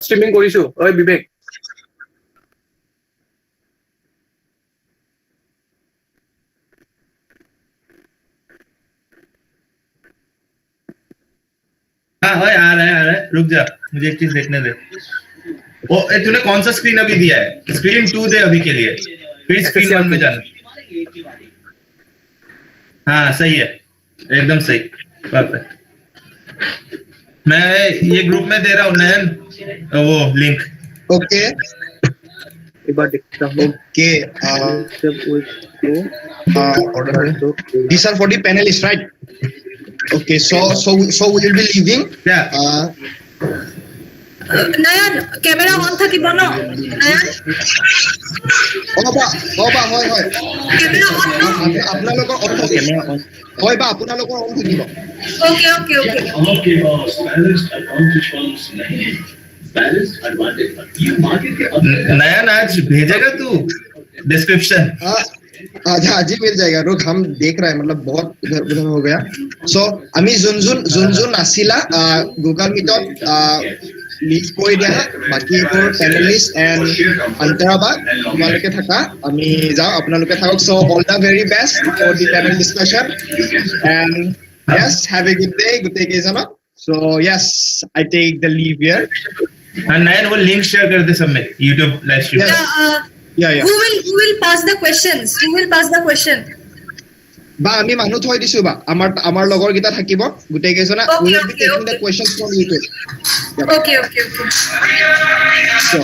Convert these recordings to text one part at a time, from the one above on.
Streaming কৰিছো ঐ বিবেক हाँ भाई आ रहा है रुक जा मुझे एक चीज देखने दे ओ तूने कौन सा स्क्रीन अभी दिया है स्क्रीन 2 दे अभी के लिए फिर स्क्रीन 1 में जाना हाँ सही है एकदम सही परफेक्ट मैं ये ग्रुप में दे रहा हूँ नयन वो लिंक ओके एक बार देखता हूँ okay these are for the panelists, right? Okay, so we will be leaving. Nayan camera on থাকিব ন নয়ন হয় ক্যামেরা অন ন আপোনালোকৰ অন থাকিব হয় বা আপোনালোকৰ অন থাকিব ओके ओके ओके आपके पास बैलेंस्ड एडवांटेज फंड्स नहीं है बैलेंस्ड एडवांटेज ये मार्केट के नयन आज भेजेगा तू डिस्क्रिप्शन आज ही मिल जाएगा रुक हम देख रहे हैं मतलब बहुत इधर हो गया सो আমি যোন নাছিলা গুগল মিটত লিভ কৰি দিয়া বাকি ফৰ পেনেলিষ্ট এন্ড অন্তৰাবা তোমালোকে থাকা আমি যাও আপোনালোকে থাকক so all the very best for the panel discussion and yes have a good day কেজনক so yes I take the leave here Nayan वो लिंक शेयर कर दे सब में YouTube live stream yeah who will pass the question বা আমি মানুহ থৈ দিছো বা আমাৰ লগৰ গিটা থাকিব গুটেই কেজনা we will be taking the questions from YouTube okay so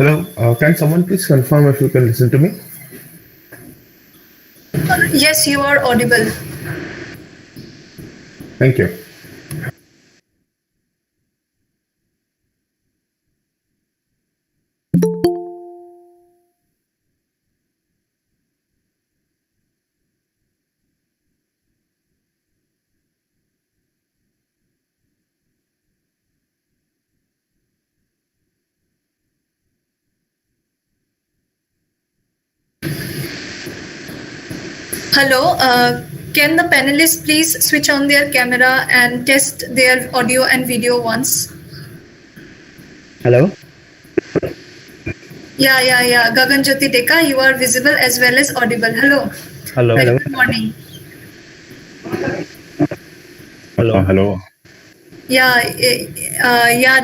Hello, can someone please confirm if you can listen to me? Yes, you are audible. Thank you. Hello, can the panelists please switch on their camera and test their audio and video once? Hello. Yeah. Gagan Jyoti Deka, you are visible as well as audible. Hello. Hello. Very good morning. Hello. Hello. Yeah,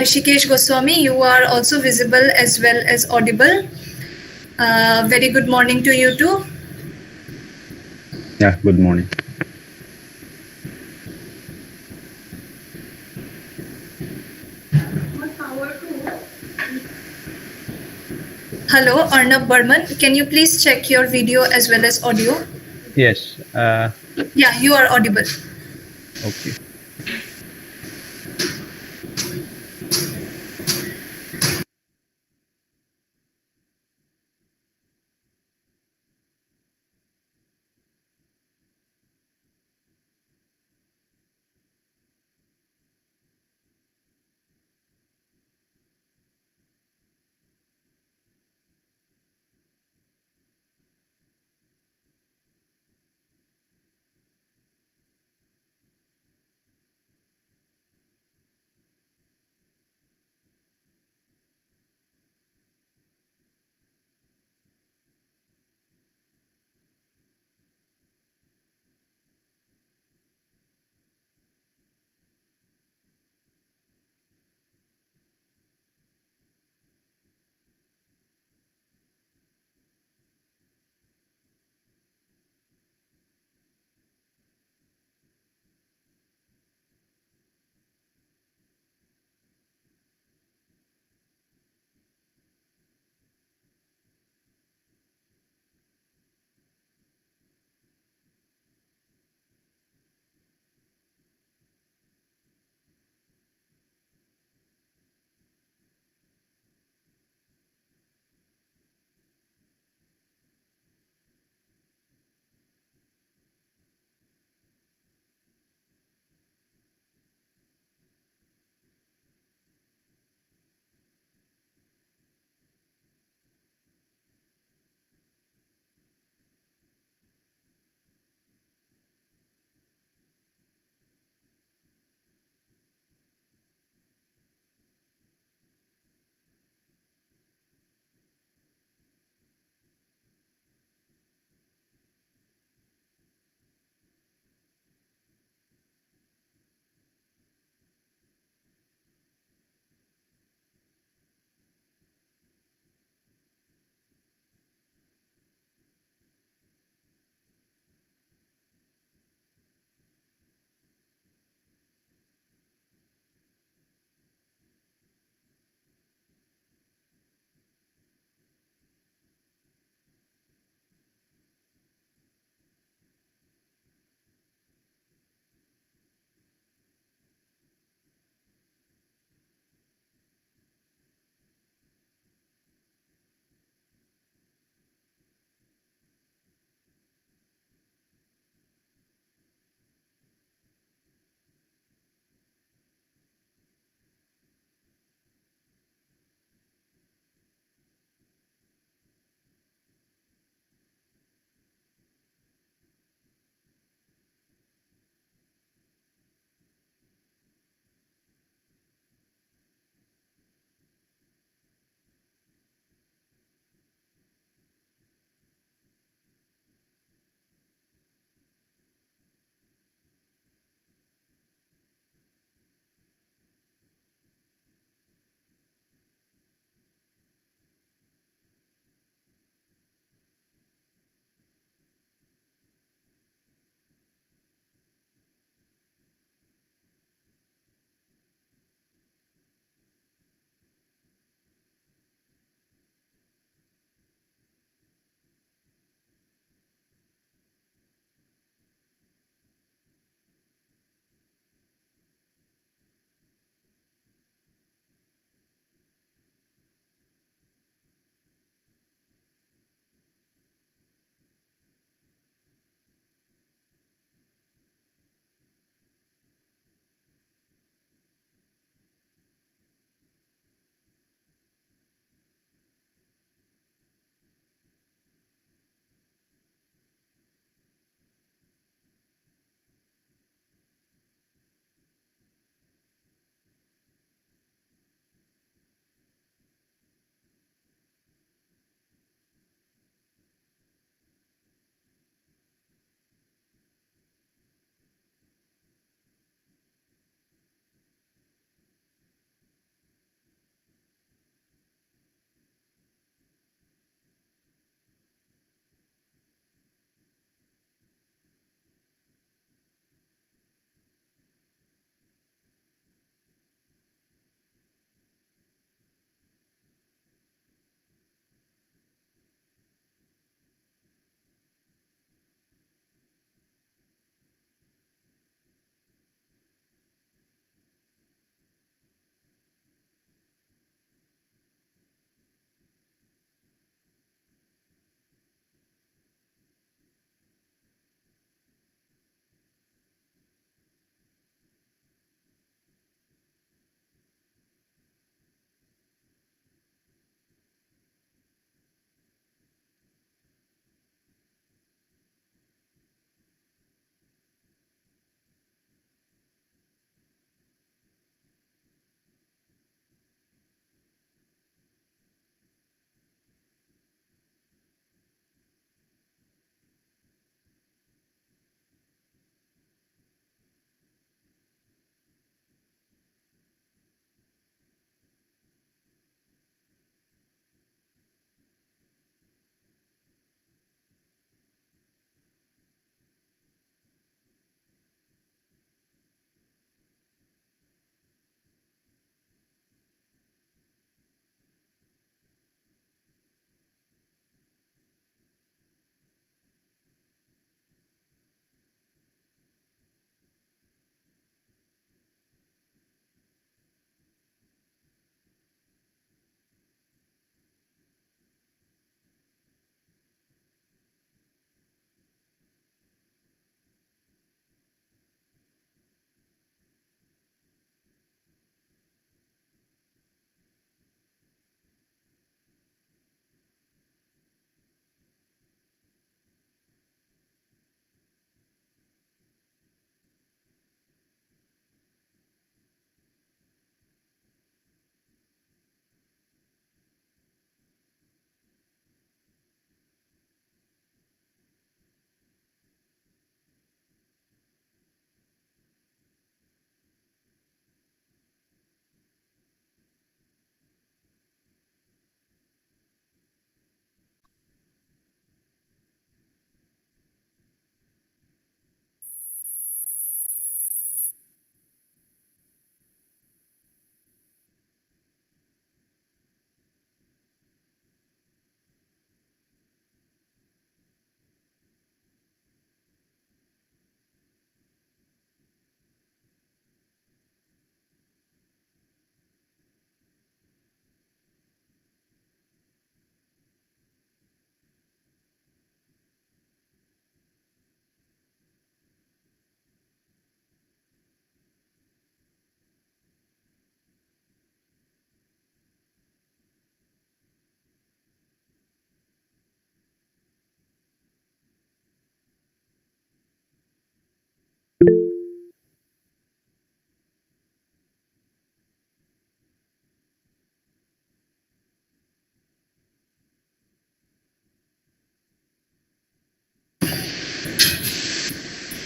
Rishikesh Goswami, you are also visible as well as audible. Very good morning to you too. Yeah. Good morning. Hello, Arnab Burman. Can you please check your video as well as audio? Yes. Yeah, you are audible. Okay.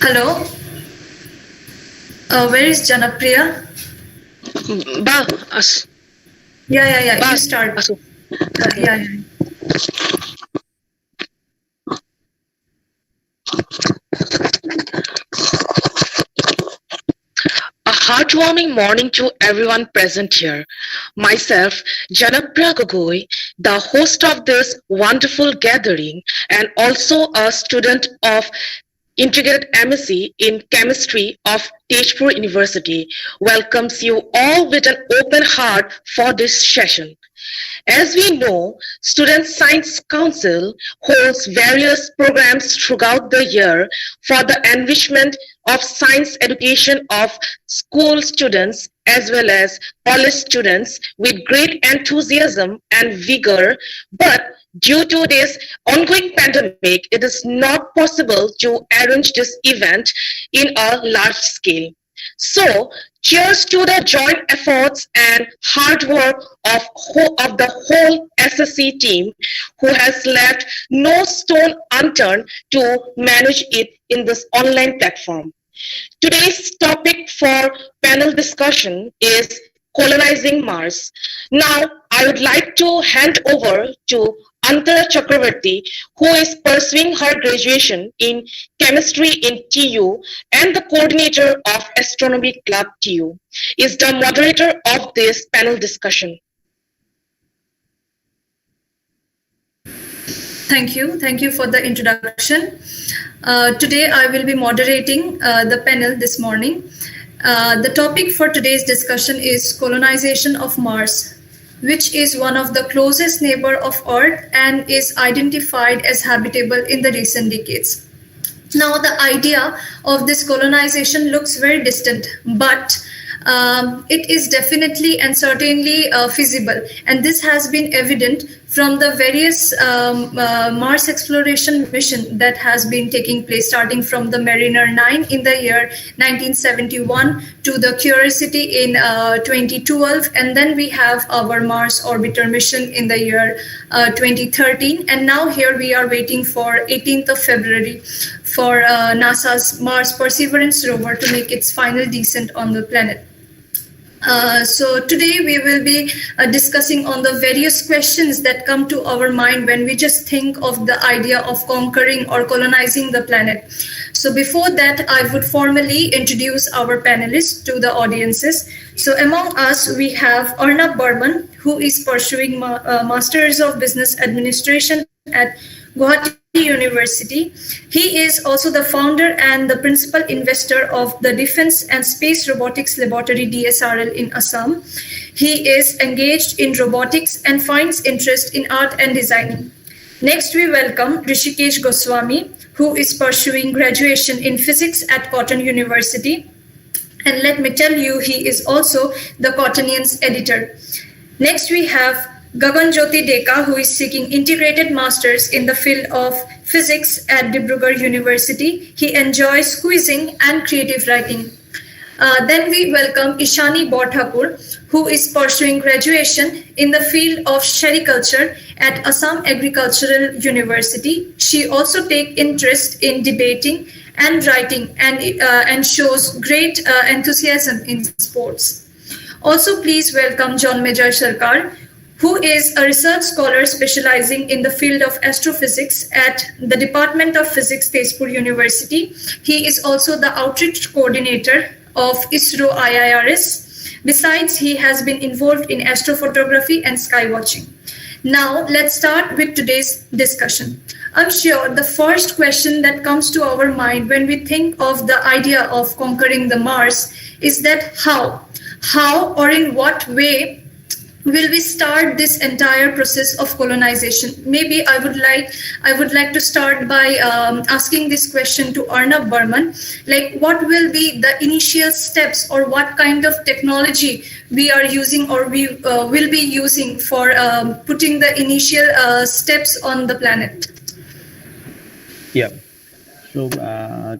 Hello. Where is Janapriya? Ba, as, Yeah. ba, You start. asu. Yeah. A heartwarming morning to everyone present here. Myself, Janapra Gogoi, the host of this wonderful gathering and also a student of Integrated MSc in Chemistry of Tezpur University, welcomes you all with an open heart for this session. As we know, Student Science Council holds various programs throughout the year for the enrichment of science education of school students as well as college students with great enthusiasm and vigor, but due to this ongoing pandemic, it is not possible to arrange this event in a large scale. So, cheers to the joint efforts and hard work of the whole SSC team who has left no stone unturned to manage it in this online platform. Today's topic for panel discussion is colonizing Mars. Now, I would like to hand over to Antara Chakravarti, who is pursuing her graduation in chemistry in TU and the coordinator of Astronomy Club TU, is the moderator of this panel discussion. Thank you for the introduction. Today I will be moderating the panel this morning. The topic for today's discussion is colonization of Mars, which is one of the closest neighbor of Earth and is identified as habitable in the recent decades. Now, the idea of this colonization looks very distant, but it is definitely and certainly feasible. And this has been evident from the various Mars exploration mission that has been taking place, starting from the Mariner 9 in the year 1971 to the Curiosity in 2012. And then we have our Mars orbiter mission in the year 2013. And now here we are waiting for 18th of February for NASA's Mars Perseverance rover to make its final descent on the planet. So today we will be discussing on the various questions that come to our mind when we just think of the idea of conquering or colonizing the planet. So before that, I would formally introduce our panelists to the audiences. So among us, we have Arnab Burman, who is pursuing Masters of Business Administration at Guwahati University. He is also the founder and the principal investor of the Defense and Space Robotics Laboratory DSRL in Assam. He is engaged in robotics and finds interest in art and designing. Next, we welcome Rishikesh Goswami, who is pursuing graduation in physics at Cotton University. And let me tell you, he is also the Cottonian's editor. Next, we have Gagan Jyoti Deka, who is seeking integrated masters in the field of physics at Dibrugarh University. He enjoys quizzing and creative writing. Then we welcome Ishani Borthakur, who is pursuing graduation in the field of sericulture at Assam Agricultural University. She also takes interest in debating and writing and shows great enthusiasm in sports. Also, please welcome John Major Sarkar, who is a research scholar specializing in the field of astrophysics at the Department of Physics, Tezpur University. He is also the outreach coordinator of ISRO IIRS. Besides, he has been involved in astrophotography and skywatching. Now, let's start with today's discussion. I'm sure the first question that comes to our mind when we think of the idea of conquering the Mars is that how? How or in what way will we start this entire process of colonization? Maybe I would like to start by asking this question to Arnab Burman. Like, what will be the initial steps, or what kind of technology we are using, or we will be using for putting the initial steps on the planet? Yeah. So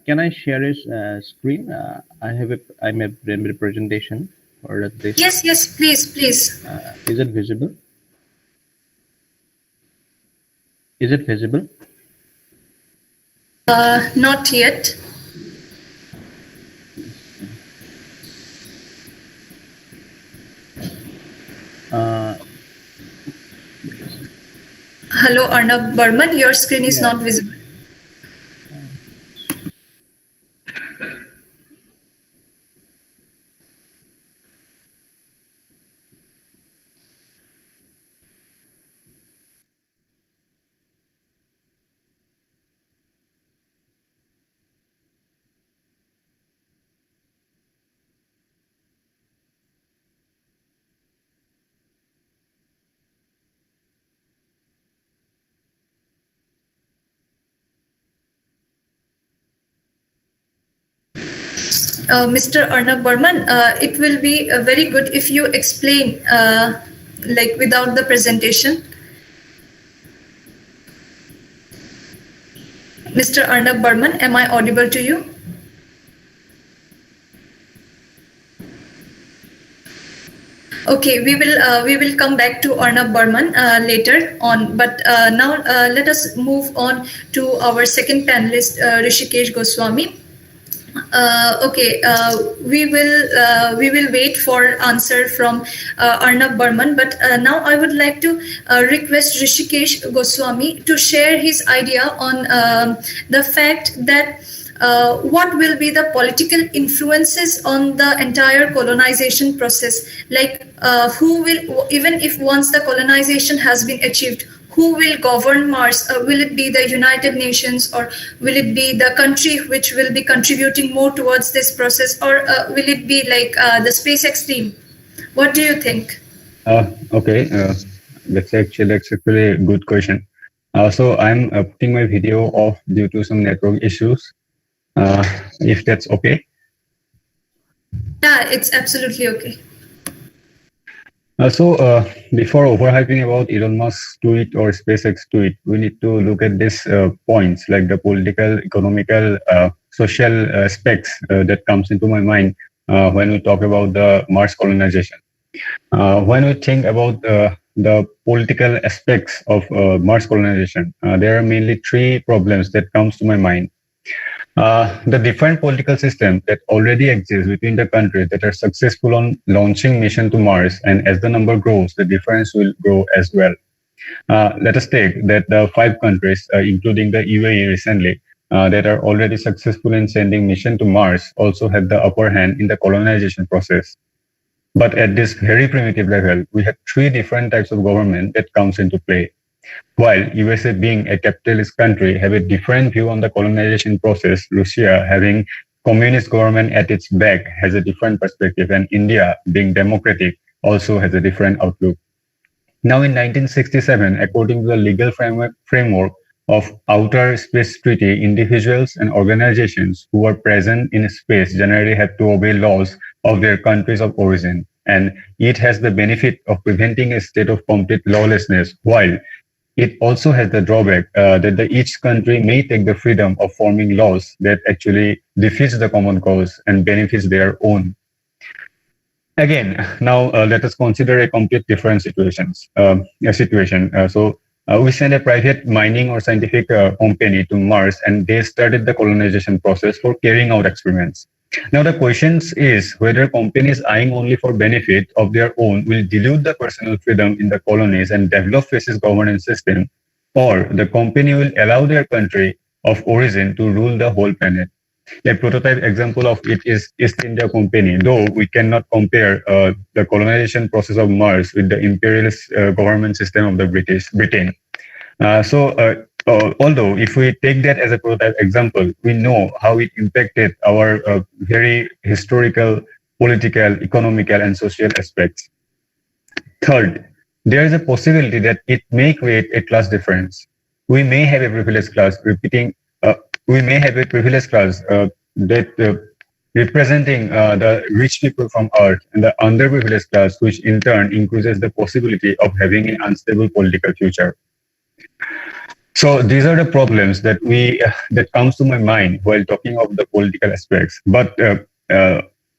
can I share his screen? I'm a presentation for this. Yes, please. Is it visible? Not yet. Hello, Arnab Burman. Your screen is not visible. Mr. Arnab Burman, it will be very good if you explain like without the presentation. Mr. Arnab Burman, am I audible to you? Okay, we will come back to Arnab Burman later on, but now let us move on to our second panelist, Rishikesh Goswami. We will wait for answer from Arnab Burman, but now I would like to request Rishikesh Goswami to share his idea on the fact that what will be the political influences on the entire colonization process, like who will, even if once the colonization has been achieved, who will govern Mars? Will it be the United Nations, or will it be the country which will be contributing more towards this process, or will it be like the SpaceX team? What do you think? Okay, that's actually a good question. So I'm putting my video off due to some network issues. If that's okay. Yeah, it's absolutely okay. Before overhyping about Elon Musk's tweet or SpaceX tweet, we need to look at these points, like the political, economical, social aspects that comes into my mind when we talk about the Mars colonization. When we think about the political aspects of Mars colonization, there are mainly three problems that comes to my mind. The different political system that already exists between the countries that are successful on launching mission to Mars, and as the number grows, the difference will grow as well. Let us take that the 5 countries, including the UAE recently, that are already successful in sending mission to Mars, also have the upper hand in the colonization process. But at this very primitive level, we have 3 different types of government that comes into play. While USA being a capitalist country have a different view on the colonization process, Russia having communist government at its back has a different perspective, and India being democratic also has a different outlook. Now in 1967, according to the legal framework of Outer Space Treaty, individuals and organizations who are present in space generally have to obey laws of their countries of origin, and it has the benefit of preventing a state of complete lawlessness, while it also has the drawback that each country may take the freedom of forming laws that actually defeats the common cause and benefits their own. Again, now let us consider a complete different situation. We send a private mining or scientific company to Mars, and they started the colonization process for carrying out experiments. Now the question is whether companies eyeing only for benefit of their own will dilute the personal freedom in the colonies and develop fascist governance system, or the company will allow their country of origin to rule the whole planet. A prototype example of it is East India Company, though we cannot compare the colonization process of Mars with the imperialist government system of the Britain. Although if we take that as a prototype example, we know how it impacted our very historical, political, economical, and social aspects. Third, there is a possibility that it may create a class difference. We may have a privileged class representing the rich people from Earth, and the underprivileged class, which in turn increases the possibility of having an unstable political future. So these are the problems that that comes to my mind while talking of the political aspects. But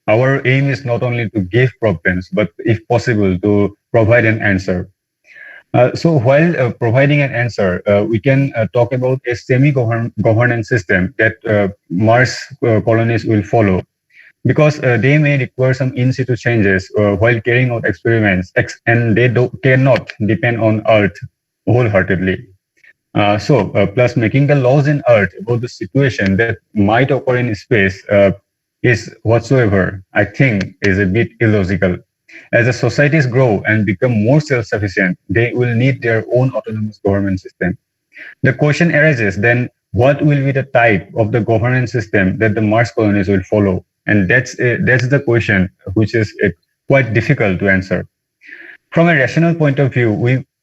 our aim is not only to give problems, but if possible, to provide an answer. So while providing an answer, we can talk about a semi-governance system that Mars colonies will follow, because they may require some in-situ changes while carrying out experiments, and they cannot depend on Earth wholeheartedly. Plus making the laws in Earth about the situation that might occur in space is whatsoever, I think, is a bit illogical. As the societies grow and become more self-sufficient, they will need their own autonomous government system. The question arises then, what will be the type of the governance system that the Mars colonies will follow? And that's the question which is quite difficult to answer. From a rational point of view,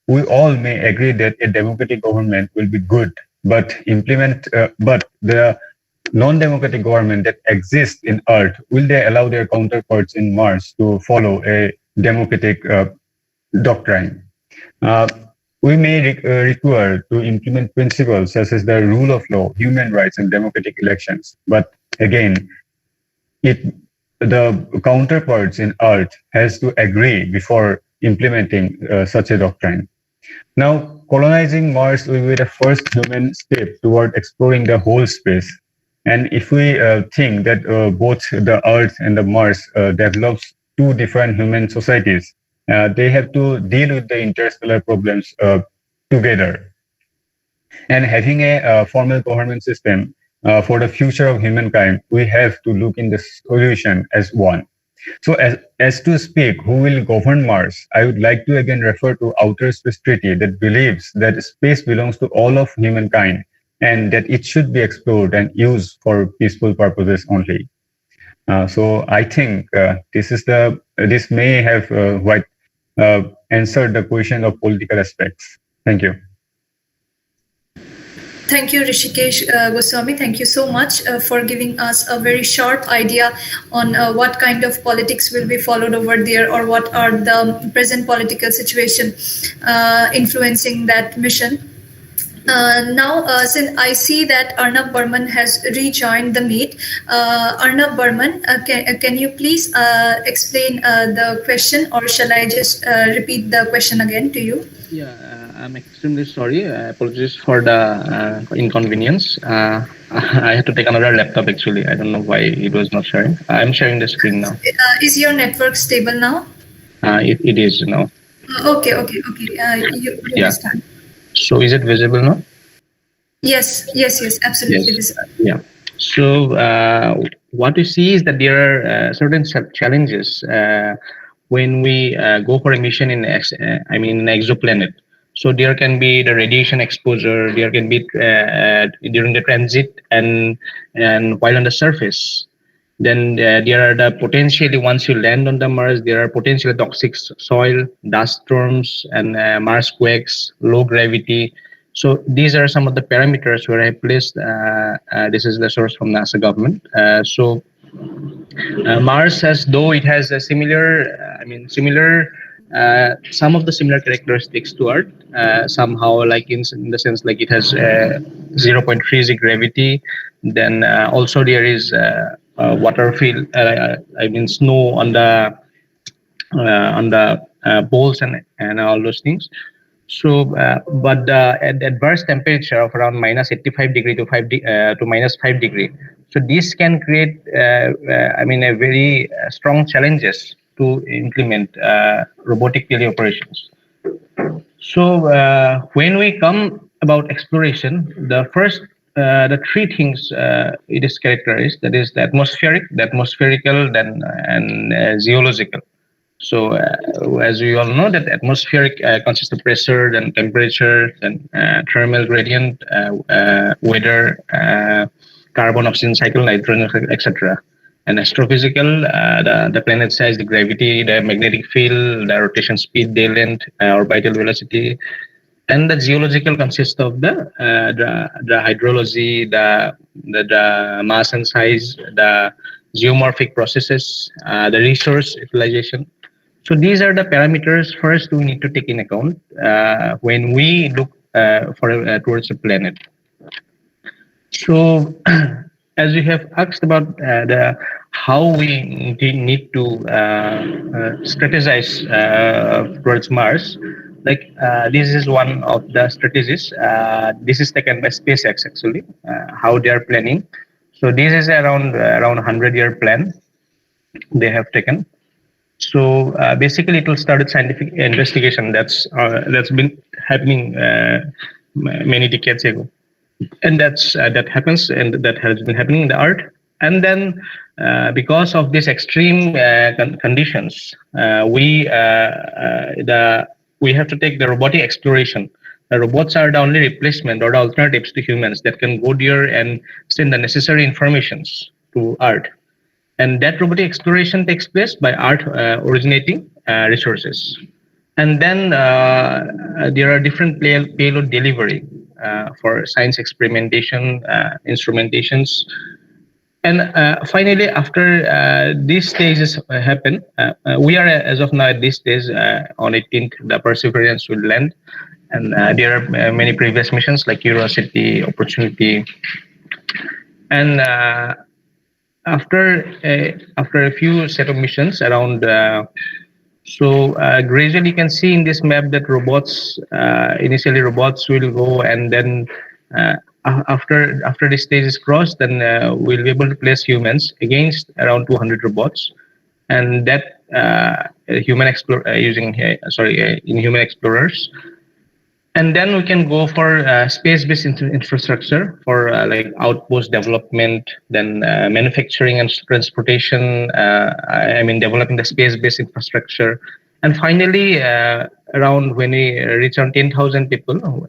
we all may agree that a democratic government will be good, but the non-democratic government that exists in Earth, will they allow their counterparts in Mars to follow a democratic doctrine? We may require to implement principles such as the rule of law, human rights, and democratic elections. But again, the counterparts in Earth has to agree before implementing such a doctrine. Now, colonizing Mars will be the first human step toward exploring the whole space. And if we think that both the Earth and the Mars develops two different human societies, they have to deal with the interstellar problems together. And having a formal government system for the future of humankind, we have to look in the solution as one. So as to speak, who will govern Mars, I would like to again refer to outer space treaty that believes that space belongs to all of humankind and that it should be explored and used for peaceful purposes only. So I think this may have answered the question of political aspects. Thank you. Thank you, Rishikesh Goswami. Thank you so much for giving us a very sharp idea on what kind of politics will be followed over there, or what are the present political situation influencing that mission. Now, since I see that Arnab Burman has rejoined the meet, Arnab Burman, can you please explain the question, or shall I just repeat the question again to you? Yeah, I'm extremely sorry. Apologies for the inconvenience. I had to take another laptop actually. I don't know why it was not sharing. I'm sharing the screen now. Is your network stable now? It is now. Okay. You Yeah. start. So is it visible now? Yes, absolutely visible. Yeah. So what we see is that there are certain challenges when we go for a mission in an exoplanet. So there can be the radiation exposure. There can be during the transit and while on the surface. Then there are the potentially, once you land on the Mars, there are potentially toxic soil, dust storms, and Mars quakes, low gravity. So these are some of the parameters where I placed. This is the source from NASA government. So Mars has, though it has a some of the similar characteristics to Earth. Somehow, like in the sense, like it has 0.30 gravity. Then also there is water field, snow on the poles and all those things. So, but the adverse temperature of around minus 85 degree to minus 5 degree. So this can create, a very strong challenges to implement robotic teleoperations. So when we come about exploration, the first, the three things it is characterized, that is the atmospherical, then and geological. So as we all know, that atmospheric consists of pressure, then temperature, then thermal gradient, weather, carbon oxygen cycle, nitrogen, etc. And astrophysical, the planet size, the gravity, the magnetic field, the rotation speed, day length, orbital velocity. And the geological consists of the hydrology, the mass and size, the geomorphic processes, the resource utilization. So these are the parameters first we need to take in account when we look towards a planet. So as we have asked about how we need to strategize towards Mars, like this is one of the strategies. This is taken by SpaceX actually, how they are planning. So this is around 100-year plan they have taken. So basically, it will start with scientific investigation that's been happening many decades ago. And that happens, and that has been happening in the art. And then because of these extreme conditions, we have to take the robotic exploration. The robots are the only replacement or the alternatives to humans that can go there and send the necessary informations to art. And that robotic exploration takes place by art originating resources. And then there are different payload delivery for science experimentation, instrumentations. And finally, after these stages happen, we are as of now at this stage on 18th, the Perseverance will land. And there are many previous missions like Curiosity, Opportunity. And after a few set of missions around, gradually you can see in this map that robots, initially robots will go, and then after this stage is crossed, then we'll be able to place humans against around 200 robots, and that human human explorers. And then we can go for space-based infrastructure for like outpost development, then manufacturing and transportation. Developing the space-based infrastructure, and finally, around when we reach around 10,000 people,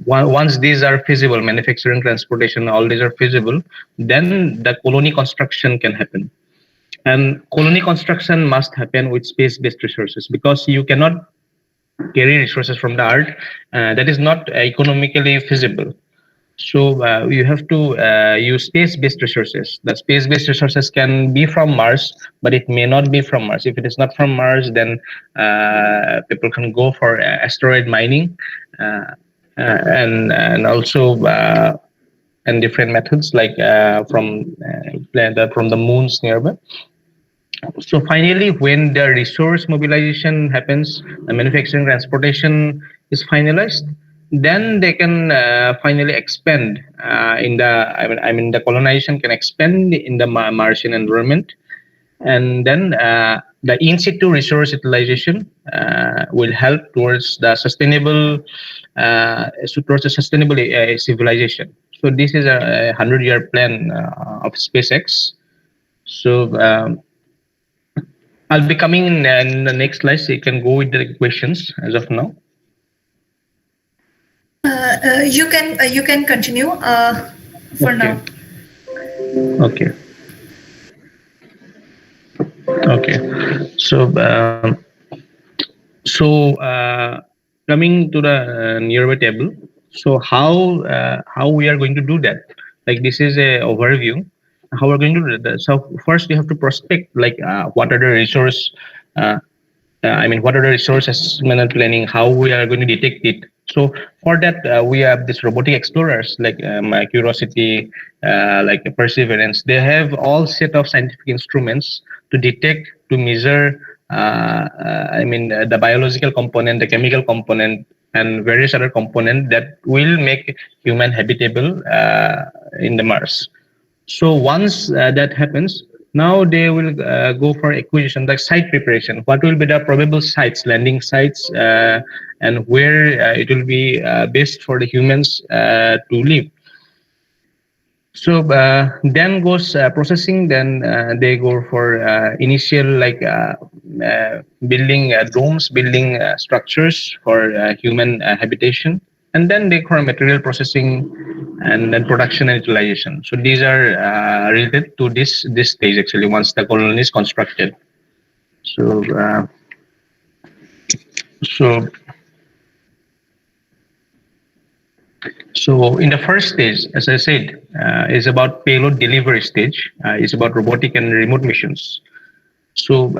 once these are feasible, manufacturing, transportation, all these are feasible, then the colony construction can happen. And colony construction must happen with space-based resources, because you cannot carry resources from the earth. That is not economically feasible. So you have to use space-based resources. The space-based resources can be from Mars, but it may not be from Mars. If it is not from Mars, then people can go for asteroid mining, and also and different methods like from the moons nearby. So finally, when the resource mobilization happens, the manufacturing transportation is finalized, then they can finally expand the colonization can expand in the Martian environment, and then the in situ resource utilization will help towards the sustainable civilization. So this is a 100-year plan of SpaceX. So I'll be coming in the next slide, so you can go with the questions as of now. You can continue for now. Okay. So coming to the nearby table. So how we are going to do that? Like, this is a overview. How we're going to do that. So first we have to prospect, like what are the resource, what are the resources planning, how we are going to detect it. So for that we have these robotic explorers like Curiosity, like Perseverance. They have all set of scientific instruments to detect, to measure, the biological component, the chemical component, and various other components that will make human habitable in the Mars. So once that happens, now they will go for acquisition, like site preparation. What will be the probable sites, landing sites, and where it will be best for the humans to live. So then goes processing. Then they go for initial, like building domes, building structures for human habitation. And then they for material processing, and then production and utilization. So these are related to this stage actually, once the colony is constructed. So in the first stage, as I said, is about payload delivery stage. It's about robotic and remote missions. So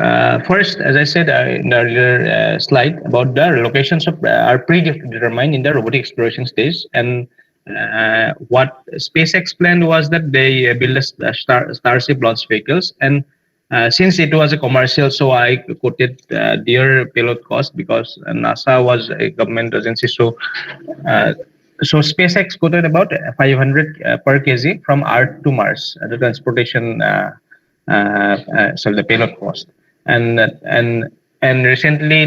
first, as I said in the earlier slide, about the locations are predetermined in the robotic exploration stage. And what SpaceX planned was that they build a Starship launch vehicles. And since it was a commercial, so I quoted their payload cost, because NASA was a government agency. So SpaceX quoted about 500 per kg from Earth to Mars, the transportation. The payload cost, and recently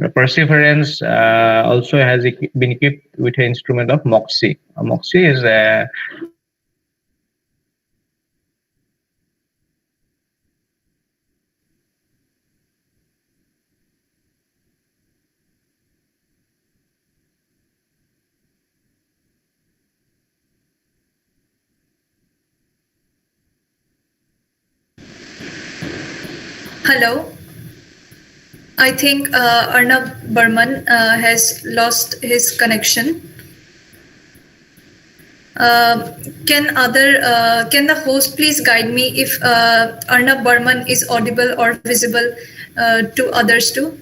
The Perseverance also has been equipped with an instrument of MOXIE. MOXIE is a Hello. I think Arnab Burman has lost his connection. Can the host please guide me if Arnab Burman is audible or visible to others too?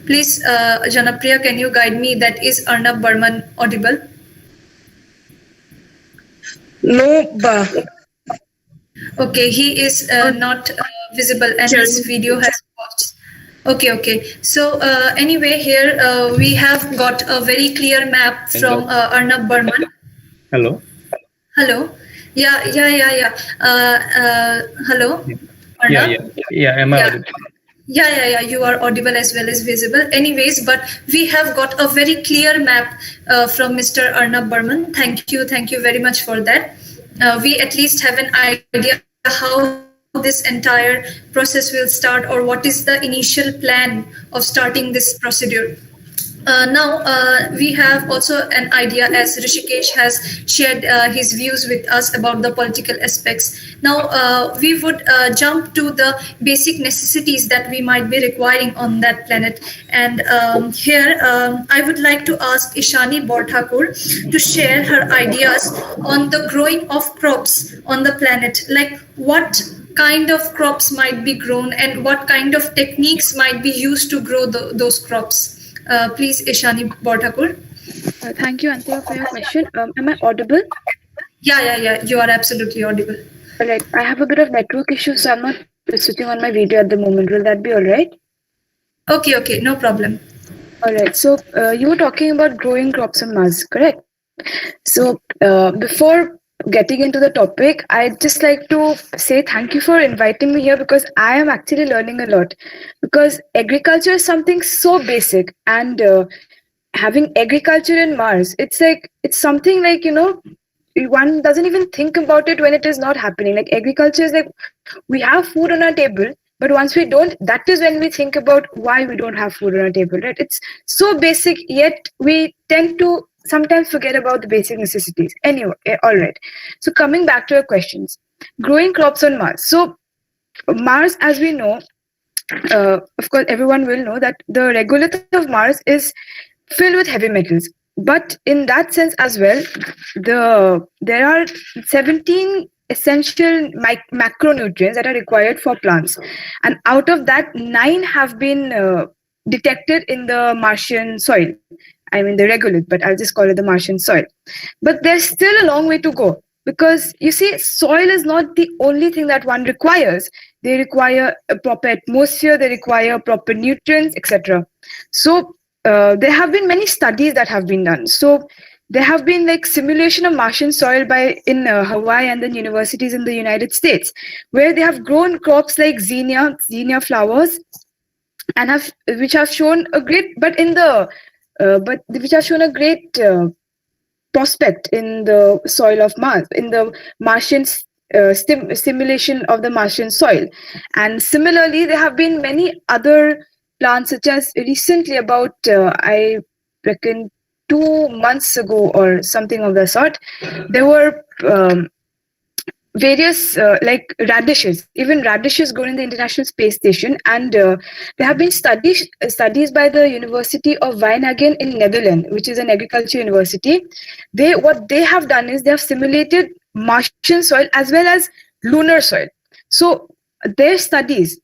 Please, Janapriya, can you guide me that is Arnab Burman audible? No, Okay, he is not visible and his video has paused. Okay. So anyway, here we have got a very clear map from Arnab Burman. hello. Hello. Yeah. Hello. Arnab? Yeah. Am I audible? Yeah. You are audible as well as visible. Anyways, but we have got a very clear map from Mr. Arnab Burman. Thank you very much for that. We at least have an idea how this entire process will start or what is the initial plan of starting this procedure. Now, we have also an idea as Rishikesh has shared his views with us about the political aspects. Now, we would jump to the basic necessities that we might be requiring on that planet. And here, I would like to ask Ishani Borthakur to share her ideas on the growing of crops on the planet. Like what kind of crops might be grown and what kind of techniques might be used to grow those crops. Please, Ishani Borthakur. Thank you, Anthea, for your question. Am I audible? Yeah. You are absolutely audible. All right. I have a bit of network issue, so I'm not switching on my video at the moment. Will that be all right? Okay. No problem. All right. So you were talking about growing crops on Mars, correct? So before getting into the topic, I'd just like to say thank you for inviting me here because I am actually learning a lot. Because agriculture is something so basic, and having agriculture in Mars, it's something like, one doesn't even think about it when it is not happening. Like agriculture is like we have food on our table, but once we don't, that is when we think about why we don't have food on our table, right? It's so basic, yet we tend to sometimes forget about the basic necessities. Anyway, all right. So coming back to your questions, growing crops on Mars. So Mars, as we know, of course, everyone will know that the regolith of Mars is filled with heavy metals. But in that sense as well, there are 17 essential macronutrients that are required for plants. And out of that, 9 have been detected in the Martian soil. I mean the regolith, but I'll just call it the Martian soil. But there's still a long way to go because you see, soil is not the only thing that one requires. They require a proper atmosphere, they require proper nutrients, etc. So there have been many studies that have been done. So there have been like simulation of Martian soil in Hawaii and then universities in the United States, where they have grown crops like zinnia flowers, and which have shown a great prospect in the soil of Mars, in the Martian simulation of the Martian soil. And similarly, there have been many other plants, such as recently about, I reckon 2 months ago or something of the sort, there were various like radishes, even radishes grown in the International Space Station, and there have been studies by the University of Wageningen in Netherlands, which is an agriculture university. What they have done is they have simulated Martian soil as well as lunar soil. So their studies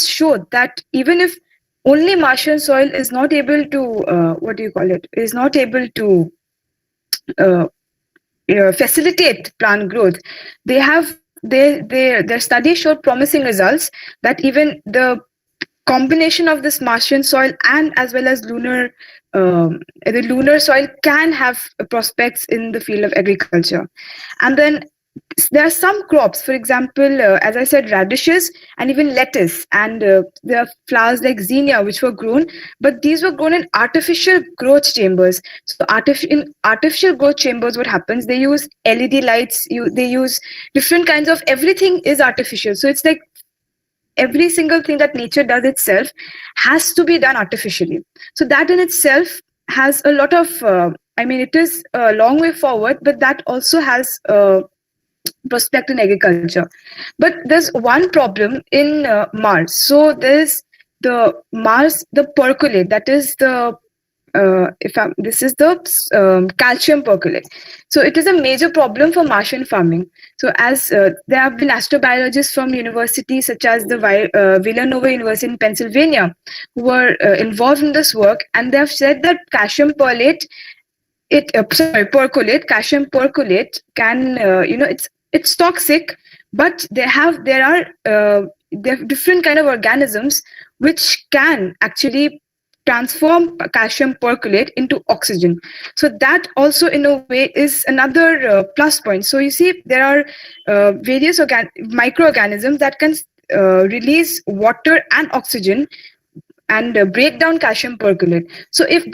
show that even if only Martian soil is not able to is not able to facilitate plant growth, their studies showed promising results that even the combination of this Martian soil and as well as the lunar soil can have prospects in the field of agriculture. And then there are some crops, for example, as I said, radishes and even lettuce, and there are flowers like zinnia which were grown, but these were grown in artificial growth chambers. So in artificial growth chambers, what happens, they use LED lights, they use different kinds of, everything is artificial. So it's like every single thing that nature does itself has to be done artificially. So that in itself has a lot of it is a long way forward, but that also has prospect in agriculture. But there's one problem in Mars. So there's the Mars, the percolate, that is the this is the calcium percolate. So it is a major problem for Martian farming. So as there have been astrobiologists from universities such as the Villanova University in Pennsylvania who were involved in this work, and they have said that calcium percolate, calcium percolate can it's toxic, but there are different kind of organisms which can actually transform calcium percolate into oxygen. So that also in a way is another plus point. So you see there are various microorganisms that can release water and oxygen and break down calcium percolate. So if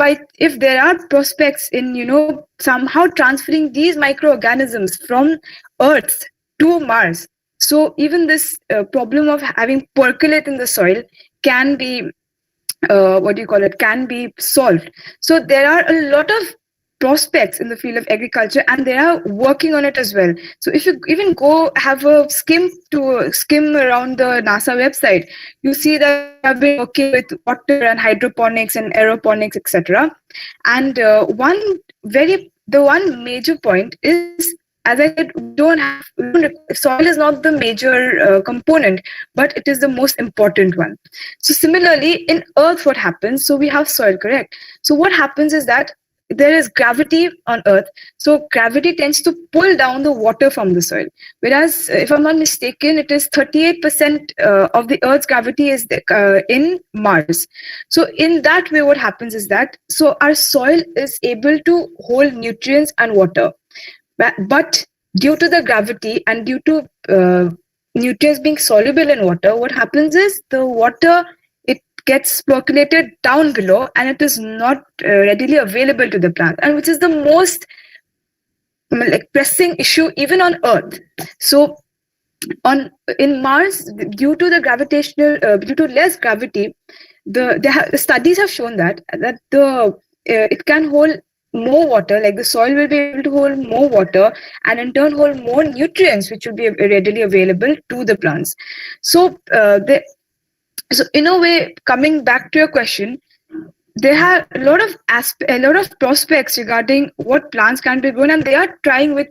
there are prospects in somehow transferring these microorganisms from Earth to Mars, so even this problem of having percolate in the soil can be can be solved. So there are a lot of prospects in the field of agriculture, and they are working on it as well. So if you even go have a skim around the NASA website, you see that they have been working with water and hydroponics and aeroponics, etc. And one major point is, as I said, soil is not the major component, but it is the most important one. So similarly, in Earth, what happens? So we have soil, correct? So what happens is that there is gravity on Earth. So gravity tends to pull down the water from the soil. Whereas, if I'm not mistaken, it is 38% of the Earth's gravity is in Mars. So in that way, what happens is that, so our soil is able to hold nutrients and water. But due to the gravity and due to nutrients being soluble in water, what happens is the water, it gets percolated down below and it is not readily available to the plant, and which is the most pressing issue even on Earth. So in Mars, due to less gravity, the studies have shown that it can hold more water, like the soil will be able to hold more water and in turn hold more nutrients which will be readily available to the plants. So so in a way, coming back to your question, they have a lot of prospects regarding what plants can be grown, and they are trying with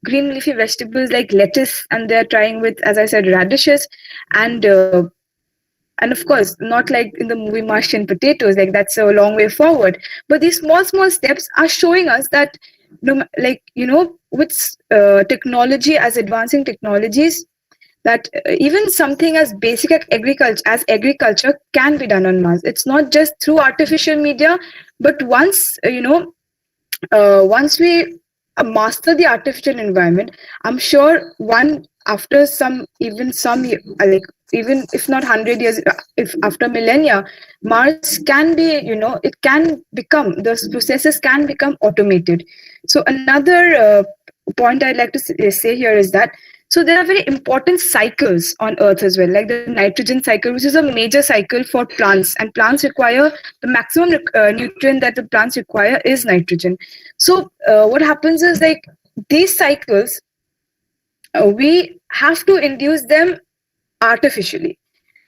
green leafy vegetables like lettuce, and they are trying with, as I said, radishes, and of course, not like in the movie Martian potatoes, like that's a long way forward. But these small steps are showing us that, with technology, as advancing technologies, that even something as basic as agriculture can be done on Mars. It's not just through artificial media, but once we master the artificial environment, I'm sure after even if not 100 years, if after millennia, Mars can be, it can become, those processes can become automated. So another point I'd like to say here is that, so there are very important cycles on Earth as well, like the nitrogen cycle, which is a major cycle for plants, and plants require the maximum nutrient that the plants require is nitrogen. So what happens is, like, these cycles, we have to induce them artificially.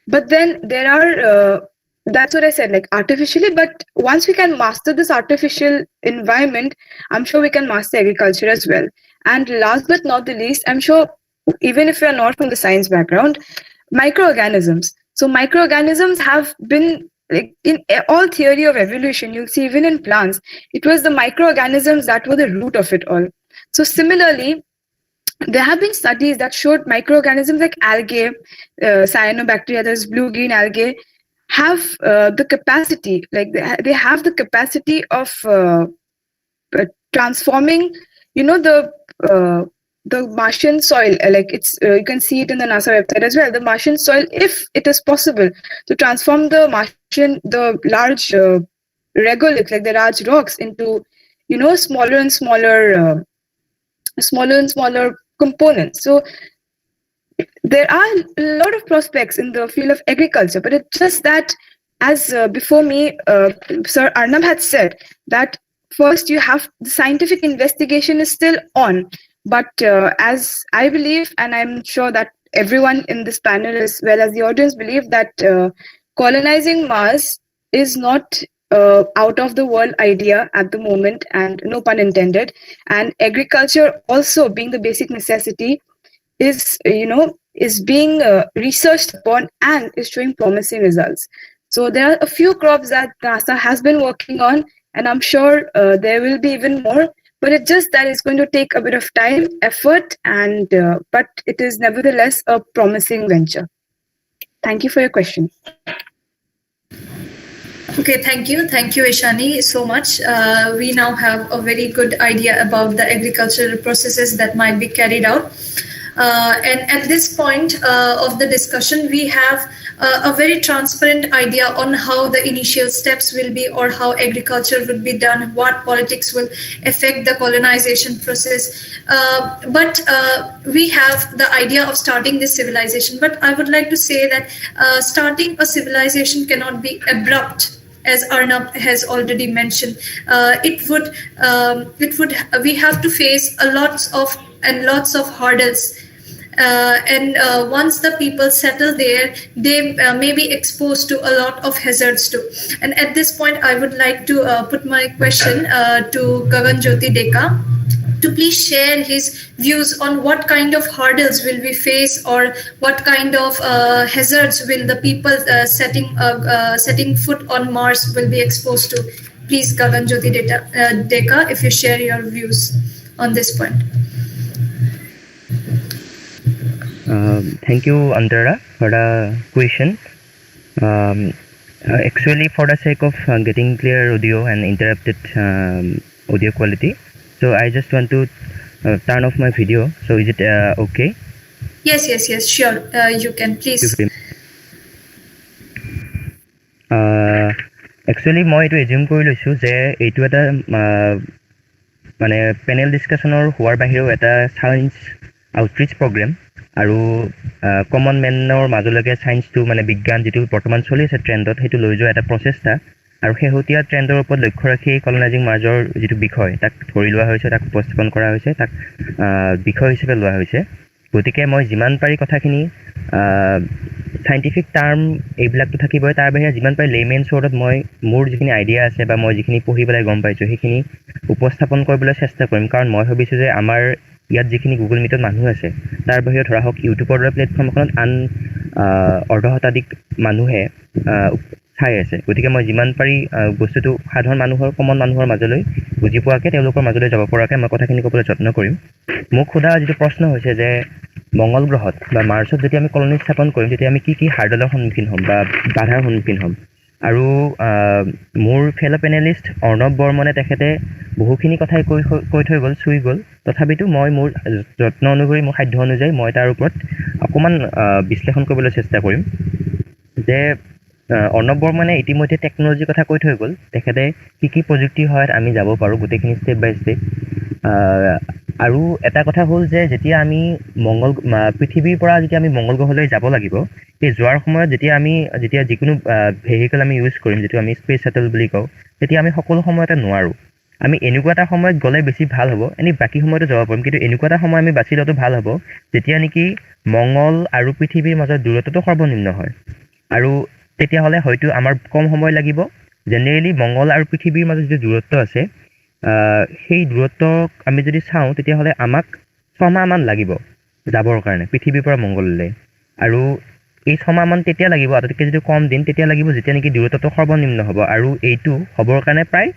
But then there are, that's what I said, like artificially, but once we can master this artificial environment, I'm sure we can master agriculture as well. And last but not the least, I'm sure, even if you're not from the science background, microorganisms. So microorganisms have been, like, in all theory of evolution, you'll see even in plants, it was the microorganisms that were the root of it all. So similarly, there have been studies that showed microorganisms like algae, cyanobacteria, there's blue-green algae, have the capacity, like they have the capacity of transforming, the the Martian soil, like it's you can see it in the NASA website as well. The Martian soil, if it is possible to transform the large regolith, like the large rocks, into smaller and smaller components. So there are a lot of prospects in the field of agriculture, but it's just that, as before me, Sir Arnab had said, that first you have the scientific investigation is still on. But as I believe, and I'm sure that everyone in this panel as well as the audience believe, that colonizing Mars is not out of the world idea at the moment, and no pun intended. And agriculture also being the basic necessity is being researched upon and is showing promising results. So there are a few crops that NASA has been working on, and I'm sure there will be even more. But it's just that it's going to take a bit of time, effort, and but it is nevertheless a promising venture. Thank you for your question. Okay, thank you, Ishani, so much. We now have a very good idea about the agricultural processes that might be carried out. And at this point of the discussion, we have a very transparent idea on how the initial steps will be, or how agriculture will be done, what politics will affect the colonization process. But we have the idea of starting this civilization. But I would like to say that starting a civilization cannot be abrupt, as Arnab has already mentioned. We have to face lots of hurdles. And once the people settle there, they may be exposed to a lot of hazards too. And at this point, I would like to put my question to Gagan Jyoti Deka to please share his views on what kind of hurdles will we face, or what kind of hazards will the people setting foot on Mars will be exposed to. Please, Gagan Jyoti Deka, if you share your views on this point. Thank you, Antara, for the question. Actually, for the sake of getting clear audio and interrupted audio quality, so I just want to turn off my video. So is it okay? Yes, sure. You can, please. Actually, মই এইটো assume কৰি লৈছোঁ যে এইটো এটা মানে panel ডিছকাশ্যনৰ হোৱাৰ বাহিৰেও এটা সায়েন্স আউটৰিচ প্ৰগ্ৰেম, আৰু কমন মেনৰ মাজলৈকে সায়েন্সটো মানে বিজ্ঞান যিটো বৰ্তমান চলি আছে ট্ৰেণ্ডত, সেইটো লৈ যোৱা এটা প্ৰচেষ্টা। আৰু শেহতীয়া ট্ৰেণ্ডৰ ওপৰত লক্ষ্য ৰাখি কলনাইজিং মাৰ্জৰ যিটো বিষয় তাক ধৰি লোৱা হৈছে, তাক উপস্থাপন কৰা হৈছে, তাক বিষয় হিচাপে লোৱা হৈছে। গতিকে মই যিমান পাৰি কথাখিনি সাইণ্টিফিক টাৰ্ম এইবিলাকতো থাকিবই, তাৰ বাহিৰে যিমান পাৰি লেমেনছ ৱৰ্ডত মই মোৰ যিখিনি আইডিয়া আছে বা মই যিখিনি পঢ়ি পেলাই গম পাইছোঁ সেইখিনি উপস্থাপন কৰিবলৈ চেষ্টা কৰিম। কাৰণ মই ভাবিছোঁ যে আমাৰ ইয়াত যিখিনি গুগল মিটত মানুহ আছে, তাৰ বাহিৰে ধৰা হওক ইউটিউবৰ দৰে প্লেটফৰ্মখনত আন অৰ্ধশতাধিক মানুহে চাই আছে। গতিকে মই যিমান পাৰি বস্তুটো সাধাৰণ মানুহৰ, কমন মানুহৰ মাজলৈ বুজি পোৱাকৈ, তেওঁলোকৰ মাজলৈ যাব পৰাকৈ মই কথাখিনি ক'বলৈ যত্ন কৰিম। মোক সোধা যিটো প্ৰশ্ন হৈছে যে মংগল গ্ৰহত বা মাৰ্চত যদি আমি কলনী স্থাপন কৰিম, তেতিয়া আমি কি হাৰ্ডলৰ সন্মুখীন হ'ম বা বাধাৰ সন্মুখীন হ'ম। আৰু মোৰ ফেল' পেনেলিষ্ট অৰ্ণৱ বৰ্মনে তেখেতে বহুখিনি কথাই কৈ থৈ গ'ল, চুই গ'ল। তথাপিতো মই মোৰ যত্ন অনুসৰি, মোৰ সাধ্য অনুযায়ী মই তাৰ ওপৰত অকণমান বিশ্লেষণ কৰিবলৈ চেষ্টা কৰিম। যে অৰ্ণৱ বৰ্মনে ইতিমধ্যে টেকন'লজিৰ কথা কৈ থৈ গ'ল, তেখেতে কি প্ৰযুক্তিৰ সহায়ত আমি যাব পাৰোঁ গোটেইখিনি ষ্টেপ বাই ষ্টেপ। আৰু এটা কথা হ'ল যে যেতিয়া আমি পৃথিৱীৰ পৰা যেতিয়া আমি মংগল গ্ৰহলৈ যাব লাগিব, সেই যোৱাৰ সময়ত যেতিয়া যিকোনো ভেহিকেল আমি ইউজ কৰিম, যিটো আমি স্পেচ শ্বাটল বুলি কওঁ, তেতিয়া আমি সকলো সময়তে নোৱাৰোঁ। আমি এনেকুৱা এটা সময়ত গ'লে বেছি ভাল হ'ব, এনেই বাকী সময়তো যাব পাৰিম, কিন্তু এনেকুৱা এটা সময় আমি বাছি লোৱাটো ভাল হ'ব যেতিয়া নেকি মংগল আৰু পৃথিৱীৰ মাজত দূৰত্বটো সৰ্বনিম্ন হয়। আৰু তেতিয়াহ'লে হয়তো আমাৰ কম সময় লাগিব। জেনেৰেলি মংগল আৰু পৃথিৱীৰ মাজত যিটো দূৰত্ব আছে, সেই দূৰত্বক আমি যদি চাওঁ তেতিয়াহ'লে আমাক 6 মাহমান লাগিব যাবৰ কাৰণে পৃথিৱীৰ পৰা মংগললৈ। আৰু এই 6 মাহমান তেতিয়া লাগিব, আটাইতকৈ যিটো কম দিন তেতিয়া লাগিব যেতিয়া নেকি দূৰত্বটো সৰ্বনিম্ন হ'ব। আৰু এইটো হ'বৰ কাৰণে প্ৰায়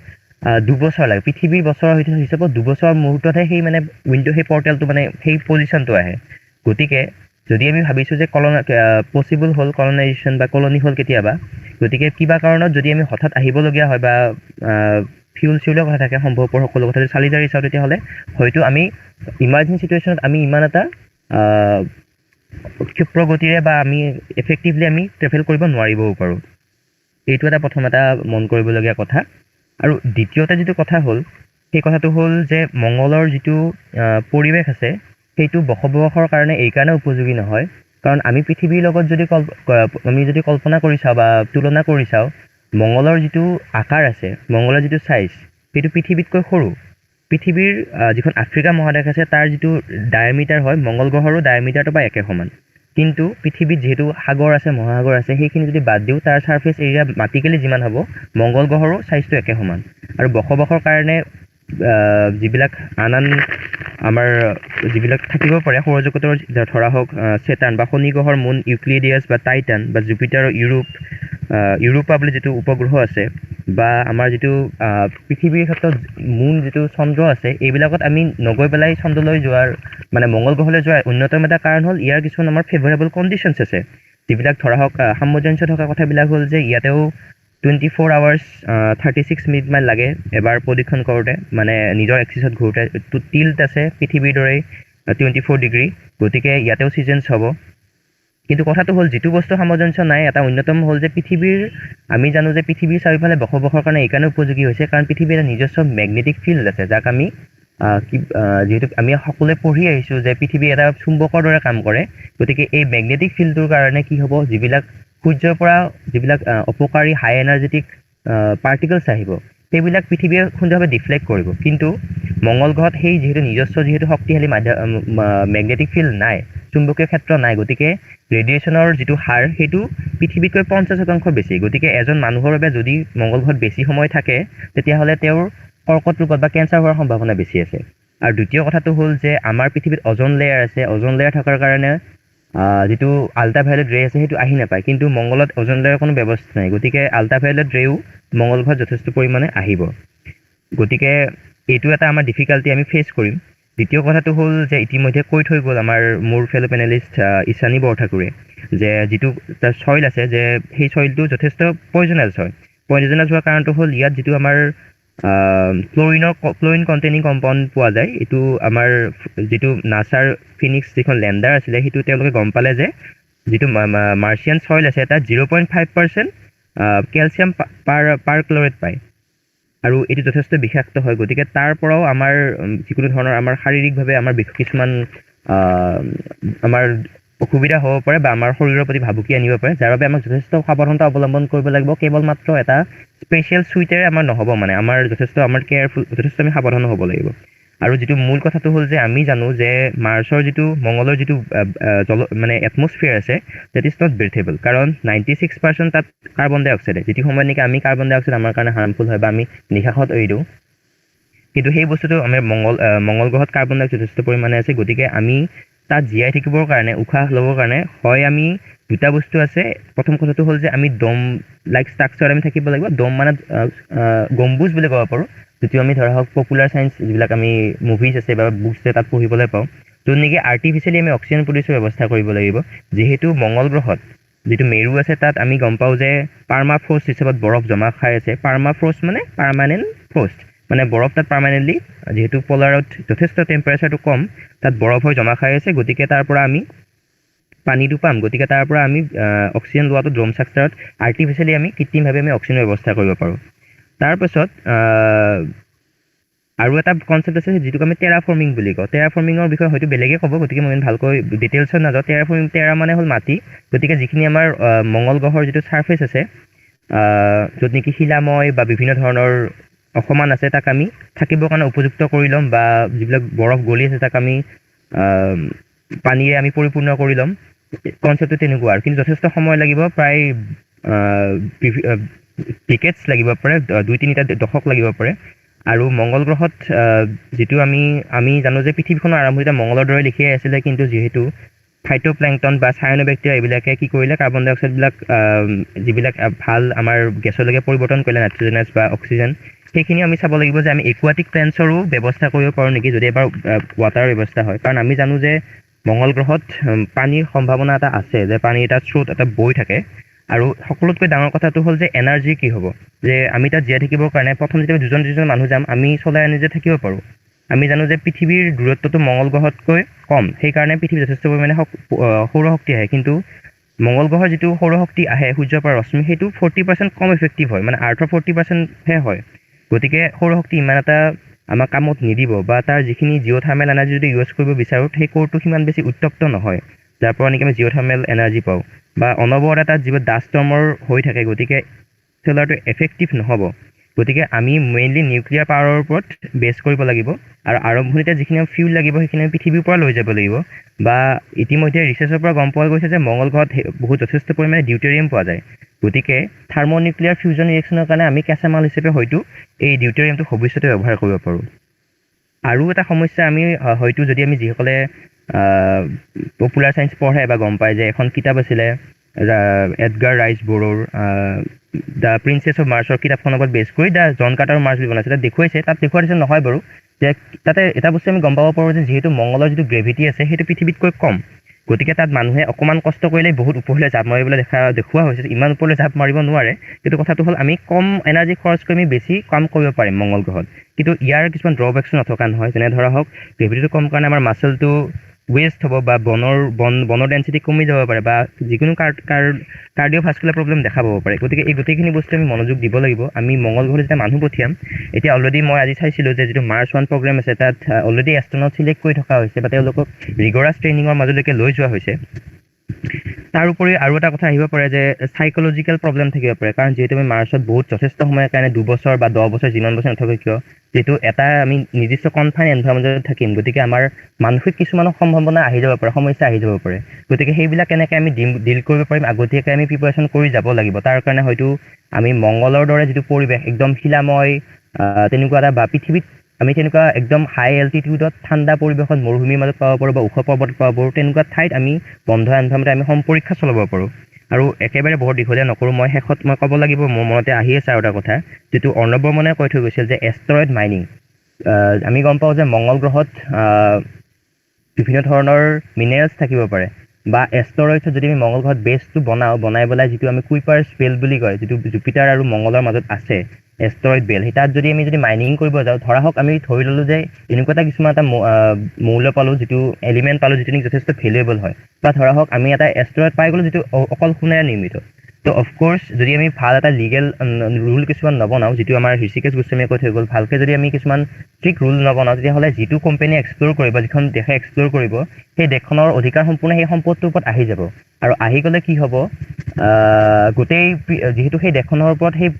2 বছৰ লাগে। পৃথিৱীৰ বছৰৰ হিচাপত 2 বছৰ মুহূৰ্ততহে সেই মানে উইণ্ডো, সেই পৰ্টেলটো মানে সেই পজিশ্যনটো আহে। গতিকে যদি আমি ভাবিছোঁ যে পচিবল হ'ল কলনাইজেশ্যন বা কলনি হ'ল কেতিয়াবা, গতিকে কিবা কাৰণত যদি আমি হঠাৎ আহিবলগীয়া হয় বা চিউলৰ কথা থাকে সম্ভৱপৰ সকলো কথা যদি চালি জাৰি চাওঁ তেতিয়াহ'লে হয়তো আমি ইমাৰ্জিং চিটুৱেশ্যনত আমি ইমান এটা ক্ষিপ্ৰ গতিৰে বা আমি এফেক্টিভলি আমি ট্ৰেভেল কৰিব নোৱাৰিবও পাৰোঁ এইটো এটা প্ৰথম এটা মন কৰিবলগীয়া কথা আৰু দ্বিতীয়তে যিটো কথা হ'ল সেই কথাটো হ'ল যে মংগলৰ যিটো পৰিৱেশ আছে সেইটো বসবাসৰ কাৰণে এই কাৰণে উপযোগী নহয় কাৰণ আমি পৃথিৱীৰ লগত যদি আমি যদি কল্পনা কৰি চাওঁ বা তুলনা কৰি চাওঁ মংগলৰ যিটো আকাৰ আছে মংগলৰ যিটো সাইজ সেইটো পৃথিৱীতকৈ সৰু পৃথিৱীৰ যিখন আফ্ৰিকা মহাদেশ আছে তাৰ যিটো ডায়ামিটাৰ হয় মংগল গ্ৰহৰো ডায়ামিটাৰটো বা একে সমান কিন্তু পৃথিৱীত যেহেতু সাগৰ আছে মহাসাগৰ আছে সেইখিনি যদি বাদ দিওঁ তাৰ সাৰফেস এৰিয়া মাটিকালি যিমান হ'ব মংগল গ্ৰহৰো সাইজটো একে সমান আৰু বসবাসৰ কাৰণে যিবিলাক আন আমাৰ যিবিলাক থাকিব পাৰে সৌৰজগতৰ ধৰা হওক চেটাৰ্ণ বা শনি গ্ৰহৰ মুন ইউক্লিডিয়াছ বা টাইটান বা জুপিটাৰ ইউৰোপা বুলি যিটো উপগ্ৰহ আছে বা আমাৰ যিটো পৃথিৱীৰ ক্ষেত্ৰত মুন যিটো চন্দ্ৰ আছে এইবিলাকত আমি নগৈ পেলাই চন্দ্ৰলৈ যোৱাৰ মানে মংগল গ্ৰহলৈ যোৱাৰ অন্যতম এটা কাৰণ হ'ল ইয়াৰ কিছুমান আমাৰ ফেভাৰেবল কণ্ডিশ্যনছ আছে যিবিলাক ধৰা হওক সামঞ্জস্য থকা কথাবিলাক হ'ল যে ইয়াতেও 24 hours 36 মিনিট মান লাগে এবাৰ পৰীক্ষণ কৰোঁতে মানে নিজৰ এক্সিছত ঘূৰোতে টিল্ট আছে পৃথিৱীৰ দৰেই 24 ডিগ্ৰী গতিকে ইয়াতেও ছিজনছ হ'ব কিন্তু কথাটো হ'ল যিটো বস্তু সামঞ্জস্য নাই এটা অন্যতম হ'ল যে পৃথিৱীৰ আমি জানো যে পৃথিৱীৰ চাৰিওফালে বসবাসৰ কাৰণে এইকাৰণে উপযোগী হৈছে কাৰণ পৃথিৱীৰ এটা নিজস্ব মেগনেটিক ফিল্ড আছে যাক আমি যিহেতু আমি সকলোৱে পঢ়ি আহিছোঁ যে পৃথিৱী এটা চুম্বকৰ দৰে কাম কৰে গতিকে এই মেগনেটিক ফিল্ডটোৰ কাৰণে কি হ'ব যিবিলাক সূৰ্যৰ পৰা যিবিলাক অপকাৰী হাই এনাৰ্জেটিক পাৰ্টিকলছ আহিব সেইবিলাক পৃথিৱীয়ে সুন্দৰভাৱে ডিফ্লেক্ট কৰিব কিন্তু মংগল গ্ৰহত সেই নিজস্ব যিহেতু শক্তিশালী মেগনেটিক ফিল্ড নাই চুম্বকীয় ক্ষেত্ৰ নাই গতিকে ৰেডিয়েশ্যনৰ যিটো হাৰ সেইটো পৃথিৱীতকৈ 50% বেছি গতিকে এজন মানুহৰ বাবে যদি মংগল গ্ৰহত বেছি সময় থাকে তেতিয়াহ'লে তেওঁৰ কৰ্কট ৰোগত বা কেঞ্চাৰ হোৱাৰ সম্ভাৱনা বেছি আছে আৰু দ্বিতীয় কথাটো হ'ল যে আমাৰ পৃথিৱীত অজন লেয়াৰ আছে অজন লেয়াৰ থকাৰ কাৰণে যিটো আল্ট্ৰাভায়োলেট ৰে আছে সেইটো আহি নাপায় কিন্তু মংগলত অজন লেয়াৰৰ কোনো ব্যৱস্থা নাই গতিকে আল্ট্ৰাভায়োলেট ৰেও মংগল গ্ৰহত যথেষ্ট পৰিমাণে আহিব গতিকে এইটো এটা আমাৰ ডিফিকাল্টি আমি ফেচ কৰিম দ্বিতীয় কথাটো হ'ল যে ইতিমধ্যে কৈ থৈ গ'ল আমাৰ মোৰ ফেলো পেনেলিষ্ট ইছানী বৰঠাকুৰে যে যিটো তাৰ চইল আছে যে সেই চইলটো যথেষ্ট পয়জনাছ হয় পয়জনাছ হোৱাৰ কাৰণটো হ'ল ইয়াত যিটো আমাৰ ক্লৰিন কণ্টেইনিং কম্পাউণ্ড পোৱা যায় এইটো আমাৰ যিটো নাছাৰ ফিনিক্স যিখন লেণ্ডাৰ আছিলে সেইটো তেওঁলোকে গম পালে যে যিটো মাৰ্চিয়ান চইল আছে তাত 0.5% কেলছিয়াম পাৰ ক্লৰেট পায় আৰু এইটো যথেষ্ট বিষাক্ত হয় গতিকে তাৰ পৰাও আমাৰ যিকোনো ধৰণৰ আমাৰ শাৰীৰিকভাৱে আমাৰ কিছুমান আমাৰ অসুবিধা হ'ব পাৰে বা আমাৰ শৰীৰৰ প্ৰতি ভাবুকি আনিব পাৰে যাৰ বাবে আমাক যথেষ্ট সাৱধানতা অৱলম্বন কৰিব লাগিব কেৱল মাত্ৰ এটা স্পেচিয়েল সুইটেৰে আমাৰ নহ'ব মানে আমাৰ যথেষ্ট আমাৰ কেয়াৰফুল যথেষ্ট আমি সাৱধান হ'ব লাগিব আৰু যিটো মূল কথাটো হ'ল যে আমি জানো যে মাৰ্চৰ যিটো মংগলৰ যিটো মানে এটমস্ফিয়াৰ আছে দেট ইজ নট ব্ৰেথেবল কাৰণ 96% তাত কাৰ্বন ডাই অক্সাইড যিটো সময়ত নেকি আমি কাৰ্বন ডাই অক্সাইড আমাৰ কাৰণে হাৰ্মফুল হয় বা আমি নিশাহত এৰি দিওঁ কিন্তু সেই বস্তুটো আমাৰ মংগল গ্ৰহত কাৰ্বন ডাই অক্সাইড যথেষ্ট পৰিমাণে আছে গতিকে আমি তাত জীয়াই থাকিবৰ কাৰণে উশাহ ল'বৰ কাৰণে হয় আমি দুটা বস্তু আছে প্ৰথম কথাটো হ'ল যে আমি ডম লাইক ষ্ট্ৰাকচাৰ আমি থাকিব লাগিব ডম মানে গম্বুজ বুলি ক'ব পাৰোঁ যিটো আমি ধৰা হওক পপুলাৰ চায়েন্স যিবিলাক আমি মুভিজ আছে বা বুকছ আছে তাত পঢ়িবলৈ পাওঁ য'ত নেকি আৰ্টিফিচিয়েলি আমি অক্সিজেন প্ৰডিউচৰ ব্যৱস্থা কৰিব লাগিব যিহেতু মংগল গ্ৰহত যিটো মেৰু আছে তাত আমি গম পাওঁ যে পাৰ্মাফ্ৰষ্ট হিচাপত বৰফ জমা খাই আছে পাৰ্মাফ্ৰষ্ট মানে পাৰ্মানেণ্ট ফ্ৰষ্ট মানে বৰফ তাত পাৰ্মানেণ্টলি যিহেতু পলাৰত যথেষ্ট টেম্পাৰেচাৰটো কম তাত বৰফ হৈ জমা খাই আছে গতিকে তাৰ পৰা আমি পানীটো পাম গতিকে তাৰ পৰা আমি অক্সিজেন লোৱাটো ড্ৰম ষ্ট্ৰাকচাৰত আৰ্টিফিচিয়েলি আমি কৃত্ৰিমভাৱে আমি অক্সিজেনৰ ব্যৱস্থা কৰিব পাৰোঁ তাৰপাছত আৰু এটা কনচেপ্ট আছে যিটোক আমি টেৰাফৰ্মিং বুলি কওঁ টেৰাফৰ্মিঙৰ বিষয়ে হয়তো বেলেগে ক'ব গতিকে মই ভালকৈ ডিটেইলছত নাযাওঁ টেৰা মানে হ'ল মাটি গতিকে যিখিনি আমাৰ মংগল গ্ৰহৰ যিটো ছাৰ্ফেচ আছে য'ত নেকি শিলাময় বা বিভিন্ন ধৰণৰ অসমান আছে তাক আমি থাকিবৰ কাৰণে উপযুক্ত কৰি ল'ম বা যিবিলাক বৰফ গলি আছে তাক আমি পানীৰে আমি পৰিপূৰ্ণ কৰি ল'ম কনচেপ্টটো তেনেকুৱা আৰু কিন্তু যথেষ্ট সময় লাগিব প্ৰায় ডিকেডছ লাগিব পাৰে 2-3টা দশক লাগিব পাৰে আৰু মংগল গ্ৰহত যিটো আমি জানো যে পৃথিৱীখনৰ আৰম্ভণিতে মংগলৰ দৰে লিখিয়াই আছিলে কিন্তু যিহেতু ফাইটোপ্লেংটন বা চায়ানোবেক্টেৰিয়া এইবিলাকে কি কৰিলে কাৰ্বন ডাই অক্সাইডবিলাক যিবিলাক ভাল আমাৰ গেছলৈকে পৰিৱৰ্তন কৰিলে নাইট্ৰজেনাছ বা অক্সিজেন সেইখিনি আমি চাব লাগিব যে আমি একুৱাটিক প্লেণ্টছৰো ব্যৱস্থা কৰিব পাৰোঁ নেকি যদি এবাৰ ৱাটাৰৰ ব্যৱস্থা হয় কাৰণ আমি জানো যে মংগল গ্ৰহত পানীৰ সম্ভাৱনা এটা আছে যে পানী এটা স্ৰোত এটা বৈ থাকে আৰু সকলোতকৈ ডাঙৰ কথাটো হ'ল যে এনাৰ্জি কি হ'ব, যে আমি তাত জীয়াই থাকিবৰ কাৰণে প্ৰথম যেতিয়া দুজন মানুহ যাম, আমি চলাই আনি যে থাকিব পাৰোঁ। আমি জানো যে পৃথিৱীৰ দূৰত্বটো মংগল গ্ৰহতকৈ কম, সেইকাৰণে পৃথিৱীত যথেষ্ট পৰিমাণে সৌৰশক্তি আহে, কিন্তু মংগল গ্ৰহৰ যিটো সৌৰশক্তি আহে সূৰ্যৰ পৰা ৰশ্মি, সেইটো 40% কম এফেক্টিভ হয়, মানে আৰ্থৰ 40%হে হয়। গতিকে সৌৰশক্তি ইমান এটা আমাক কামত নিদিব, বা তাৰ যিখিনি জিঅ'থাৰ্মেল এনাৰ্জি যদি ইউজ কৰিব বিচাৰোঁ, সেই কোৰটো সিমান বেছি উত্তপ্ত নহয়, যাৰ পৰা নেকি আমি জিঅ'থাৰ্মেল এনাৰ্জি পাওঁ, বা অনবৰতে তাত যিবোৰ ডাষ্ট ষ্টৰ্মৰ হৈ থাকে, গতিকে চ'লাৰটো এফেক্টিভ নহ'ব। গতিকে আমি মেইনলি নিউক্লিয়াৰ পাৱাৰৰ ওপৰত বেছ কৰিব লাগিব, আৰু আৰম্ভণিতে যিখিনি ফিউল লাগিব সেইখিনি আমি পৃথিৱীৰ পৰা লৈ যাব লাগিব, বা ইতিমধ্যে ৰিচাৰ্চৰ পৰা গম পোৱা গৈছে যে মংগল গ্ৰহত বহুত যথেষ্ট পৰিমাণে ডিউটেৰিয়াম পোৱা যায়। গতিকে থাৰ্মোনিউক্লিয়াৰ ফিউজন ৰিয়েকশ্যনৰ কাৰণে আমি কেঁচামাল হিচাপে হয়তো এই ডিউটেৰিয়ামটো ভৱিষ্যতে ব্যৱহাৰ কৰিব পাৰোঁ। আৰু এটা সমস্যা আমি হয়তো যদি আমি যিসকলে পপুলাৰ ছায়েন্স পঢ়ে বা গম পায় যে এখন কিতাপ আছিলে Edgar Rice Burroughs the princess of মাৰ্চৰ কিতাপখনৰ ওপৰত বেছ কৰি দ্য জন কাৰ্টাৰ মাৰ্চ বুলি বনাইছে, তাত দেখুৱাইছে, তাত দেখুওৱা নিচিনা নহয় বাৰু, যে তাতে এটা বস্তু আমি গম পাব পাৰোঁ যে যিহেতু মংগলৰ যিটো গ্ৰেভিটি আছে সেইটো পৃথিৱীতকৈ কম, গতিকে তাত মানুহে অকণমান কষ্ট কৰিলেই বহুত ওপৰলৈ জাঁপ মাৰিবলৈ দেখুওৱা হৈছে, ইমান ওপৰলৈ জাঁপ মাৰিব নোৱাৰে, কিন্তু কথাটো হ'ল আমি কম এনাৰ্জি খৰচ কৰি আমি বেছি কাম কৰিব পাৰিম মংগল গ্ৰহত। কিন্তু ইয়াৰ কিছুমান ড্ৰবেকছো নথকা নহয়, যেনে ধৰা হওক গ্ৰেভিটিটো কম কাৰণে আমাৰ মাচলটো ৱেষ্ট হ'ব, বা বনৰ ডেঞ্চিটি কমি যাব পাৰে, বা যিকোনো কাৰ্ডিঅ'ভাস্কুলাৰ প্ৰব্লেম দেখা পাব পাৰে। গতিকে এই গোটেইখিনি বস্তু আমি মনোযোগ দিব লাগিব। আমি মংগল গ্ৰহলৈ যেতিয়া মানুহ পঠিয়াম, এতিয়া অলৰেডি মই আজি চাইছিলোঁ যে যিটো মাৰ্চ 1 প্ৰগ্ৰেম আছে, তাত অলৰেডি এষ্ট্ৰনট চিলেক্ট কৰি থকা হৈছে, বা তেওঁলোকক ৰিগৰাছ ট্ৰেইনিঙৰ মাজলৈকে লৈ যোৱা হৈছে। তাৰ উপৰি আৰু এটা কথা আহিব পাৰে যে চাইক'লজিকেল প্ৰব্লেম থাকিব পাৰে, কাৰণ যিহেতু আমি মাৰ্চত যথেষ্ট সময়ৰ কাৰণে 2 বছৰ বা 10 বছৰ যিমান বছৰ নাথাকো কিয়, যিহেতু এটা আমি নিৰ্দিষ্ট কনফাইন এনভাইৰনমেণ্টত থাকিম, গতিকে আমাৰ মানসিক কিছুমান সম্ভাৱনা আহি যাব পাৰে, সমস্যা আহি যাব পাৰে। গতিকে সেইবিলাক কেনেকৈ আমি ডিল কৰিব পাৰিম, আগতীয়াকৈ আমি প্ৰিপাৰেশ্যন কৰি যাব লাগিব। তাৰ কাৰণে হয়তো আমি মংগলৰ দৰে যিটো পৰিৱেশ একদম শিলাময় তেনেকুৱা এটা, বা পৃথিৱীত আমি তেনেকুৱা একদম হাই এল্টিটিউডত ঠাণ্ডা পৰিৱেশত মৰুভূমিৰ মাজত পাব পাৰোঁ, বা ওখ পৰ্বত পাব পাৰোঁ, তেনেকুৱা ঠাইত আমি বন্ধ এনভাইৰনমেণ্টত আমি পৰীক্ষা চলাব পাৰোঁ। আৰু একেবাৰে বৰ দীঘলীয়া নকৰোঁ, শেষত মই ক'ব লাগিব, মোৰ মনতে আহি আছে আৰু এটা কথা, যিটো অৰ্ণৱ বৰ্মনে কৈ থৈ গৈছিল যে এষ্ট্ৰইড মাইনিং। আমি গম পাওঁ যে মংগল গ্ৰহত বিভিন্ন ধৰণৰ মিনাৰেলছ থাকিব পাৰে, বা এষ্ট্ৰইডছত যদি আমি মংগল গ্ৰহত বেছটো বনাই পেলাই যিটো আমি কুইপাৰ্ছ বেল্ট বুলি কয়, যিটো জুপিটাৰ আৰু মংগলৰ মাজত আছে এষ্ট্ৰইড বেল্ট, সেই তাত যদি আমি মাইনিং কৰিব যাওঁ, ধৰা হওক আমি ধৰি ল'লোঁ যে এনেকুৱা কিছুমান এটা মৌল পালোঁ, যিটো এলিমেণ্ট পালোঁ, যিটো নেকি যথেষ্ট ভেলুৱেবল হয়, বা ধৰা হওক আমি এটা এষ্ট্ৰইড পাই গ'লোঁ যিটো অকল সোণেৰে নিৰ্মিত। তো অফক'ৰ্ছ যদি আমি ভাল এটা লিগেল ৰুল কিছুমান নবনাওঁ, যিটো আমাৰ হৃষিকেশ গোস্বামীয়ে কৈ থৈ গ'ল, ভালকৈ যদি আমি কিছুমান ষ্ট্ৰিক্ট ৰুল নবনাওঁ, তেতিয়াহ'লে যিটো কোম্পানীয়ে এক্সপ্ল'ৰ কৰিব, যিখন দেশে এক্সপ্ল'ৰ কৰিব, সেই দেশখনৰ অধিকাৰ সম্পূৰ্ণ সেই সম্পদটোৰ ওপৰত আহি যাব। আৰু আহি গ'লে কি হ'ব, গোটেই যিহেতু সেই দেশখনৰ ওপৰত সেই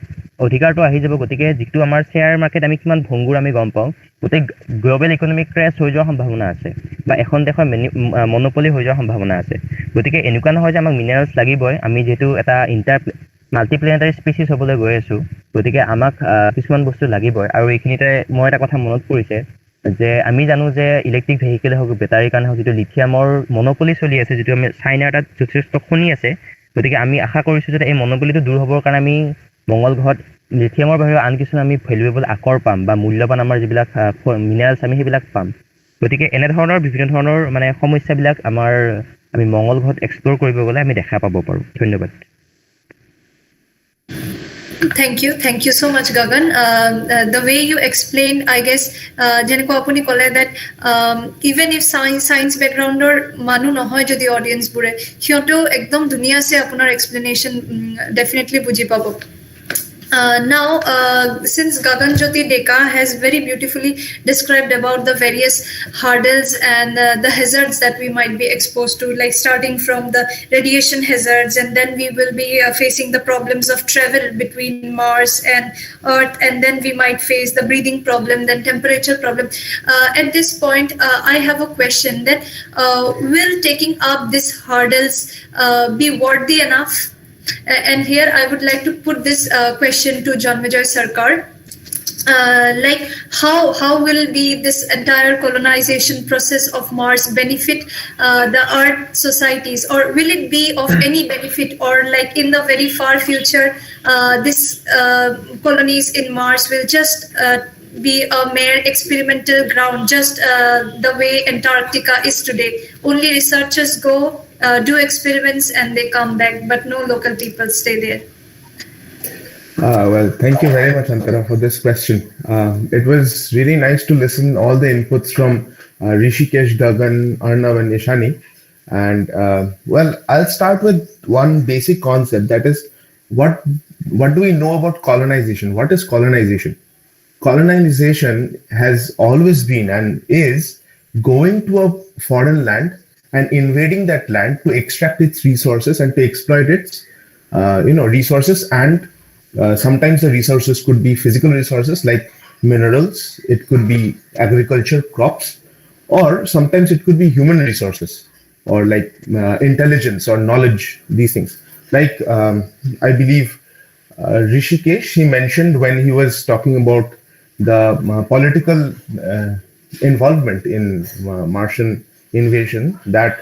অধিকাৰটো আহি যাব, গতিকে যিটো আমাৰ শ্বেয়াৰ মাৰ্কেট আমি কিমান ভংগুৰ আমি গম পাওঁ, গোটেই গ্ল'বেল ইকনমিক ক্ৰেছ হৈ যোৱাৰ সম্ভাৱনা আছে, বা এখন দেশৰ মনোপলি হৈ যোৱাৰ সম্ভাৱনা আছে। গতিকে এনেকুৱা নহয় যে আমাক মিনাৰেলছ লাগিবই, আমি যিহেতু এটা মাল্টিপ্লেনেটাৰী স্পেচিছ হ'বলৈ গৈ আছোঁ, গতিকে আমাক কিছুমান বস্তু লাগিবই। আৰু এইখিনিতে মই এটা কথা মনত পৰিছে যে আমি জানো যে ইলেক্ট্ৰিক ভেহিকেলে হওক, বেটাৰীৰ কাৰণে হওক, যিটো লিথিয়ামৰ মনোপলি চলি আছে, যিটো আমি চাইনাৰ তাত যথেষ্ট খনি আছে, গতিকে আমি আশা কৰিছোঁ যে এই মনোপলিটো দূৰ হ'বৰ কাৰণে আমি মংগল গ্ৰহত লিথিয়ামৰ বাহিৰে আন কিছুমান আমি ভেলুৱেবল আকৰ পাম, বা মূল্যৱান আমাৰ যিবিলাক মিনাৰেলছ আমি সেইবিলাক পাম। গতিকে এনেধৰণৰ বিভিন্ন ধৰণৰ সমস্যাবিলাক আমি মংগল গ্ৰহত এক্সপ্ল'ৰ কৰিব গ'লে আমি দেখা পাব পাৰোঁ। ধন্যবাদ। Thank you so much, Gagan. The way you explained, I guess, jeneko apuni kole that even if science background or manu nohoy jodi audience bure, hyoto ekdom duniya se apunar explanation definitely buji pabo. Now, since Gagan Jyoti Deka has very beautifully described about the various hurdles and the hazards that we might be exposed to, like starting from the radiation hazards, and then we will be facing the problems of travel between Mars and Earth, and then we might face the breathing problem, then temperature problem. At this point, I have a question that will taking up these hurdles be worthy enough? And here I would like to put this question to John Vijay Sarkar. Like how will be this entire colonization process of Mars benefit the Earth societies, or will it be of any benefit, or like in the very far future this colonies in Mars will just be a mere experimental ground, just the way Antarctica is today? Only researchers go do experiments and they come back, but no local people stay there. Well, thank you very much, Antara, for this question. It was really nice to listen all the inputs from Rishikesh, Gagan, Arnav, and Ishani. And well, I'll start with one basic concept. That is, what do we know about colonization? What is colonization? Colonization has always been and is going to a foreign land and invading that land to extract its resources and to exploit its resources. And sometimes the resources could be physical resources like minerals, it could be agriculture, crops, or sometimes it could be human resources or like intelligence or knowledge, these things. Like I believe Rishikesh, he mentioned when he was talking about the political involvement in Martian invasion that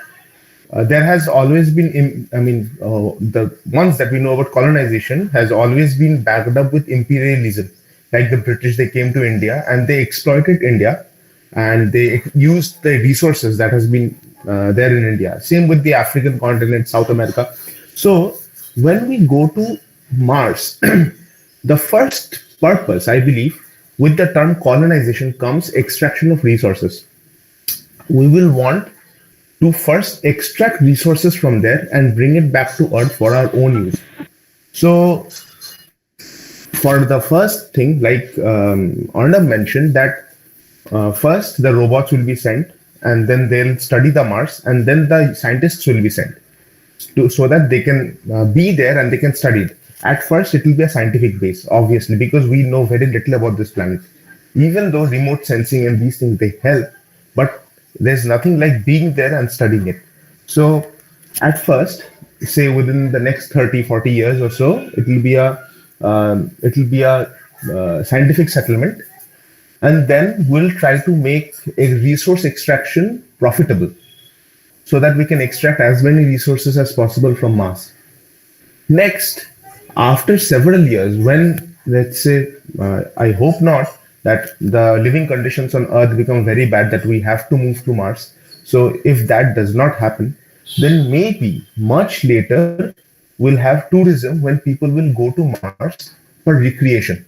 there has always been, the ones that we know about colonization has always been backed up with imperialism. Like the British, they came to India and they exploited India and they used the resources that has been there in India. Same with the African continent, South America. So when we go to Mars, the first purpose, I believe, with the term colonization comes extraction of resources. We will want to first extract resources from there and bring it back to Earth for our own use. So for the first thing, like Arnav mentioned, that first the robots will be sent and then they'll study the Mars and then the scientists will be sent so that they can be there and they can study it. At first, it will be a scientific base, obviously, because we know very little about this planet. Even though remote sensing and these things, they help, but there's nothing like being there and studying it. So at first, say within the next 30, 40 years or so, it will be a scientific settlement. And then we'll try to make a resource extraction profitable so that we can extract as many resources as possible from Mars. Next, after several years, when, let's say, I hope not, that the living conditions on Earth become very bad, that we have to move to Mars. So if that does not happen, then maybe much later, we'll have tourism when people will go to Mars for recreation.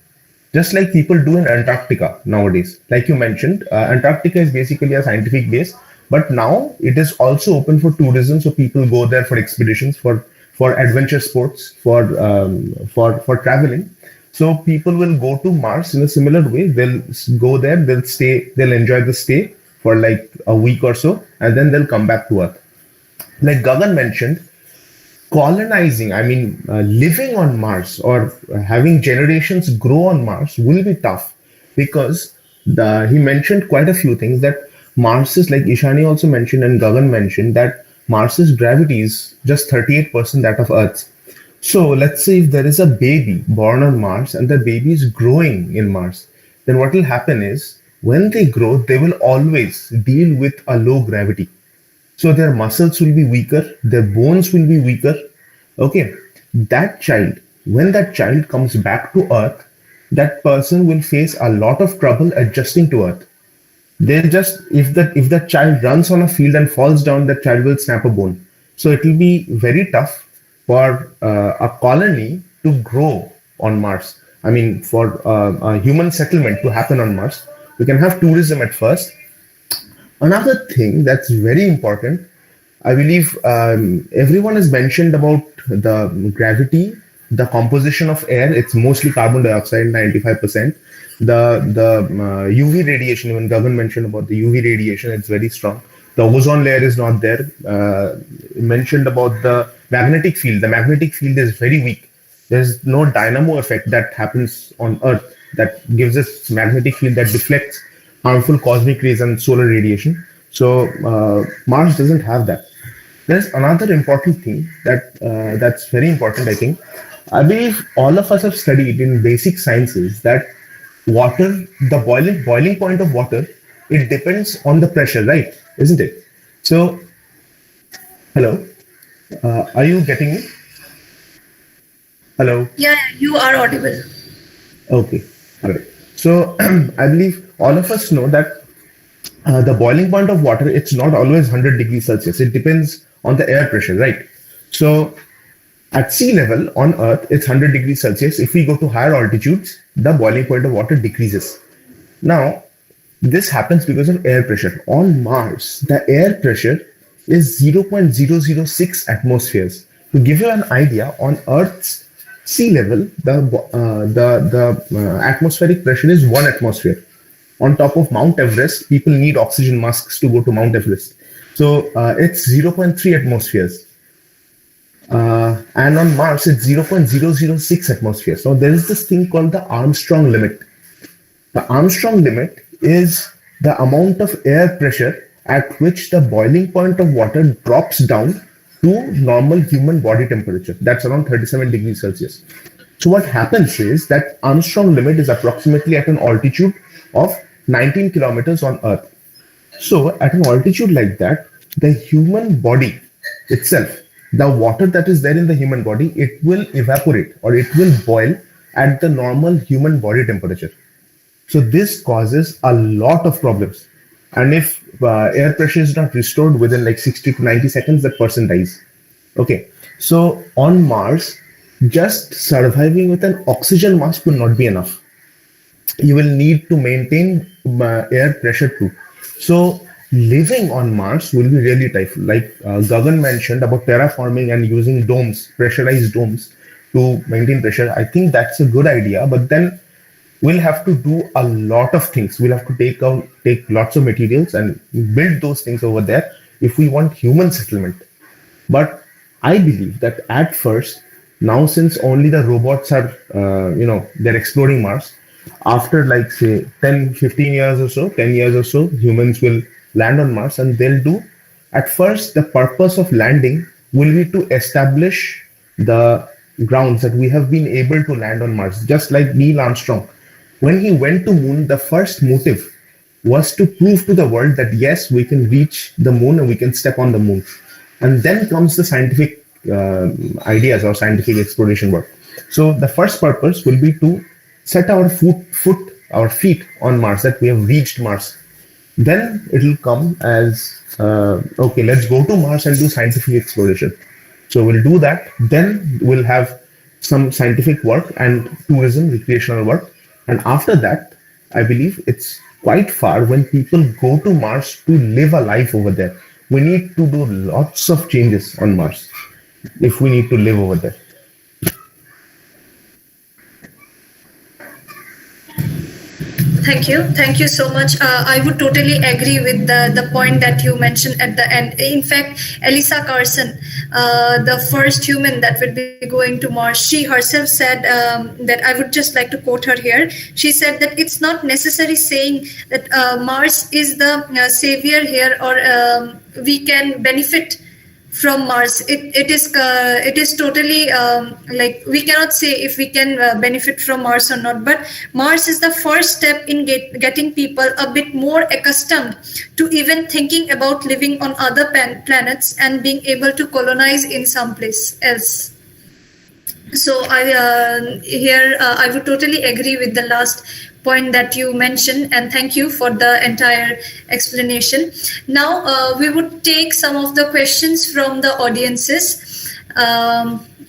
Just like people do in Antarctica nowadays. Like you mentioned, Antarctica is basically a scientific base, but now it is also open for tourism. So people go there for expeditions, for adventure sports, for traveling. So people will go to Mars in a similar way. They'll go there, they'll stay, they'll enjoy the stay for like a week or so, and then they'll come back to Earth. Like Gagan mentioned, colonizing, living on Mars or having generations grow on Mars will be tough because he mentioned quite a few things that Mars is, like Ishani also mentioned and Gagan mentioned, that Mars's gravity is just 38% that of Earth's. So let's say if there is a baby born on Mars and the baby is growing in Mars, then what will happen is when they grow, they will always deal with a low gravity. So their muscles will be weaker, their bones will be weaker. Okay, that child, when that child comes back to Earth, that person will face a lot of trouble adjusting to Earth. They'll just, if the child runs on a field and falls down, that child will snap a bone. So it will be very tough for a colony to grow on Mars. For a human settlement to happen on Mars. We can have tourism at first. Another thing that's very important, I believe everyone has mentioned about the gravity, the composition of air. It's mostly carbon dioxide, 95%. The UV radiation, even Gagan mentioned about the UV radiation, it's very strong. The ozone layer is not there. Mentioned about the magnetic field. The magnetic field is very weak. There's no dynamo effect that happens on Earth that gives us magnetic field that deflects harmful cosmic rays and solar radiation. So Mars doesn't have that. There's another important thing that's very important, I think. I believe all of us have studied in basic sciences that water, the boiling point of water, it depends on the pressure, right? Isn't it? So, hello, are you getting me? Hello? Yeah, you are audible. Okay, all right. So, I believe all of us know that the boiling point of water, it's not always 100 degrees Celsius. It depends on the air pressure, right? So at sea level on Earth, it's 100 degrees Celsius. If we go to higher altitudes, the boiling point of water decreases. Now, this happens because of air pressure. On Mars, the air pressure is 0.006 atmospheres. To give you an idea, on Earth's sea level, the atmospheric pressure is 1 atmosphere. On top of Mount Everest, people need oxygen masks to go to Mount Everest. So it's 0.3 atmospheres. And on Mars, it's 0.006 atmospheres. So there is this thing called the Armstrong limit. The Armstrong limit is the amount of air pressure at which the boiling point of water drops down to normal human body temperature. That's around 37 degrees Celsius. So what happens is that Armstrong limit is approximately at an altitude of 19 kilometers on Earth. So at an altitude like that, the human body itself, the water that is there in the human body, it will evaporate or it will boil at the normal human body temperature. So this causes a lot of problems. And if air pressure is not restored within like 60 to 90 seconds, that person dies. Okay. So on Mars, just surviving with an oxygen mask will not be enough. You will need to maintain air pressure too. So living on Mars will be really tough. Like Gagan mentioned about terraforming and using domes, pressurized domes to maintain pressure. I think that's a good idea, but then we'll have to do a lot of things. We'll have to take lots of materials and build those things over there if we want human settlement. But I believe that at first, now since only the robots are, they're exploring Mars, after like say 10, 15 years or so, 10 years or so, humans will land on Mars and they'll do, at first the purpose of landing will be to establish the grounds that we have been able to land on Mars, just like Neil Armstrong. When he went to moon, the first motive was to prove to the world that yes, we can reach the moon and we can step on the moon. And then comes the scientific ideas or scientific exploration work. So the first purpose will be to set our feet on Mars, that we have reached Mars. Then it will come as, okay, let's go to Mars and do scientific exploration. So we'll do that. Then we'll have some scientific work and tourism, recreational work. And after that, I believe it's quite far when people go to Mars to live a life over there. We need to do lots of changes on Mars if we need to live over there. Thank you so much. I would totally agree with the point that you mentioned at the end. In fact, Elisa Carson, the first human that will be going to Mars, she herself said that, I would just like to quote her here. She said that it's not necessary saying that Mars is the savior here, or we can benefit from Mars. It is totally like, we cannot say if we can benefit from Mars or not, but Mars is the first step in getting people a bit more accustomed to even thinking about living on other planets and being able to colonize in some place else. So I would totally agree with the last point that you mentioned, and thank you for the entire explanation. Now we would take some of the questions from the audiences.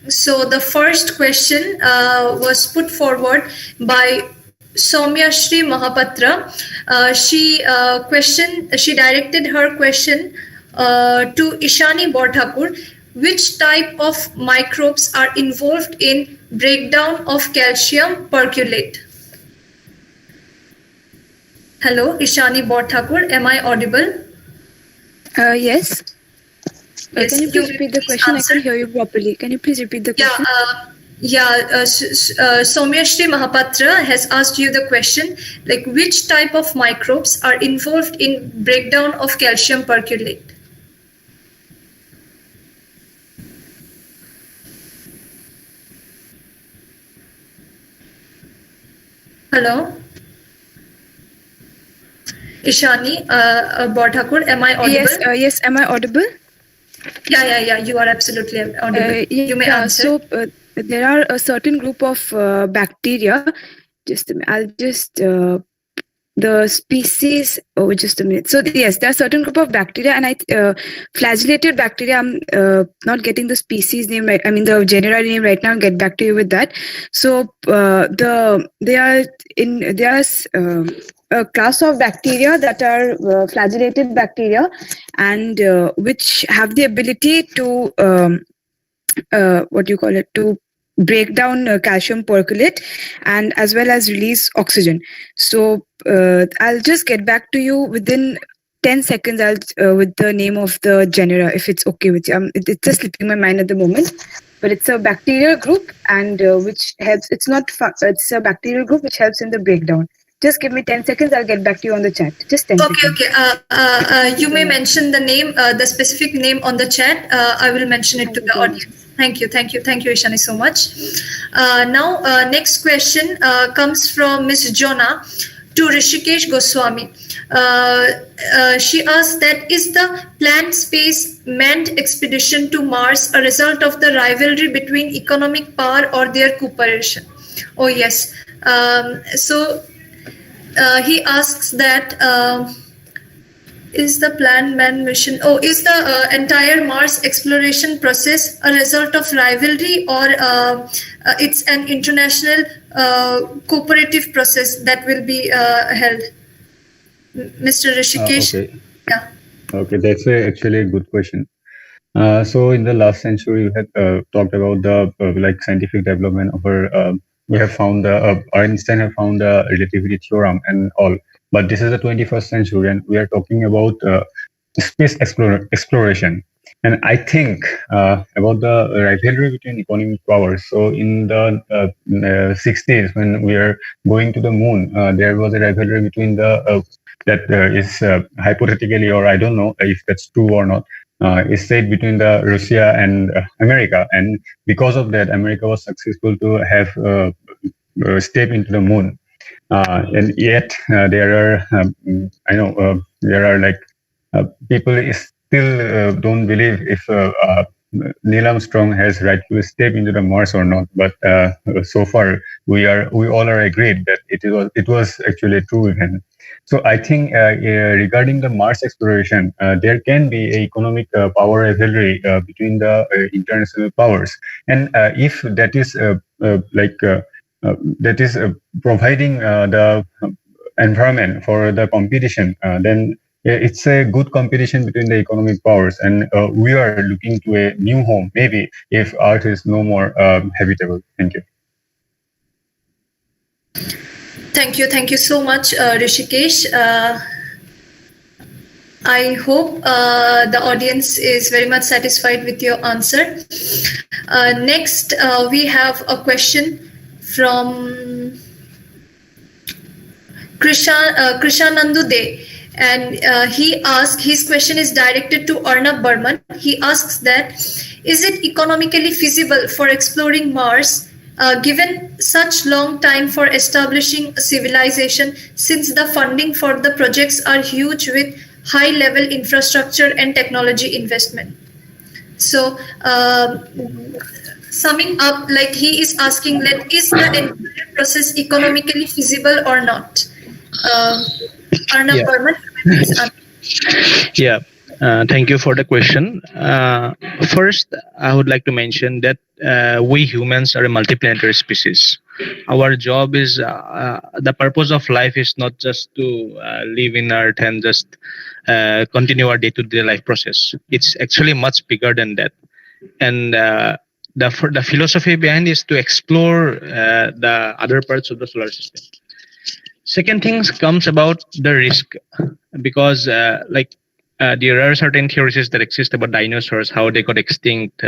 So the first question was put forward by Soumya Shri Mahapatra. She directed her question to Ishani Borthakur. Which type of microbes are involved in breakdown of calcium percolate? Hello, Ishani Borthakur, am I audible? Yes. Yes, Can you please repeat the question? I can't hear you properly. Can you please repeat the question? Soumya Shri Mahapatra has asked you the question, like, which type of microbes are involved in breakdown of calcium percolate? Hello? Ishani Borthakur, am I audible? Yes, am I audible? Yeah, you are absolutely audible. You may answer. So there are a certain group of bacteria. I'll just the species. Oh, just a minute. So yes, there are certain group of bacteria, and flagellated bacteria. I'm not getting the species name right. I mean the genera name right now. I'll get back to you with that. So there is a class of bacteria that are flagellated bacteria, and which have the ability to to break down calcium percolate and as well as release oxygen. So I'll just get back to you within 10 seconds with the name of the genera, if it's okay with you. It's just slipping my mind at the moment, but it's a bacterial group and which helps. It's a bacterial group which helps in the breakdown. Just give me 10 seconds. I'll get back to you on the chat. Just 10 seconds. Okay. You may mention the name, the specific name on the chat. I will mention it to the audience. Thank you, Ishani, so much. Now, next question comes from Ms. Jonna to Rishikesh Goswami. She asks that, is the planned space manned expedition to Mars a result of the rivalry between economic power or their cooperation? Oh, yes. So he asks that, is the planned manned mission, is the entire Mars exploration process a result of rivalry, or it's an international cooperative process that will be held? Mr. Rishikesh? Okay. Yeah. Okay, that's actually a good question. So in the last century, we had talked about the scientific development of our. We have found Einstein have found the relativity theorem and all. But this is the 21st century, and we are talking about space exploration. And I think about the rivalry between economic powers. So in the 60s, when we are going to the moon, there was a rivalry between the that is hypothetically, or I don't know if that's true or not, is said between the Russia and America. And because of that, America was successful to have step into the moon. And yet there are, I know there are people still don't believe if Neil Armstrong has rightfully stepped into the Mars or not. But so far we all are agreed that it was actually a true event. So I think regarding the Mars exploration, there can be an economic power rivalry between the international powers, and if that is providing the environment for the competition, then it's a good competition between the economic powers, and we are looking to a new home, maybe if Earth is no more habitable. Thank you. Thank you so much, Rishikesh. I hope the audience is very much satisfied with your answer. Next, we have a question from Krishanandu De, and he asks, his question is directed to Arnab Burman. He asks that, is it economically feasible for exploring Mars given such long time for establishing a civilization, since the funding for the projects are huge with high level infrastructure and technology investment? So summing up, he is asking that, is the entire process economically feasible or not? Arnab Burman, please answer. Yeah. Thank you for the question. First, I would like to mention that we humans are a multiplanetary species. Our job is, the purpose of life is not just to live in Earth and just continue our day-to-day life process. It's actually much bigger than that. And the philosophy behind is to explore the other parts of the solar system. Second thing comes about the risk, because there are certain theories that exist about dinosaurs, how they got extinct,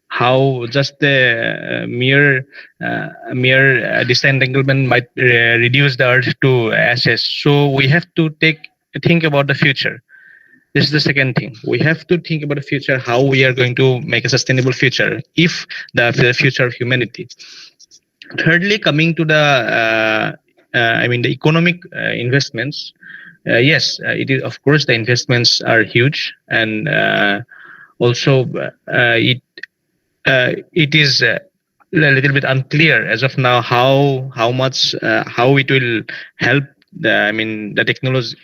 how just the mere disentanglement might reduce the Earth to ashes. So we have to think about the future. This is the second thing. We have to think about the future, how we are going to make a sustainable future, if the future of humanity. Thirdly, coming to the economic investments. Yes, it is. Of course, the investments are huge, and also it is a little bit unclear as of now how it will help the technology,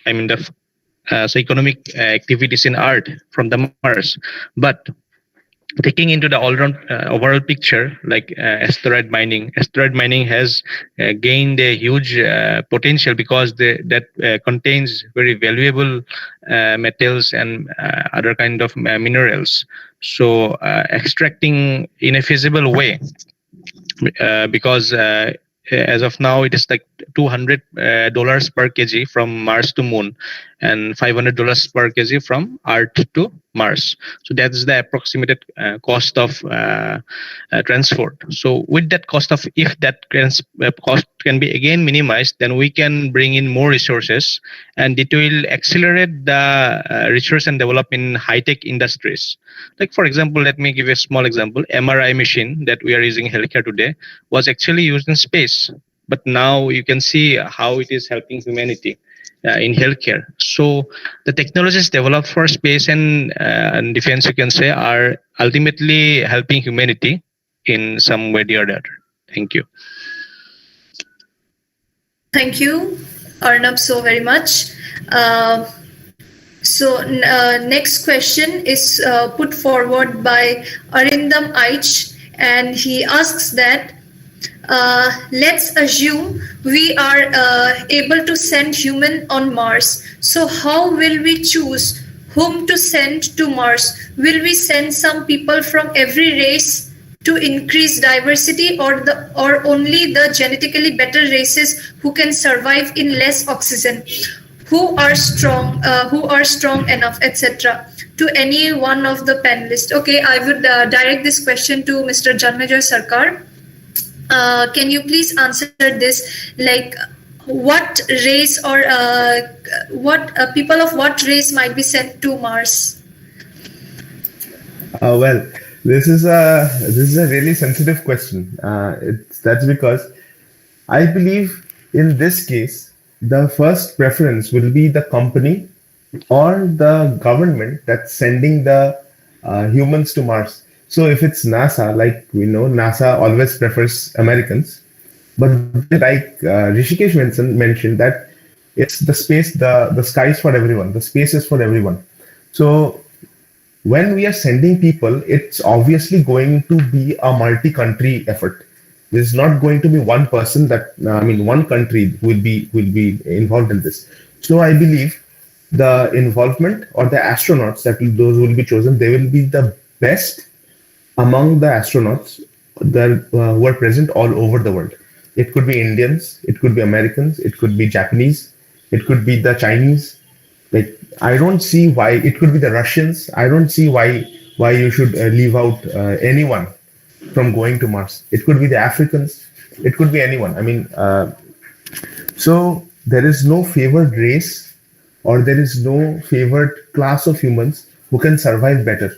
so economic activities in art from the Mars. But taking into the all-round overall picture, like asteroid mining has gained a huge potential because that contains very valuable metals and other kind of minerals. So extracting in a feasible way, because as of now it is like $200 per kg from Mars to Moon, and $500 per kg from Earth to Mars. So that's the approximated cost of transport. So with that cost of, if that cost can be again minimized, then we can bring in more resources, and it will accelerate the research and development in high-tech industries. Like, for example, let me give you a small example. MRI machine that we are using in healthcare today was actually used in space, but now you can see how it is helping humanity in healthcare. So the technologies developed for space and defense, you can say, are ultimately helping humanity in some way or the other. Thank you. Thank you, Arnab, so very much. Next question is put forward by Arindam Aich, and he asks that let's assume we are able to send human on Mars. So how will we choose whom to send to Mars? Will we send some people from every race to increase diversity, or only the genetically better races who can survive in less oxygen, who are strong enough, etc.? To any one of the panelists. Okay, I would direct this question to Mr. Janmejoy Sarkar. Can you please answer this? Like, what race or what people of what race might be sent to Mars? Well, this is a really sensitive question. That's because I believe in this case the first preference will be the company or the government that's sending the humans to Mars. So if it's NASA, like we know, NASA always prefers Americans. But like Rishikesh mentioned that it's the space, the sky is for everyone, the space is for everyone. So when we are sending people, it's obviously going to be a multi-country effort. There's not going to be one person one country will be involved in this. So I believe the involvement or the astronauts those will be chosen, they will be the best among the astronauts that who are present all over the world. It could be Indians, it could be Americans, it could be Japanese, it could be the Chinese. Like, I don't see why it could be the Russians. I don't see why you should leave out anyone from going to Mars. It could be the Africans. It could be anyone. So there is no favored race or there is no favored class of humans who can survive better.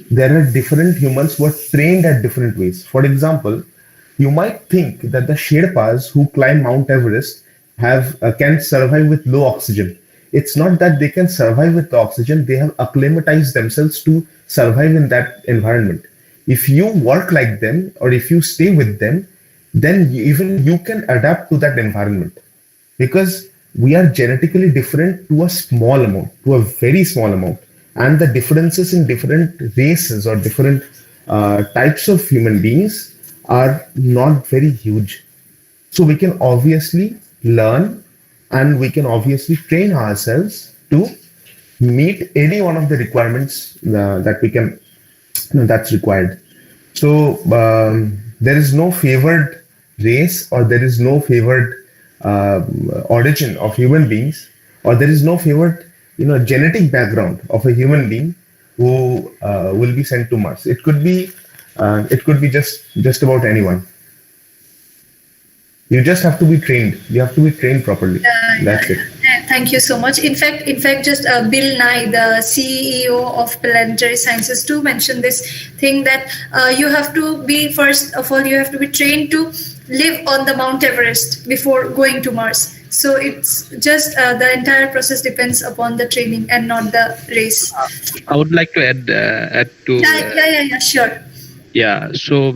There are different humans who are trained at different ways. For example, you might think that the Sherpas who climb Mount Everest can survive with low oxygen. It's not that they can survive with the oxygen. They have acclimatized themselves to survive in that environment. If you work like them or if you stay with them, then even you can adapt to that environment, because we are genetically different to a small amount, to a very small amount. And the differences in different races or different types of human beings are not very huge. So we can obviously learn and we can obviously train ourselves to meet any one of the requirements that we can, that's required. So there is no favored race or there is no favored origin of human beings, or there is no favored genetic background of a human being who will be sent to Mars. It could be just about anyone. You just have to be trained. You have to be trained properly. That's it. Thank you so much. In fact, just Bill Nye, the CEO of Planetary Sciences, too mentioned this thing that you have to be, first of all, you have to be trained to live on the Mount Everest before going to Mars. So it's just the entire process depends upon the training and not the race. I would like to add to. Yeah, sure. Yeah. So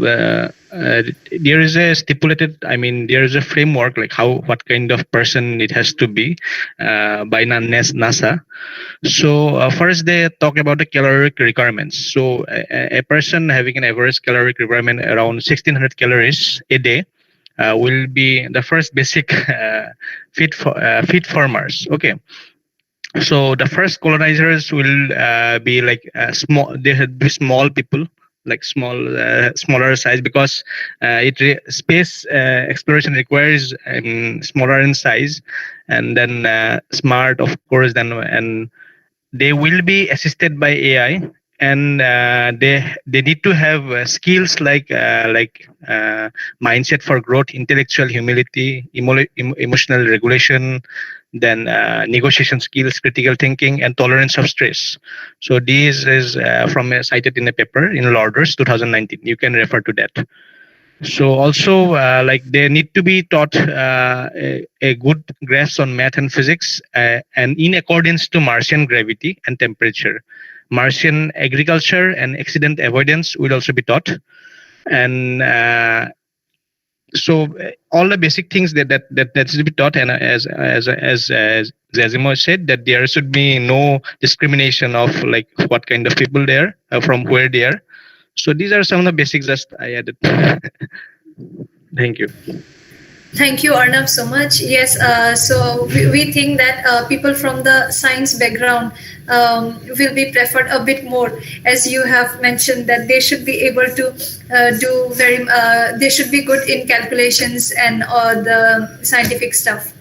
there is a stipulated, there is a framework like what kind of person it has to be by NASA. So first they talk about the caloric requirements. So a person having an average caloric requirement around 1600 calories a day will be the first basic fit for Mars. Okay. So the first colonizers will be like small. They had be small people, like smaller size, because space exploration requires smaller in size, and then smart, of course. Then and they will be assisted by AI, and they need to have skills like mindset for growth, intellectual humility, emotional regulation, then negotiation skills, critical thinking, and tolerance of stress. So these is from cited in a paper in Lauders 2019. You can refer to that. So also they need to be taught a good grasp on math and physics, and in accordance to Martian gravity and temperature. Martian agriculture and accident avoidance will also be taught, and so all the basic things that should be taught. And as Zazimo said, that there should be no discrimination of like what kind of people they are, from where they are. So these are some of the basics that I added. Thank you. Thank you, Arnav, so much. Yes, so we think that people from the science background will be preferred a bit more, as you have mentioned that they should be able to they should be good in calculations and the scientific stuff.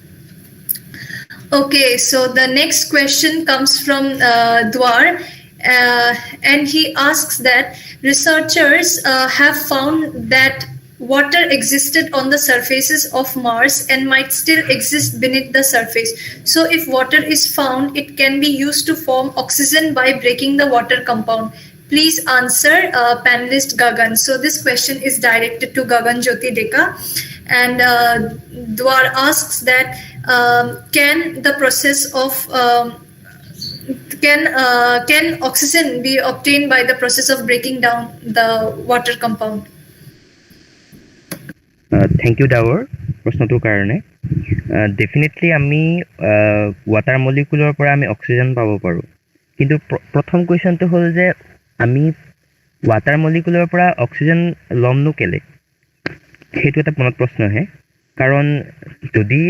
Okay, so the next question comes from Dwar, and he asks that researchers have found that water existed on the surfaces of Mars and might still exist beneath the surface. So if water is found, it can be used to form oxygen by breaking the water compound. Please answer, panelist Gagan. So this question is directed to Gagan Jyoti Deka. And Dwar asks that can the process of can oxygen be obtained by the process of breaking down the water compound? Thank you, Dawar. প্ৰশ্নটোৰ কাৰণে definitely আমি water মলিকুলৰ পৰা আমি oxygen পাব পাৰোঁ, কিন্তু প্ৰথম কুৱেশ্যনটো হ'ল যে আমি ৱাটাৰ মলিকুলৰ পৰা অক্সিজেন ল'মনো কেলে, সেইটো এটা মনত প্ৰশ্ন আহে। কাৰণ যদি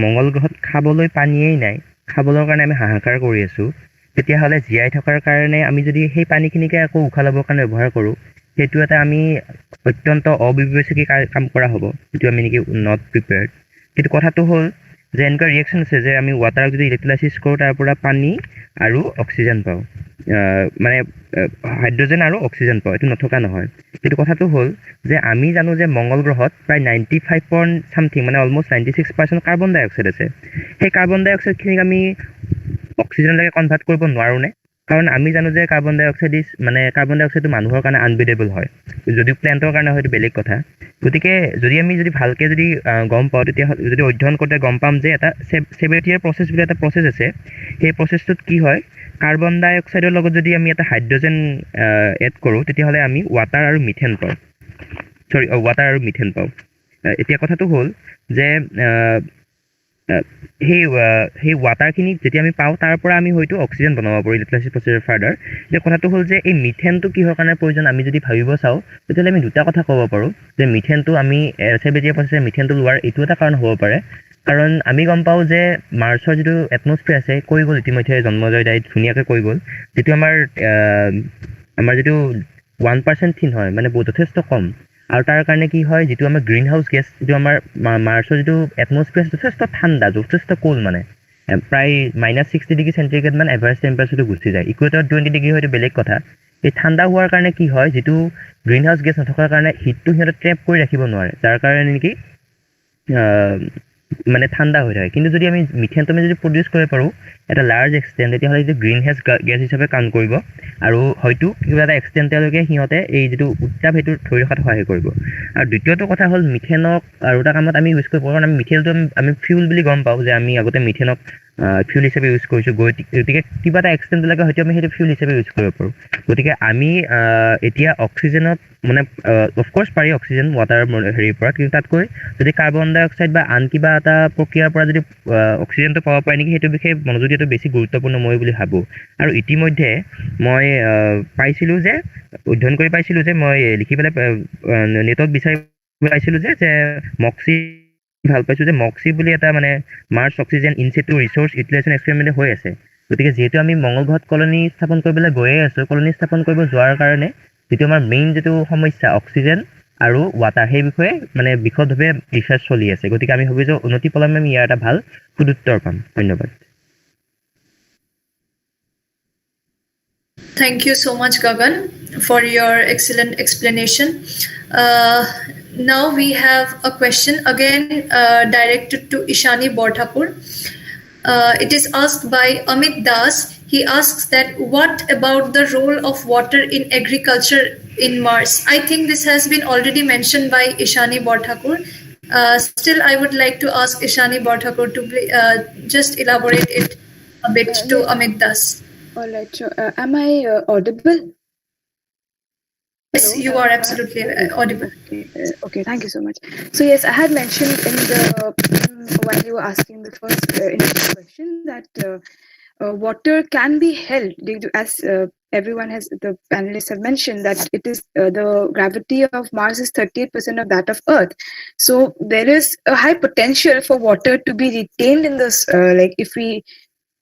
মংগল গ্ৰহত খাবলৈ পানীয়েই নাই, খাবৰ কাৰণে আমি হাহাকাৰ কৰি আছোঁ, তেতিয়াহ'লে জীয়াই থকাৰ কাৰণে আমি যদি সেই পানীখিনিকে আকৌ উশাহ ল'বৰ কাৰণে ব্যৱহাৰ কৰোঁ, সেইটো এটা আমি অত্যন্ত অবিবেচকি কাম কৰা হ'ব, যিটো আমি নেকি নট প্ৰিপেয়াৰ্ড। কিন্তু কথাটো হ'ল যে এনেকুৱা ৰিয়েকশ্যন আছে যে আমি ৱাটাৰক যদি ইলেক্ট্ৰলাইচিছ কৰোঁ, তাৰ পৰা পানী আৰু অক্সিজেন পাওঁ, মানে হাইড্ৰজেন আৰু অক্সিজেন পাওঁ, এইটো নথকা নহয়। কিন্তু কথাটো হ'ল যে আমি জানো যে মংগল গ্ৰহত প্ৰায় 95.something মানে অলমষ্ট 96% কাৰ্বন ডাই অক্সাইড আছে। সেই কাৰ্বন ডাই অক্সাইডখিনিক আমি অক্সিজেনলৈকে কনভাৰ্ট কৰিব নোৱাৰোঁনে? কাৰণ আমি জানো যে কাৰ্বন ডাই অক্সাইডটো মানুহৰ কাৰণে আনব্ৰিডেবল হয়, যদিও প্লেণ্টৰ কাৰণে হয়তো বেলেগ কথা। গতিকে আমি যদি ভালকৈ যদি গম পাওঁ, তেতিয়াহ'লে যদি অধ্যয়ন কৰোঁতে গম পাম যে এটা চেভেৰিটিয়াৰ প্ৰচেছ বুলি এটা প্ৰচেছ আছে। সেই প্ৰচেছটোত কি হয়, কাৰ্বন ডাই অক্সাইডৰ লগত যদি আমি এটা হাইড্ৰজেন এড কৰোঁ, তেতিয়াহ'লে আমি ৱাটাৰ আৰু মিথেন পাওঁ। এতিয়া কথাটো হ'ল যে সেই ৱাটাৰখিনিক যেতিয়া আমি পাওঁ, তাৰ পৰা আমি হয়তো অক্সিজেন বনাব পাৰোঁ ইলেক্ট্ৰলাইচিছ প্ৰচেছৰ ফাৰ্ডাৰ। এতিয়া কথাটো হ'ল যে এই মিথেনটো কিহৰ কাৰণে প্ৰয়োজন, আমি যদি ভাবিব চাওঁ, তেতিয়াহ'লে আমি দুটা কথা ক'ব পাৰোঁ যে মিথেনটো আমি চেভেৰিটিয়াৰ প্ৰচেছে মিথেনটো লোৱাৰ এইটো এটা কাৰণ হ'ব পাৰে। কাৰণ আমি গম পাওঁ যে মাৰ্চৰ যিটো এটমস্ফিয়াৰ আছে, কৈ গ'ল ইতিমধ্যে জন্মজয় দাই ধুনীয়াকৈ কৈ গ'ল, যিটো আমাৰ যিটো 1% থিন হয়, মানে যথেষ্ট কম। আৰু তাৰ কাৰণে কি হয়, যিটো আমাৰ গ্ৰীণ হাউচ গেছ, যিটো আমাৰ মাৰ্চৰ যিটো এটমস্ফিয়াৰ যথেষ্ট ঠাণ্ডা, যথেষ্ট কোল্ড, মানে প্ৰায় -60 ডিগ্ৰী চেণ্টিগ্ৰেড মান এভাৰেজ টেম্পাৰেচাৰটো গুচি যায়। ইকুৱেটৰত 20 ডিগ্ৰী হয়তো বেলেগ কথা। এই ঠাণ্ডা হোৱাৰ কাৰণে কি হয়, যিটো গ্ৰীণ হাউচ গেছ নথকাৰ কাৰণে হিটটো সিহঁতে ট্ৰেপ কৰি ৰাখিব নোৱাৰে, যাৰ কাৰণে নেকি মানে ঠাণ্ডা হৈ থাকে। কিন্তু যদি আমি মিথেনটো যদি প্ৰডিউচ কৰিব পাৰোঁ এটা লাৰ্জ এক্সটেণ্ট, তেতিয়াহ'লে যিটো গ্ৰীণ হাউচ গেছ হিচাপে কাম কৰিব, আৰু হয়তো কিবা এটা এক্সটেণ্টলৈকে সিহঁতে এই যিটো উত্তাপ সেইটো ধৰি ৰখাত সহায় কৰিব। আৰু দ্বিতীয়টো কথা হ'ল মিথেনক আৰু এটা কামত আমি ইউজ কৰিব পাৰোঁ, কাৰণ আমি মিথেনটো আমি ফিউল বুলি গম পাওঁ যে আমি আগতে মিথেনক ফিউল হিচাপে ইউজ কৰিছোঁ, গতিকে কিবা এটা এক্সটেণ্টলৈকে হয়তো আমি সেইটো ফিউল হিচাপে ইউজ কৰিব পাৰোঁ। গতিকে আমি এতিয়া অক্সিজেনত মানে অফক'ৰ্চ পাৰি অক্সিজেন ৱাটাৰ হেৰিৰ পৰা, কিন্তু তাতকৈ যদি কাৰ্বন ডাই অক্সাইড বা আন কিবা এটা প্ৰক্ৰিয়াৰ পৰা যদি অক্সিজেনটো পাব পাৰি নেকি, সেইটো বিষয়ে মনোযোগ দিয়াটো বেছি গুৰুত্বপূৰ্ণ মই বুলি ভাবোঁ। আৰু ইতিমধ্যে মই পাইছিলোঁ যে অধ্যয়ন কৰি পাইছিলোঁ যে মই লিখি পেলাই নেটত বিচাৰি পাইছিলোঁ যে মক্সি ভাল পাইছোঁ যে মক্সি বুলি এটা মানে Mars oxygen in situ resource utilization experiment হৈ আছে। গতিকে যিহেতু আমি মংগল গ্ৰহত কলনী স্থাপন কৰিবলৈ গৈয়ে আছোঁ, কলনী স্থাপন কৰিব যোৱাৰ কাৰণে যিটো আমাৰ মেইন যিটো সমস্যা অক্সিজেন আৰু ৱাটাৰ, সেই বিষয়ে মানে বিশদভাৱে ৰিচাৰ্চ চলি আছে। গতিকে আমি ভাবোঁ যে উন্নতি পলমে আমি ইয়াৰ এটা ভাল সুদুত্তৰ পাম। ধন্যবাদ। Thank you so much, Gagan, for your excellent explanation. Now we have a question again directed to Ishani Borthapur. It is asked by Amit Das. He asks that what about the role of water in agriculture in Mars? I think this has been already mentioned by Ishani Borthapur. Still, I would like to ask Ishani Borthapur to just elaborate it a bit to Amit Das. All right, so am I audible? Yes, you are absolutely audible. Okay, thank you so much. So yes, I had mentioned in the while you were asking the first initial question that water can be held due to, as everyone has, the panelists have mentioned, that it is the gravity of Mars is 38% of that of Earth. So there is a high potential for water to be retained in this, like if we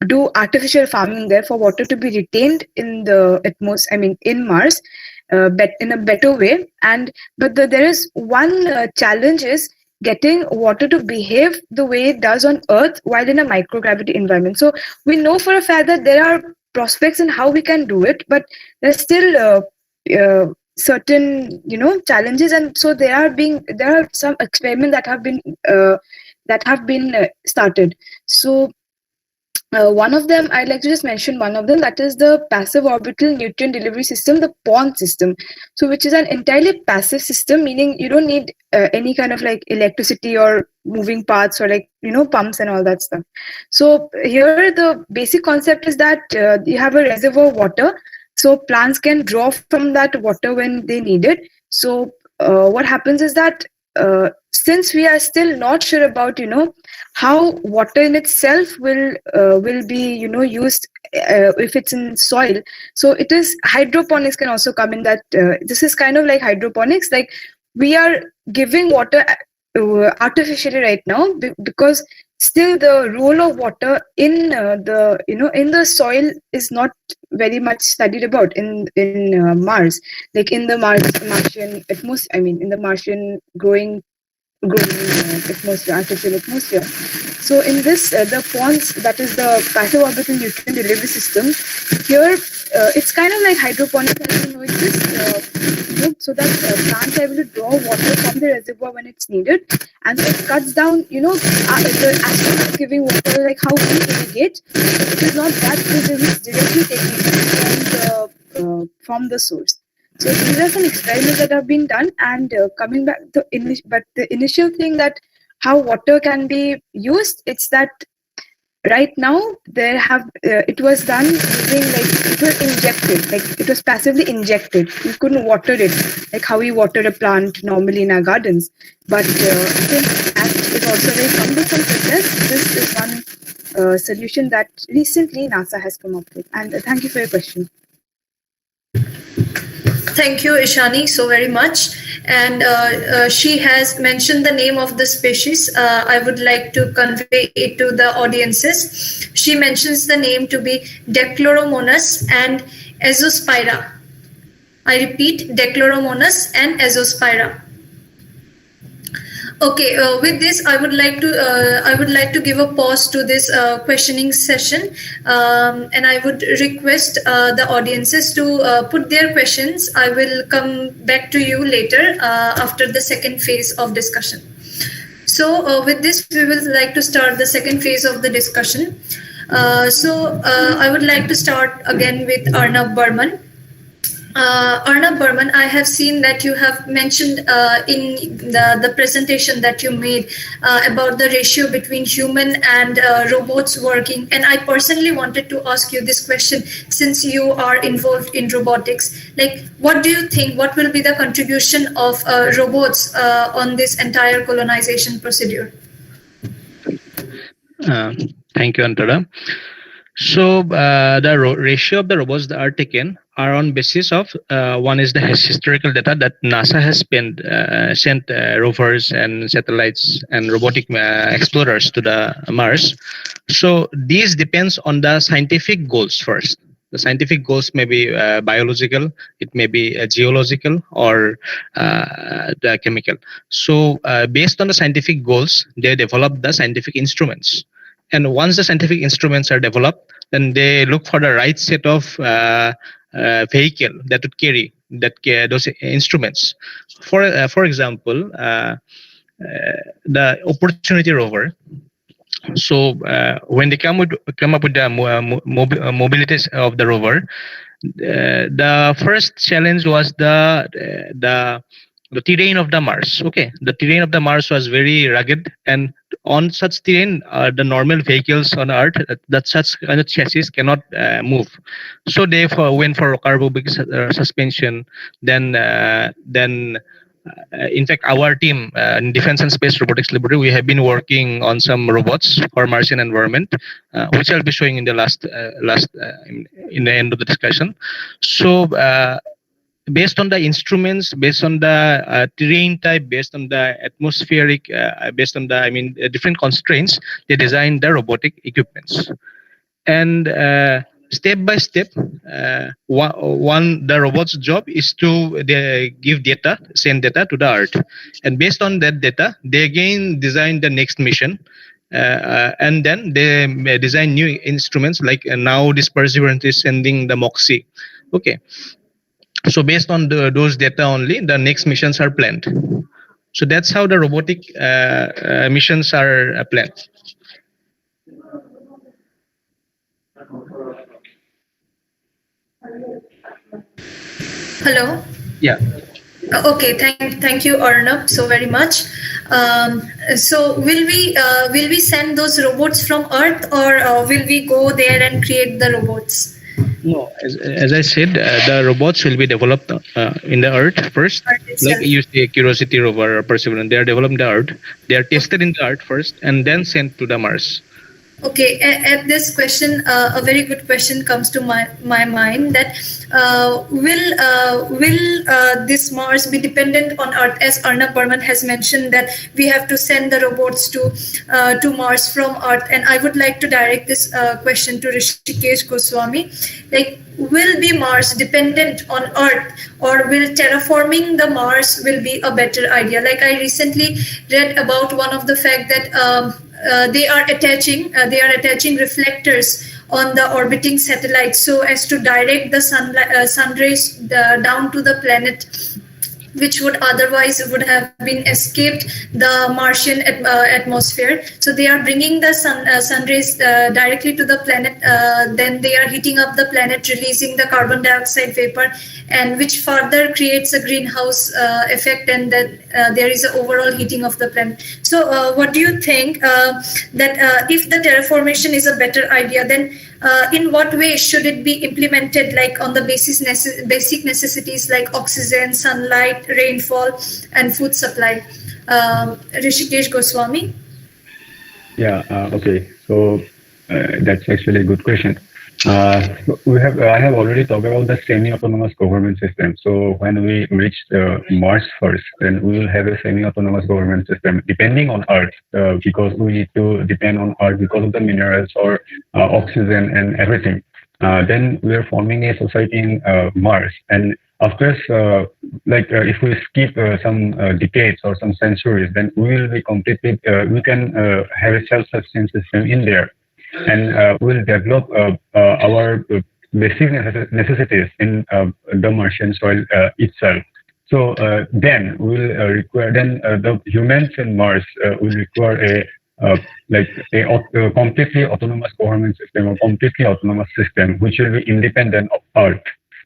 do artificial farming there, for water to be retained in the atmosphere, I mean in Mars, in a better way. But there is one challenge is getting water to behave the way it does on Earth while in a microgravity environment. So we know for a fact that there are prospects in how we can do it, but there's still certain challenges, and so there are some experiments that have been started. So one of them, I'd like to just mention one of them, that is the passive orbital nutrient delivery system, the PON system. So which is an entirely passive system, meaning you don't need any kind of like electricity or moving parts or like, pumps and all that stuff. So here the basic concept is that you have a reservoir of water, so plants can draw from that water when they need it. So what happens is that since we are still not sure about how water in itself will be used if it's in soil, so it is hydroponics can also come in that. This is kind of like hydroponics, like we are giving water artificially right now, because still the role of water in in the soil is not very much studied about in Mars, like in the Martian atmosphere, I mean in the Martian growing atmosphere, artificial atmosphere. So in this, the PONS, that is the passive orbital nutrient delivery system, here it's kind of like hydroponics, as you know it is, so that plants are able to draw water from the reservoir when it's needed, and so it cuts down, the astronauts giving water, like how we irrigate. It is not that, it is directly taking from the source. So these are some experiments that have been done, and coming back to but the initial thing that how water can be used, it's that right now there have it was done using, like it was injected, like it was passively injected. You couldn't water it like how we water a plant normally in our gardens. But since that is also very cumbersome process, this is one solution that recently NASA has come up with. And thank you for your question. Thank you, Ishani, so very much. And she has mentioned the name of the species. I would like to convey it to the audiences. She mentions the name to be Dechloromonas and Azospira. I repeat, Dechloromonas and Azospira. Okay, with this, I would like to give a pause to this questioning session, and I would request the audiences to put their questions. I will come back to you later after the second phase of discussion. So with this, we will like to start the second phase of the discussion. I would like to start again with Arnab Burman. Arnab Burman, I have seen that you have mentioned in the presentation that you made about the ratio between human and robots working. And I personally wanted to ask you this question, since you are involved in robotics. Like, what do you think? What will be the contribution of robots on this entire colonization procedure? Thank you, Antara. So the ratio of the robots that are taken are on basis of one is the historical data that NASA has sent rovers and satellites and robotic explorers to the Mars. So these depends on the scientific goals first. The scientific goals may be biological, it may be geological, or the chemical. So based on the scientific goals, they develop the scientific instruments. And once the scientific instruments are developed, then they look for the right set of vehicle that would carry those instruments. For example, the Opportunity rover. So when they come up with the mobility of the rover, the first challenge was the terrain of the Mars. Okay, the terrain of the Mars was very rugged, and on such terrain, the normal vehicles on Earth, that such kind of chassis cannot move. So they went for carbonic suspension. Then in fact, our team in Defense and Space Robotics Laboratory, we have been working on some robots for Martian environment, which I'll be showing in the in the end of the discussion. So based on the instruments, based on the terrain type, based on the atmospheric, based on the different constraints, they design the robotic equipments. And step by step, the robot's job is to give data, send data to the Earth, and based on that data, they again design the next mission. And then they design new instruments, like now this Perseverance is sending the MOXIE. Okay. So based on those data only, the next missions are planned. So that's how the robotic missions are planned. Hello? Yeah. Okay, thank you, Arnab, so very much. So will we send those robots from Earth, or will we go there and create the robots? No, as I said, the robots will be developed in the Earth first. Like you say, Curiosity rover or Perseverance, they are developed in the Earth. They are tested in the Earth first, and then sent to the Mars. Okay, at this question, a very good question comes to my mind, that will this Mars be dependent on Earth? As Arnab Burman has mentioned, that we have to send the robots to Mars from Earth, and I would like to direct this question to Rishikesh Goswami. Like, will be Mars dependent on Earth, or will terraforming the Mars will be a better idea? Like, I recently read about one of the fact that they are attaching reflectors on the orbiting satellite so as to direct the sun rays down to the planet, which would otherwise would have been escaped the Martian atmosphere. So they are bringing the sun rays directly to the planet. Then they are heating up the planet, releasing the carbon dioxide vapor, and which further creates a greenhouse effect, and that there is an overall heating of the planet. So what do you think that if the terraformation is a better idea, then in what way should it be implemented, like on the basic necessities like oxygen, sunlight, rainfall, and food supply? Rishikesh Goswami? Yeah, okay. So that's actually a good question. I have already talked about the semi-autonomous government system. So when we reach Mars first, then we will have a semi-autonomous government system depending on Earth, because we need to depend on Earth because of the minerals or oxygen and everything. Then we are forming a society in Mars, and after if we skip some decades or some centuries, then we will be completely we can have a self-sufficient system in there. And we'll develop our basic necessities in the Martian soil itself. So then we'll require the humans in Mars will require a completely autonomous government system or completely autonomous system which will be independent of Earth.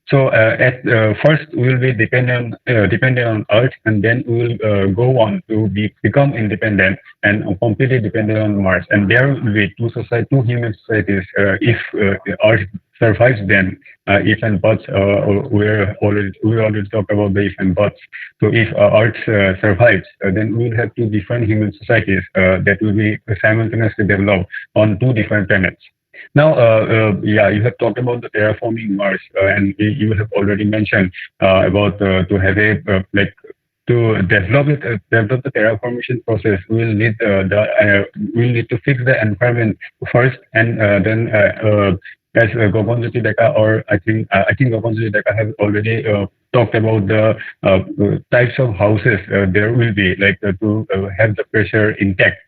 So at first we will be dependent on Earth, and then we will go on to become independent and completely dependent on Mars. And there will be two human societies if Earth survives them. If and buts, we already talked about the if and buts. So if Earth survives, then we will have two different human societies that will be simultaneously developed on two different planets. Now, you have talked about the terraforming Mars, and you have already mentioned about to have a to develop the terraformation process. We'll need to fix the environment first, and then as Gogonjyoti Deka, or I think Gogonjyoti Deka have already talked about the types of houses there will be, to have the pressure intact.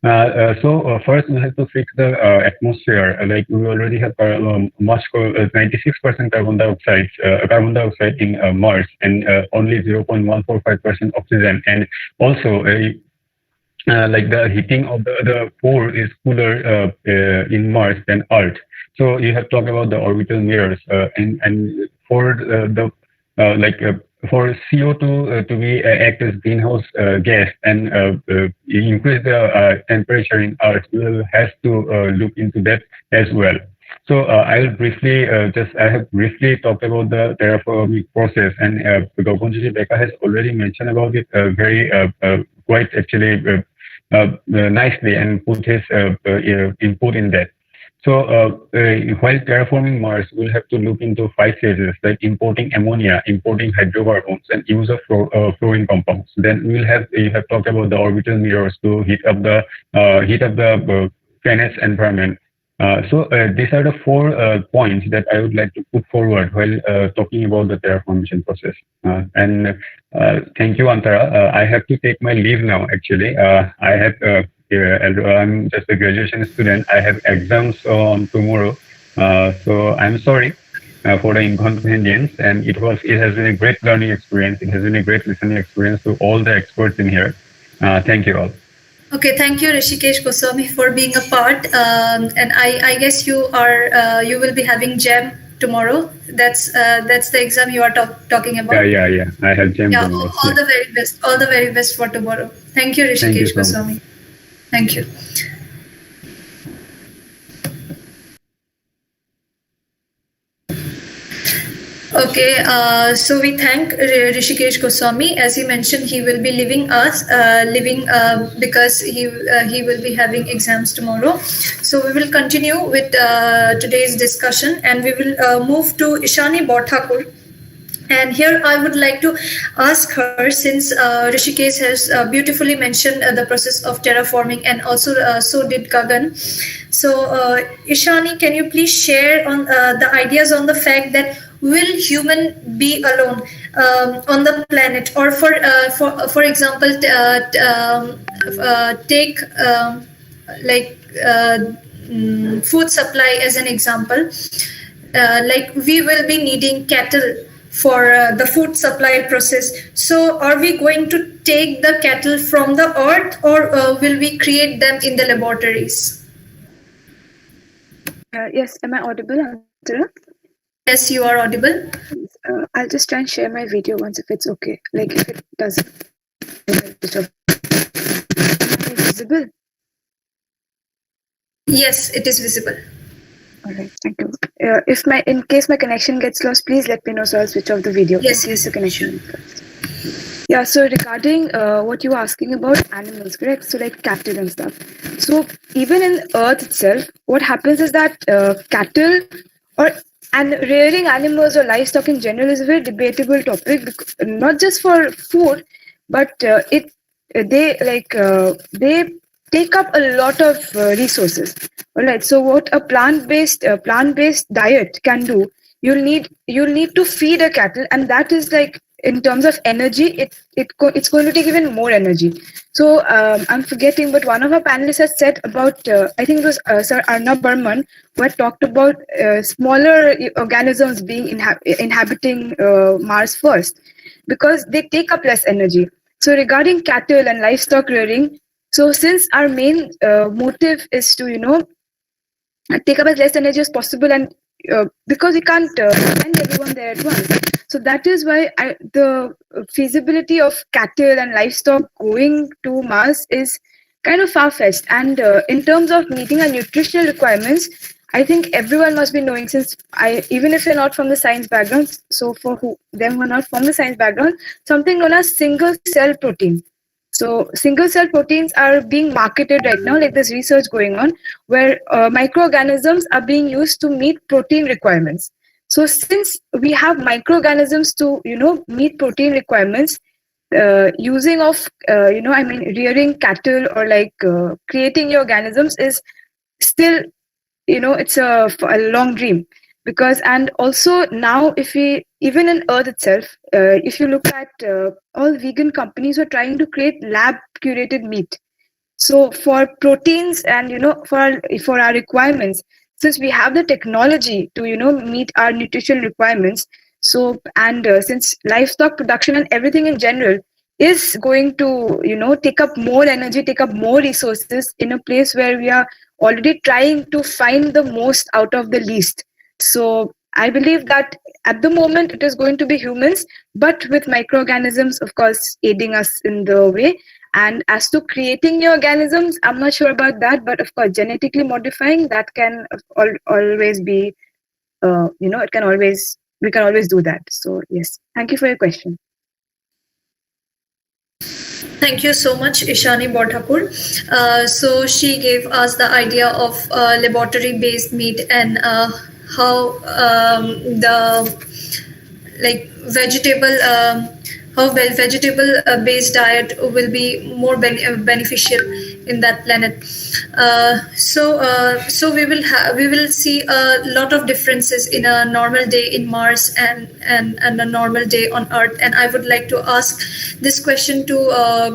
So first we have to fix the atmosphere. Like we already have 96% carbon dioxide in Mars, and only 0.145% oxygen. And also like the heating of the core is cooler in Mars than Earth. So you have talked about the orbital mirrors, and for for CO2 to be act as greenhouse gas and increase the temperature in Earth, we will have to look into that as well. So I'll briefly I have briefly talked about the terraforming process, and Gogonjyoti Deka has already mentioned about it very quite actually nicely, and put his input in that. So while terraforming Mars, we'll have to look into 5 phases, like importing ammonia, importing hydrocarbons, and use of fluorine compounds. Then you have talked about the orbital mirrors to heat up the planet's environment. So these are the 4 points that I would like to put forward while talking about the terraformation process. And thank you, Antara. I have to take my leave now. Actually, I'm just a graduation student. I have exams on tomorrow, so I'm sorry for the inconvenience. And it has been a great learning experience. It has been a great listening experience to all the experts in here. Thank you all. Okay, thank you, Rishikesh Goswami, for being a part. And I guess you will be having GEM tomorrow. That's the exam you are talking about. Yeah. I have GEM tomorrow. All the very best. All the very best for tomorrow. Thank you, Rishikesh Goswami. Thank you. Okay, so we thank Rishikesh Goswami. As he mentioned, he will be leaving because he will be having exams tomorrow. So we will continue with today's discussion, and we will move to Ishani Borthakur. And here I would like to ask her, since Rishikesh has beautifully mentioned the process of terraforming, and also so did Gagan. So Ishani, can you please share on the ideas on the fact that will human be alone on the planet, or for example, take food supply as an example. Like we will be needing cattle for the food supply process. So are we going to take the cattle from the earth, or will we create them in the laboratories? Yes, am I audible, Antara? Yes, you are audible. I'll just try and share my video once, if it's okay. Like if it doesn't. Am I visible? Yes, it is visible. All right, thank you. In case my connection gets lost, please let me know, so I'll switch off the video. Yes, in case the connection. Yeah. So regarding what you were asking about animals, correct? So like cattle and stuff. So even in Earth itself, what happens is that cattle and rearing animals or livestock in general is a very debatable topic, because, not just for food, but they take up a lot of resources. All right. So what a plant-based diet can do, you'll need to feed a cattle, and that is like, in terms of energy, it's going to take even more energy. So I'm forgetting, but one of our panelists has said about I think it was Sir Arnab Burman, who had talked about smaller organisms being inhabiting Mars first, because they take up less energy. So regarding cattle and livestock rearing, so since our main motive is to take up as less energy as possible and because we can't send everyone there at once. So that is why the feasibility of cattle and livestock going to Mars is kind of far-fetched. And in terms of meeting our nutritional requirements, I think everyone must be knowing, since even if you're not from the science background, so for them who are not from the science background, something known as single cell protein. So single cell proteins are being marketed right now, like there's research going on where microorganisms are being used to meet protein requirements. So since we have microorganisms to, meet protein requirements, using of, rearing cattle or like creating your organisms is still, it's a long dream. Because, and also now if we, even in Earth itself, if you look at all vegan companies who are trying to create lab curated meat. So for proteins and, for our requirements, since we have the technology to, meet our nutrition requirements. So, and since livestock production and everything in general is going to, take up more energy, take up more resources in a place where we are already trying to find the most out of the least. So I believe that at the moment it is going to be humans, but with microorganisms, of course, aiding us in the way. And as to creating new organisms, I'm not sure about that, but of course, genetically modifying, that can always be, we can always do that. So yes, thank you for your question. Thank you so much, Ishani Borthakur. So she gave us the idea of laboratory-based meat and how vegetable-based diet will be more beneficial in that planet. So we will see a lot of differences in a normal day in Mars and a normal day on Earth. And I would like to ask this question to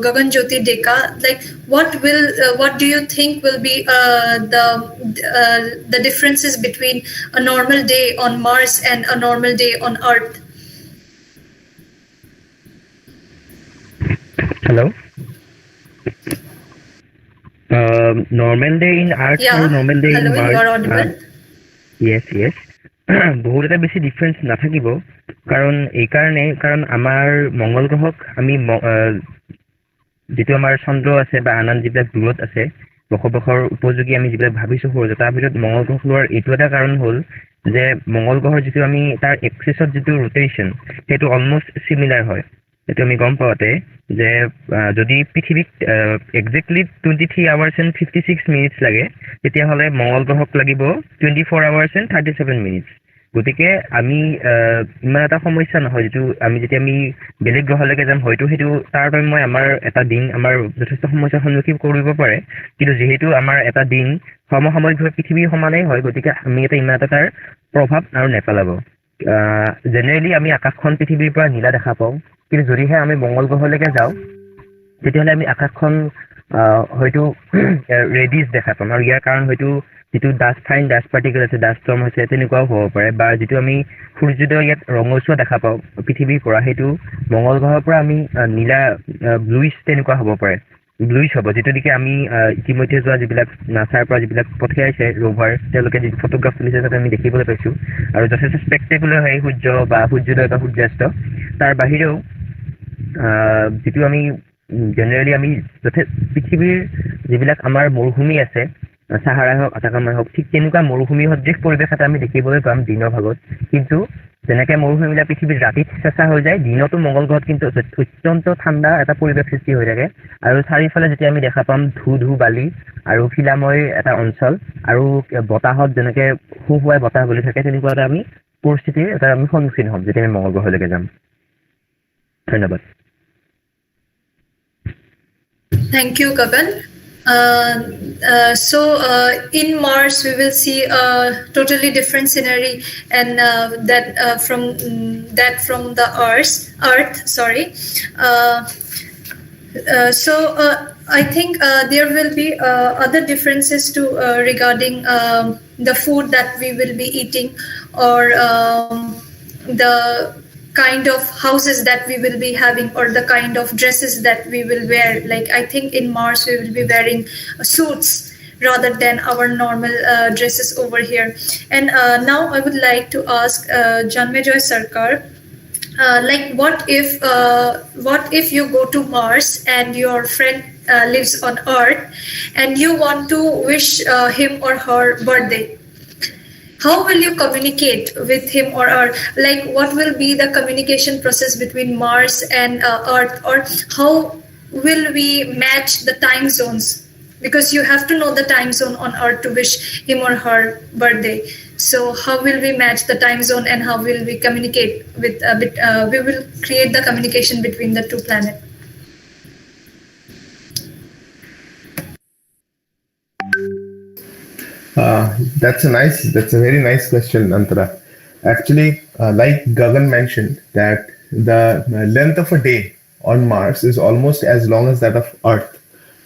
Gagan Jyoti Deka. Like, what do you think will be the differences between a normal day on Mars and a normal day on Earth? Hello. Normal day in Earth or normal day in Mars? You are audible. Yes. বহুত এটা বেছি difference নাথাকিব কারণ আমার মঙ্গল গ্রহক আমি যেটো আমাৰ চন্দ্ৰ আছে বা আন যিবিলাক দূৰত আছে বসবাসৰ উপযোগী আমি যিবিলাক ভাবিছো সৌৰজগতৰ তাৰ ভিতৰত মঙ্গল গ্ৰহ লোৱাৰ এইটো এটা কাৰণ হ'ল যে মঙ্গল গ্ৰহৰ যিটো আমি তাৰ এক্সিছত যিটো ৰোটেশন সেইটো অলমোস্ট সিমিলাৰ হয় এটা আমি গম পাওঁতে যে যদি পৃথিৱীক এক্স্যাক্টলি 23 আৱাৰ্ছ এণ্ড 56 মিনিটছ লাগে তেতিয়া হলে মঙ্গল গ্ৰহক লাগিব 24 আৱাৰ্ছ এণ্ড 37 মিনিটছ গতিকে আমি ইমান এটা সমস্যা নহয় যেটো আমি যেতিয়া আমি বেলেগ গ্ৰহলৈকে যাম হয়তো হেতু তাৰ মই আমাৰ এটা দিন আমাৰ যথেষ্ট সমস্যাৰ সন্মুখীন কৰিব পাৰে কিন্তু যেহেতু আমাৰ এটা দিন সমসাময়িকভাৱে পৃথিৱীৰ সমানেই হয় গতিকে আমি এটা ইমান এটা তাৰ প্ৰভাৱ আৰু নেপেলাব জেনেৰেলি আমি আকাশখন পৃথিৱীৰ পৰা নীলা দেখা পাওঁ কিন্তু যদিহে আমি মঙ্গল গ্ৰহলৈকে যাওঁ তেতিয়াহ'লে আমি আকাশখন হয়তো ৰেডিছ দেখা পাম আৰু ইয়াৰ কাৰণ হয়তো যেটো ডাষ্ট পাৰ্টিকেল আছে ডাষ্ট ষ্টৰ্ম হৈছে তেনেকুৱাও হ'ব পাৰে বা যেটো আমি সূৰ্যোদয় ইয়াত ৰঙচুৱা দেখা পাওঁ পৃথিৱীৰ পৰা হেতু মঙ্গল গ্ৰহৰ পৰা আমি নীলা ব্লুইছ তেনেকুৱা হ'ব পাৰে ব্লুইছ হ'ব যেটো দিকে আমি ইতিমধ্যে যোৱা যিবিলাক নাসাৰ পৰা যিবিলাক পঠিয়াইছে ৰোভাৰ তেওঁলোকে যি ফটোগ্ৰাফ তুলিছে তাতে আমি দেখিবলৈ পাইছো আৰু যথেষ্ট স্পেক্টেকুলাৰ হয় সূৰ্য বা সূৰ্যোদয় বা সূৰ্যাস্ত তাৰ বাহিৰেও যেটো আমি জেনেৰেলি আমি পৃথিৱীৰ যিবিলাক আমাৰ মৰুভূমি আছে সাহাৰা হওক আটাকামা হওক ঠিক তেনেকুৱা মৰুভূমি সদৃশ পৰিৱেশ এটা আমি দেখিবলৈ পাম দিনৰ ভাগত কিন্তু যেনেকে মৰুভূমিবিলাক পৃথিৱীৰ ৰাতিত চেঁচা হৈ যায় দিনতো মঙ্গল গ্ৰহত কিন্তু অত্যন্ত ঠাণ্ডা এটা পৰিৱেশ সৃষ্টি হৈ থাকে আৰু চাৰিওফালে যেতিয়া আমি দেখা পাম ধু বালি আৰু শিলাময় এটা অঞ্চল আৰু বতাহত যেনেকে হুহুৱাই বতাহ বলি থাকে তেনেকুৱা এটা আমি পৰিস্থিতিৰ এটা আমি সন্মুখীন হ'ম যেতিয়া আমি মঙ্গল গ্ৰহলৈকে যাম ধন্যবাদ Thank you, Gagan. So in Mars we will see a totally different scenery and from the Earth. So I think there will be other differences too regarding the food that we will be eating or the kind of houses that we will be having or the kind of dresses that we will wear. Like I think in Mars we will be wearing suits rather than our normal dresses over here. And now I would like to ask Janmejoy Sarkar, like what if you go to Mars and your friend lives on Earth and you want to wish him or her birthday? How will you communicate with him or her? Like, what will be the communication process between Mars and Earth, or how will we match the time zones? Because you have to know the time zone on Earth to wish him or her birthday. So, how will we match the time zone, and how will we communicate with? We will create the communication between the two planets. That's a very nice question, Antara. Actually, like Gagan mentioned, that the length of a day on Mars is almost as long as that of Earth.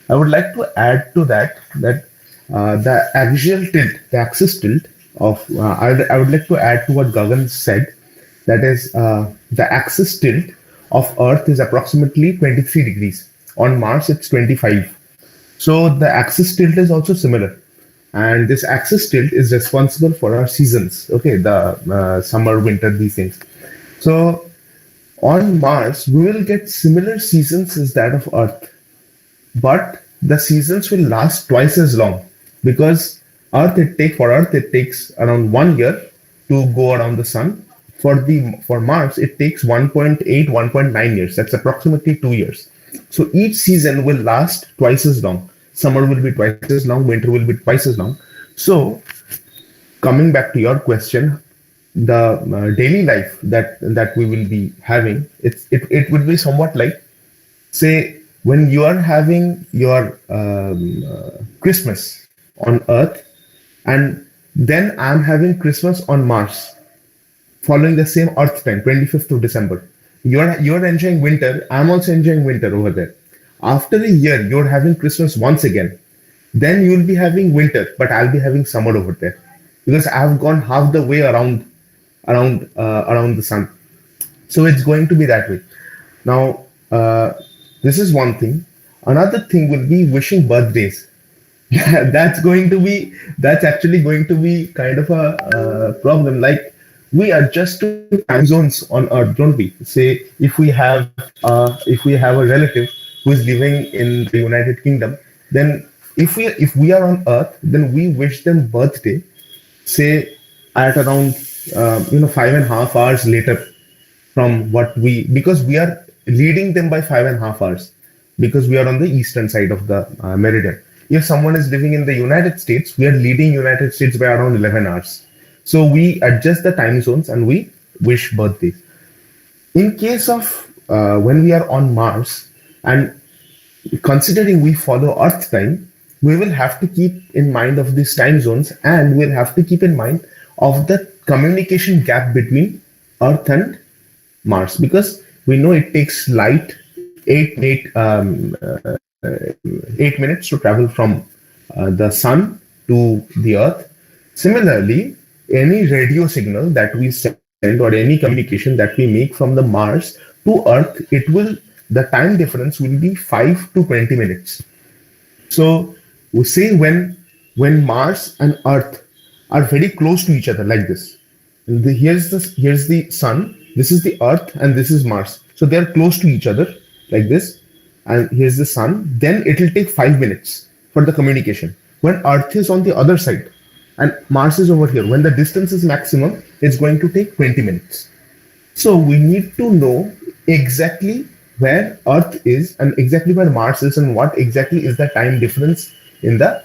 I would like to add to that the axial tilt, the axis tilt of, I would like to add to what Gagan said, that is the axis tilt of Earth is approximately 23 degrees. On Mars, it's 25. So the axis tilt is also similar. And this axis tilt is responsible for our seasons. Okay, the summer, winter, these things. So on Mars, we will get similar seasons as that of Earth, but the seasons will last twice as long, because for Earth it takes around 1 year to go around the sun. For Mars, it takes 1.9 years. That's approximately 2 years. So each season will last twice as long. Summer will be twice as long, winter will be twice as long. So, coming back to your question, the daily life that we will be having, it would be somewhat like, say, when you are having your Christmas on Earth, and then I'm having Christmas on Mars, following the same Earth time, 25th of December. You're enjoying winter. I'm also enjoying winter over there. After a year, you're having Christmas once again. Then you'll be having winter, but I'll be having summer over there, because I've gone half the way around the sun. So it's going to be that way. Now, this is one thing. Another thing will be wishing birthdays. That's actually going to be kind of a problem. Like, we adjust to time zones on Earth, don't we? Say if we have a relative who is living in the United Kingdom, then if we are on Earth, then we wish them birthday, say at around 5.5 hours later from because we are leading them by 5.5 hours, because we are on the eastern side of the meridian. If someone is living in the United States, we are leading United States by around 11 hours. So we adjust the time zones and we wish birthdays. In case of when we are on Mars, and considering we follow Earth time, we will have to keep in mind of these time zones, and we'll have to keep in mind of the communication gap between Earth and Mars, because we know it takes light 8 minutes to travel from the sun to the Earth. Similarly, any radio signal that we send or any communication that we make from the Mars to Earth, the time difference will be 5 to 20 minutes. So we say when Mars and Earth are very close to each other like this, here's the sun, this is the Earth, and this is Mars. So they're close to each other like this, and here's the sun. Then it will take 5 minutes for the communication. When Earth is on the other side and Mars is over here, when the distance is maximum, it's going to take 20 minutes. So we need to know exactly where Earth is and exactly where Mars is, and what exactly is the time difference in the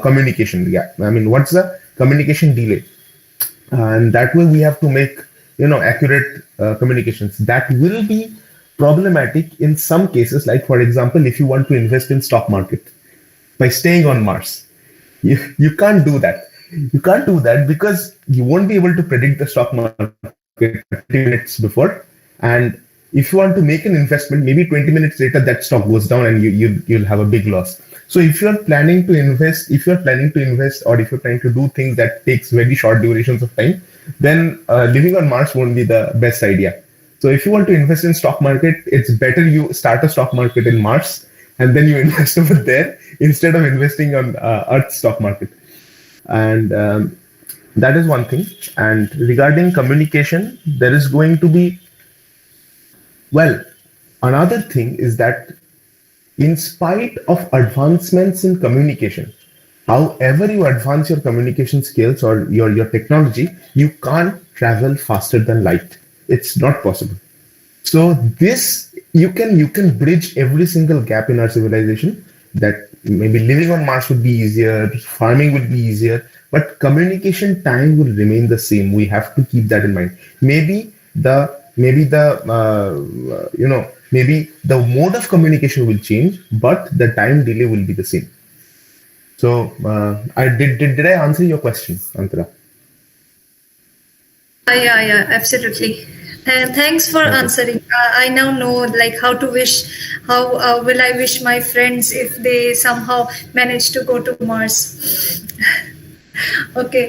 communication gap. I mean, what's the communication delay? And that way we have to make accurate communications. That will be problematic in some cases, like for example, if you want to invest in stock market by staying on Mars, you can't do that. You can't do that because you won't be able to predict the stock market 20 minutes before. And if you want to make an investment, maybe 20 minutes later that stock goes down and you'll have a big loss. So if you're planning to invest, or if you're trying to do things that takes very short durations of time, then living on Mars won't be the best idea. So if you want to invest in stock market, it's better you start a stock market in Mars and then you invest over there instead of investing on Earth stock market. And that is one thing. And regarding communication, there is going to be, well, another thing is that in spite of advancements in communication, however you advance your communication skills or your technology, you can't travel faster than light. It's not possible. So this, you can bridge every single gap in our civilization, that maybe living on Mars would be easier, farming would be easier, but communication time will remain the same. We have to keep that in mind. Maybe the mode of communication will change, but the time delay will be the same. So I did I answer your question, Antara? Yeah, absolutely. And thanks for answering. I now know like how to wish. How will I wish my friends if they somehow manage to go to Mars? Okay.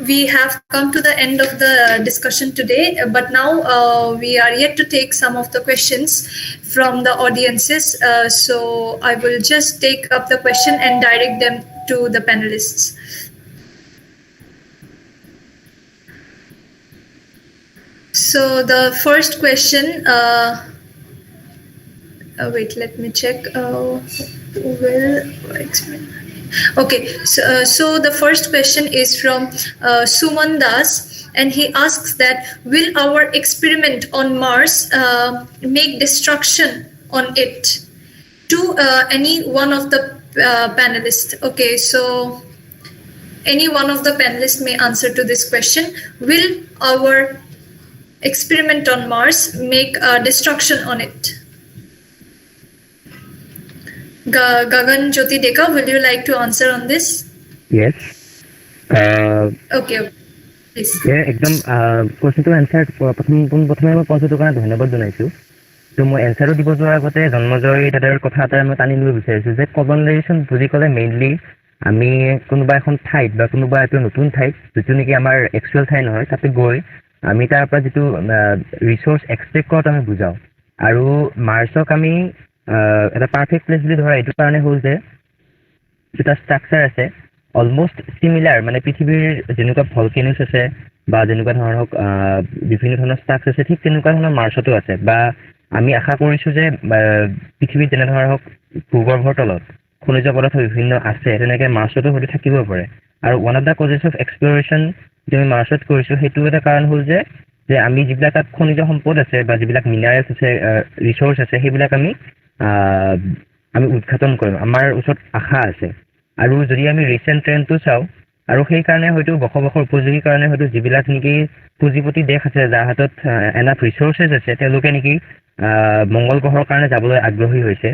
We have come to the end of the discussion today, but now we are yet to take some of the questions from the audiences. So I will just take up the question and direct them to the panelists. So the first question, wait, let me check. Okay, so the first question is from Suman Das, and he asks that, will our experiment on Mars make destruction on it? To any one of the panelists. Okay, so any one of the panelists may answer to this question. Will our experiment on Mars make destruction on it? Gagan Jyoti Deka, will you like to answer on this? Yes. Okay, please. একদম কোৱেশ্চনটো answer প্ৰথমে মই পঞ্চটোৰ কাৰণে ধন্যবাদ জনাইছোঁ। তো মই এনসাৰো দিব যোৱাৰ আগতে জন্মজয় দাদাৰ কথা এটা মই টানি নিব বিচাৰিছোঁ যে কলনাইজেশ্যন বুজি ক'লে মেইনলি আমি কোনোবা এখন ঠাইত বা কোনোবা এটা নতুন ঠাইত যিটো নেকি আমাৰ একচুৱেল ঠাই নহয় তাতে গৈ আমি তাৰ পৰা যিটো ৰিচোৰ্চ এক্সট্ৰেক্ট কৰাটো আমি বুজাওঁ। আৰু মাৰ্চক আমি এটা পাৰফেক্ট প্লেচ বুলি ধৰা এইটো কাৰণে হ'ল যে এটা ষ্ট্ৰাকচাৰ আছে অলমষ্ট চিমিলাৰ, মানে পৃথিৱীৰ যেনেকুৱা ভলকেনোছ আছে বা যেনেকুৱা ধৰণৰ বিভিন্ন ধৰণৰ ষ্ট্ৰাকচাৰ আছে, ঠিক তেনেকুৱা ধৰণৰ মাৰ্চতো আছে। বা আমি আশা কৰিছোঁ যে পৃথিৱীত যেনে ধৰক ভূগৰ্ভৰ তলত খনিজ পদাৰ্থ বিভিন্ন আছে, তেনেকৈ মাৰ্চতো হয়তো থাকিব পাৰে। আৰু one of the causes of exploration যে আমি মাৰ্চত কৰিছোঁ সেইটো এটা কাৰণ হ'ল যে আমি যিবিলাক তাত খনিজ সম্পদ আছে বা যিবিলাক মিনাৰেলছ আছে, ৰিচোৰ্চ আছে, সেইবিলাক আমি উদঘাটন কৰিম, আমাৰ ওচৰত আশা আছে। আৰু যদি আমি ৰিচেণ্ট ট্ৰেণ্ডটো চাওঁ, আৰু সেইকাৰণে হয়তো বসবাসৰ উপযোগী কাৰণে হয়তো যিবিলাক নেকি পুঁজিপতি দেশ আছে যাৰ হাতত এনাফ ৰিচোৰ্চেছ আছে, তেওঁলোকে নেকি মংগল গ্ৰহৰ কাৰণে যাবলৈ আগ্ৰহী হৈছে।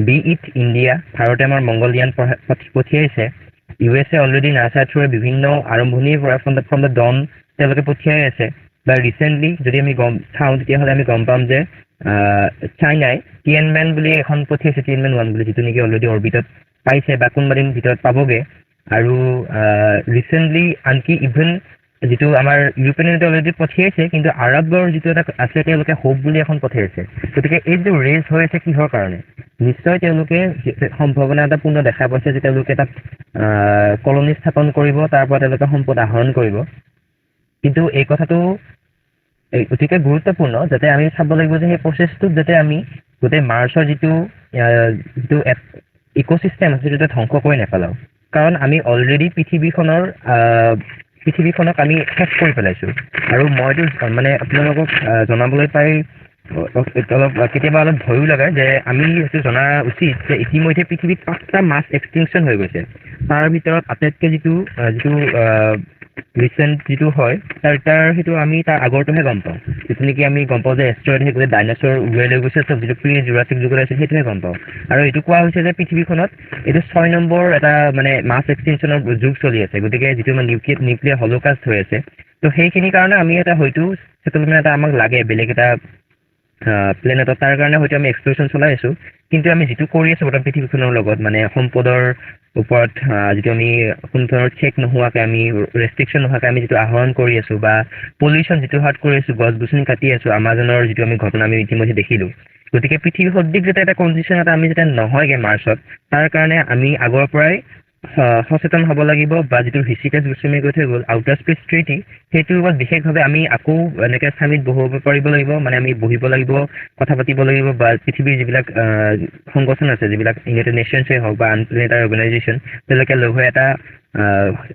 বি ইট ইণ্ডিয়া, ভাৰতে আমাৰ মংগলয়ান পঠিয়াইছে, USA অলৰেডি নাছাৰ থ্ৰুৰে বিভিন্ন আৰম্ভণিৰ পৰা ফ্ৰম দ্য ডন তেওঁলোকে পঠিয়াই আছে। বা ৰিচেণ্টলি যদি আমি চাওঁ তেতিয়াহ'লে আমি গম পাম যে চাইনাই টিয়েনমেন বুলি এখন পঠিয়াইছে, টিয়েনমেন 1 বুলি, যিটো নেকি অলৰেডি অৰ্বিটত পাইছে বা কোনোবা দিন ভিতৰত পাবগৈ। আৰু ৰিচেণ্টলি আনকি ইভেন যিটো আমাৰ ইউৰোপিয়ান ইউনিয়নে অলৰেডি পঠিয়াইছে, কিন্তু আৰবৰ যিটো এটা আছে তেওঁলোকে হোপ বুলি এখন পঠিয়াইছে। গতিকে এই যিটো ৰেজ হৈ আছে কিহৰ কাৰণে? নিশ্চয় তেওঁলোকে সম্ভাৱনা এটা পূৰ্ণ দেখা পাইছে যে তেওঁলোকে তাত কলনী স্থাপন কৰিব, তাৰ পৰা তেওঁলোকে সম্পদ আহৰণ কৰিব। কিন্তু এই কথাটো অতিকে গুৰুত্বপূৰ্ণ যাতে আমি চাব লাগিব যে সেই প্ৰচেছটোত যাতে আমি গোটেই মাৰ্চৰ যিটো ইক'চিষ্টেম আছে সেইটো ধ্বংস কৰি নেপেলাওঁ। কাৰণ আমি অলৰেডি পৃথিৱীখনক আমি শেষ কৰি পেলাইছোঁ। আৰু মইতো মানে আপোনালোকক জনাবলৈ পাই কেতিয়াবা অলপ ভয়ো লাগে যে আমি সেইটো জনা উচিত যে ইতিমধ্যে পৃথিৱীত 5টা মাছ এক্সটিংকশ্যন হৈ গৈছে। তাৰ ভিতৰত আটাইতকৈ যিটো ৰিচেণ্ট যিটো হয় তাৰ সেইটো আমি তাৰ আগৰটোহে গম পাওঁ, যিটো নেকি আমি গম পাওঁ যে এষ্ট্ৰইড সেই গোটেই ডাইনাছৰ উৰাই লৈ গৈছে, চব যিটো প্ৰি জুৰাছিক যুগত আছিল সেইটোহে গম পাওঁ। আৰু এইটো কোৱা হৈছে যে পৃথিৱীখনত এইটো 6 নম্বৰ এটা মানে মাছ এক্সটিংকশ্যনৰ যুগ চলি আছে, গতিকে যিটো মানে নিউক্লিয়াৰ হলোকাষ্ট হৈ আছে। তো সেইখিনি কাৰণে আমি এটা হয়তো সেটেলমেণ্ট এটা আমাক লাগে, বেলেগ এটা প্লেনেটত তাৰ কাৰণে হয়তো আমি এক্সপ্লৰেশ্যন চলাই আছোঁ কিন্তু আমি যিটো কৰি আছোঁ বৰ্তমান পৃথিৱীখনৰ লগত মানে সম্পদৰ ওপৰত যিটো আমি কোনো ধৰণৰ চেক নোহোৱাকৈ আমি ৰেষ্ট্ৰিকশ্যন নোহোৱাকৈ আমি যিটো আহৰণ কৰি আছোঁ বা পলিউশ্যন যিটো হাৰত কৰি আছোঁ গছ গছনি কাটি আছোঁ আমাজনৰ যিটো আমি ঘটনা আমি ইতিমধ্যে দেখিলোঁ গতিকে পৃথিৱীৰ সদৃশ যাতে এটা কণ্ডিশ্যন এটা আমি যাতে নহয়গৈ মাৰ্চত তাৰ কাৰণে আমি আগৰ পৰাই সচেতন হ'ব লাগিব বা যিটো ঋষিকেশ গোস্বামীয়ে কৈ থৈ গ'ল আউটাৰ স্পেচ ট্ৰিটি সেইটোৰ ওপৰত বিশেষভাৱে আমি আকৌ এনেকৈ চামিত বহিব পাৰিব লাগিব মানে আমি বহিব লাগিব কথা পাতিব লাগিব বা পৃথিৱীৰ যিবিলাক সংগঠন আছে যিবিলাক ইউনাইটেড নেশ্যনছেই হওক বা আনপ্লেনেটাৰী অৰ্গেনাইজেশ্যন তেওঁলোকে লগ হৈ এটা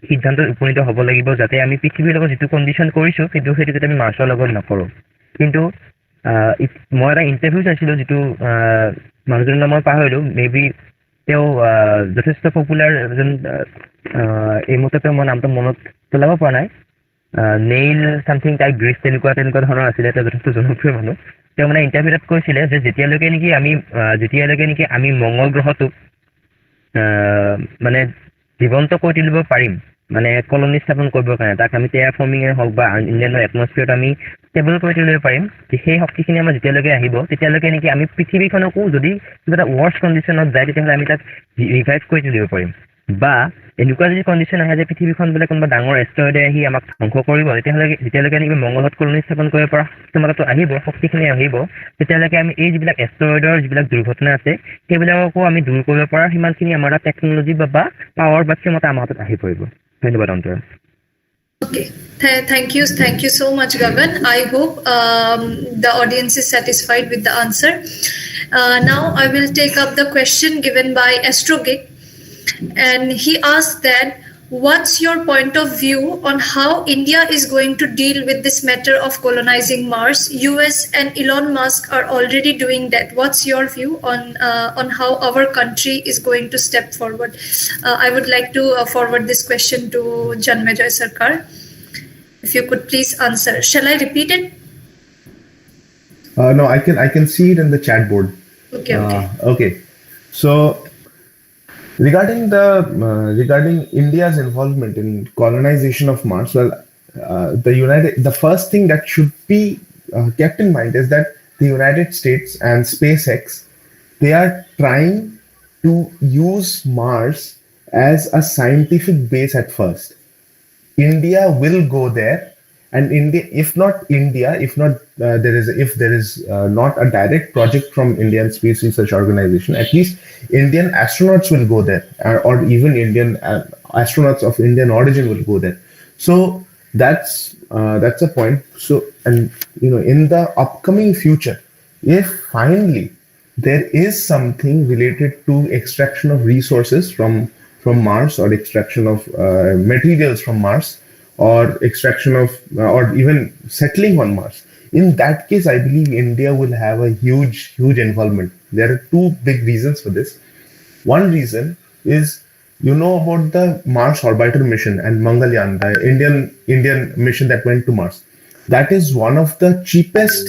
সিদ্ধান্তত উপনীত হ'ব লাগিব যাতে আমি পৃথিৱীৰ লগত যিটো কণ্ডিশ্যন কৰিছোঁ কিন্তু সেইটো যাতে আমি মাৰ্চৰ লগত নকৰোঁ কিন্তু মই এটা ইণ্টাৰভিউ চাইছিলোঁ যিটো মানুহজনৰ নাম মই পাহৰিলোঁ মেবি তেওঁ যথেষ্ট পপুলাৰ এজন এই মুহূৰ্ততে মই নামটো মনত পেলাব পৰা নাই নেইল চামথিং টাইপ গ্ৰীচ তেনেকুৱা ধৰণৰ আছিলে তেওঁ যথেষ্ট জনপ্ৰিয় মানুহ তেওঁ মানে ইণ্টাৰভিউত কৈছিলে যে যেতিয়ালৈকে নেকি আমি মংগল গ্ৰহটোক মানে জীৱন্ত কৰি তুলিব পাৰিম মানে কলনি স্থাপন কৰিবৰ কাৰণে তাক আমি টেৰাফৰ্মিঙে হওক বা ইণ্ডিয়ানৰ এটমস্ফিয়াৰত আমি ষ্টেবল কৰি তুলিব পাৰিম সেই শক্তিখিনি আমাৰ যেতিয়ালৈকে আহিব তেতিয়ালৈকে নেকি আমি পৃথিৱীখনকো যদি কিবা এটা ৱৰ্ষ্ট কণ্ডিশ্যনত যায় তেতিয়াহ'লে আমি তাক ৰিভাইভ কৰি তুলিব পাৰিম বা এনেকুৱা যদি কণ্ডিশ্যন আহে যে পৃথিৱীখন বোলে কোনোবা ডাঙৰ এষ্ট্ৰইডে আহি আমাক ধ্বংস কৰিব যেতিয়ালৈকে নেকি মংগলত কলনি স্থাপন কৰিব পৰা ক্ষমতাটো আহিব শক্তিখিনি আহিব তেতিয়ালৈকে আমি এই যিবিলাক এষ্ট্ৰইডৰ যিবিলাক দুৰ্ঘটনা আছে সেইবিলাককো আমি দূৰ কৰিব পৰা সিমানখিনি আমাৰ টেকন'লজি বা পাৱাৰ বা ক্ষমতা আমাৰ হাতত আহি পৰিব ধন্যবাদ অন্তৰা Okay, thank you so much, Gagan. I hope the audience is satisfied with the answer. Now I will take up the question given by AstroGig, and he asked that what's your point of view on how India is going to deal with this matter of colonizing Mars? US and Elon Musk are already doing that. What's your view on how our country is going to step forward? I would like to forward this question to Janmejoy Sarkar. If you could please answer. Shall I repeat it? No, I can see it in the chat board. Okay. So regarding India's involvement in colonization of Mars, well, the first thing that should be kept in mind is that the United States and SpaceX, they are trying to use Mars as a scientific base at first. India will go there, and if there is not a direct project from Indian Space Research Organization, at least Indian astronauts will go there, or even Indian astronauts of Indian origin will go there. So that's a point. So, and in the upcoming future, if finally there is something related to extraction of resources from Mars or extraction of materials from Mars or extraction of or even settling on Mars, in that case I believe India will have a huge involvement. There are two big reasons for this. One reason is about the Mars orbiter mission and Mangalyaan, the Indian mission that went to Mars. That is one of the cheapest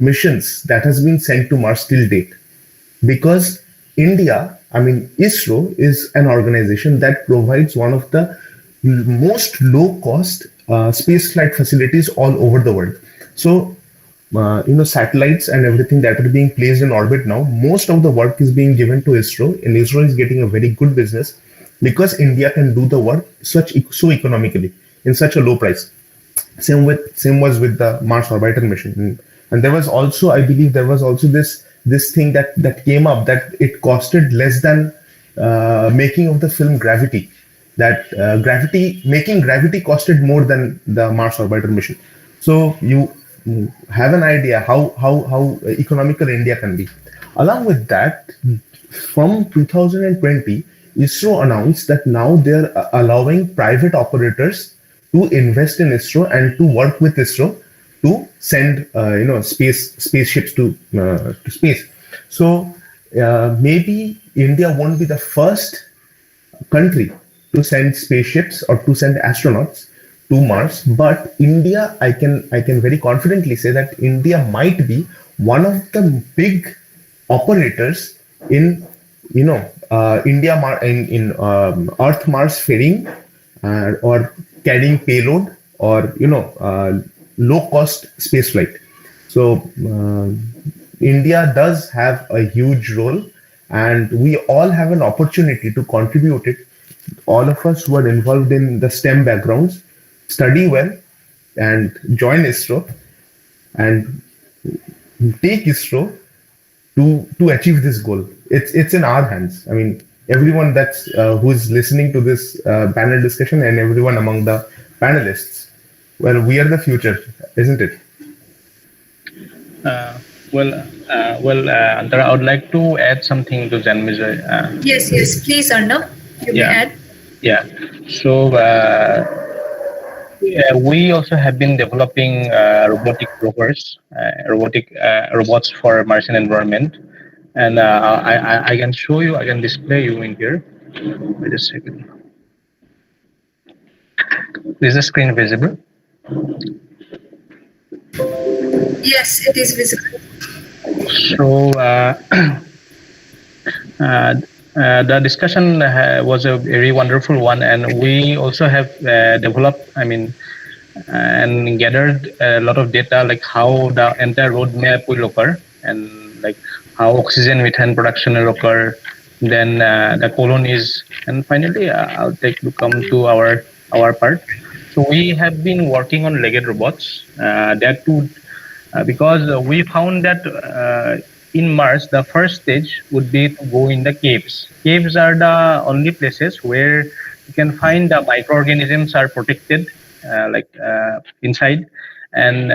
missions that has been sent to Mars till date, because ISRO is an organization that provides one of the most low-cost space flight facilities all over the world. So, satellites and everything that are being placed in orbit now, most of the work is being given to ISRO, and ISRO is getting a very good business because India can do the work so economically in such a low price. Same was with the Mars orbiter mission, and there was also, I believe, this thing that came up that it costed less than making of the film Gravity. That making Gravity costed more than the Mars orbiter mission. So you have an idea how economical India can be. Along with that, from 2020, ISRO announced that now they're allowing private operators to invest in ISRO and to work with ISRO to send spaceships to space. So maybe India won't be the first country to send spaceships or to send astronauts to Mars, but India, I can very confidently say that India might be one of the big operators in Earth Mars ferrying or carrying payload or low cost space flight. So India does have a huge role, and we all have an opportunity to contribute it. All of us who are involved in the STEM backgrounds, study well and join ISRO and take ISRO to achieve this goal. It's in our hands. I mean, everyone that's who's listening to this panel discussion and everyone among the panelists, well, we are the future, isn't it? Antara, I would like to add something to Janmijay. Yes, please, Arnab. You may add. Yeah. So we also have been developing robotic rovers, robots for Martian environment, and I can show you. I can display you in here. Wait a second. Is the screen visible? Yes, it is visible. So the discussion was a very wonderful one, and we also have developed, and gathered a lot of data, like how the entire roadmap will occur, and like how oxygen methane production will occur, then the colonies, and finally I'll come to our part. So we have been working on legged robots. That too, because we found that in Mars, the first stage would be to go in the caves. Caves are the only places where you can find the microorganisms are protected, inside, and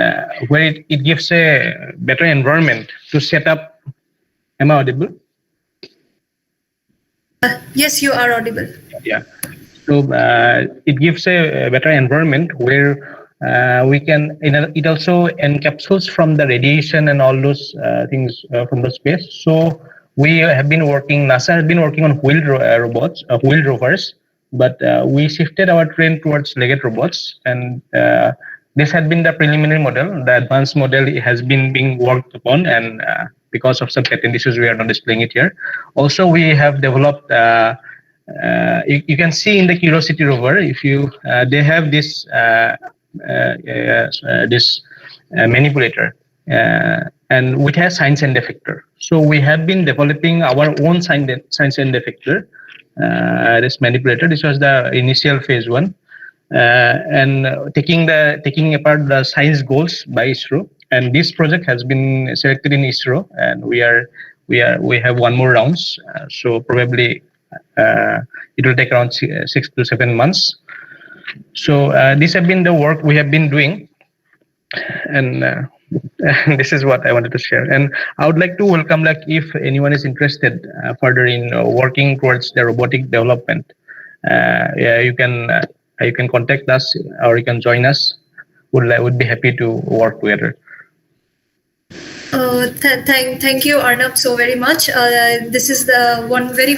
where it gives a better environment to set up. Am I audible? Yes, you are audible. Yeah. So it gives a better environment where we can. It also encapsulates from the radiation and all those things from the space. So we have been working. NASA has been working on wheeled robots, wheeled rovers, but we shifted our trend towards legged robots, and this had been the preliminary model. The advanced model has been being worked upon, and because of some patent issues, we are not displaying it here. Also, we have developed. You can see in the Curiosity rover, if you they have this manipulator, and which has science end effector. So we have been developing our own science end effector. This manipulator. This was the initial phase one, and taking apart the science goals by ISRO. And this project has been selected in ISRO, and we have one more rounds. So probably it will take around 6 to 7 months. So this has been the work we have been doing, and this is what I wanted to share. And I would like to welcome, like, if anyone is interested further in working towards the robotic development, you can contact us or you can join us. Would be happy to work together. Thank you, Arnab, so very much. This is the one very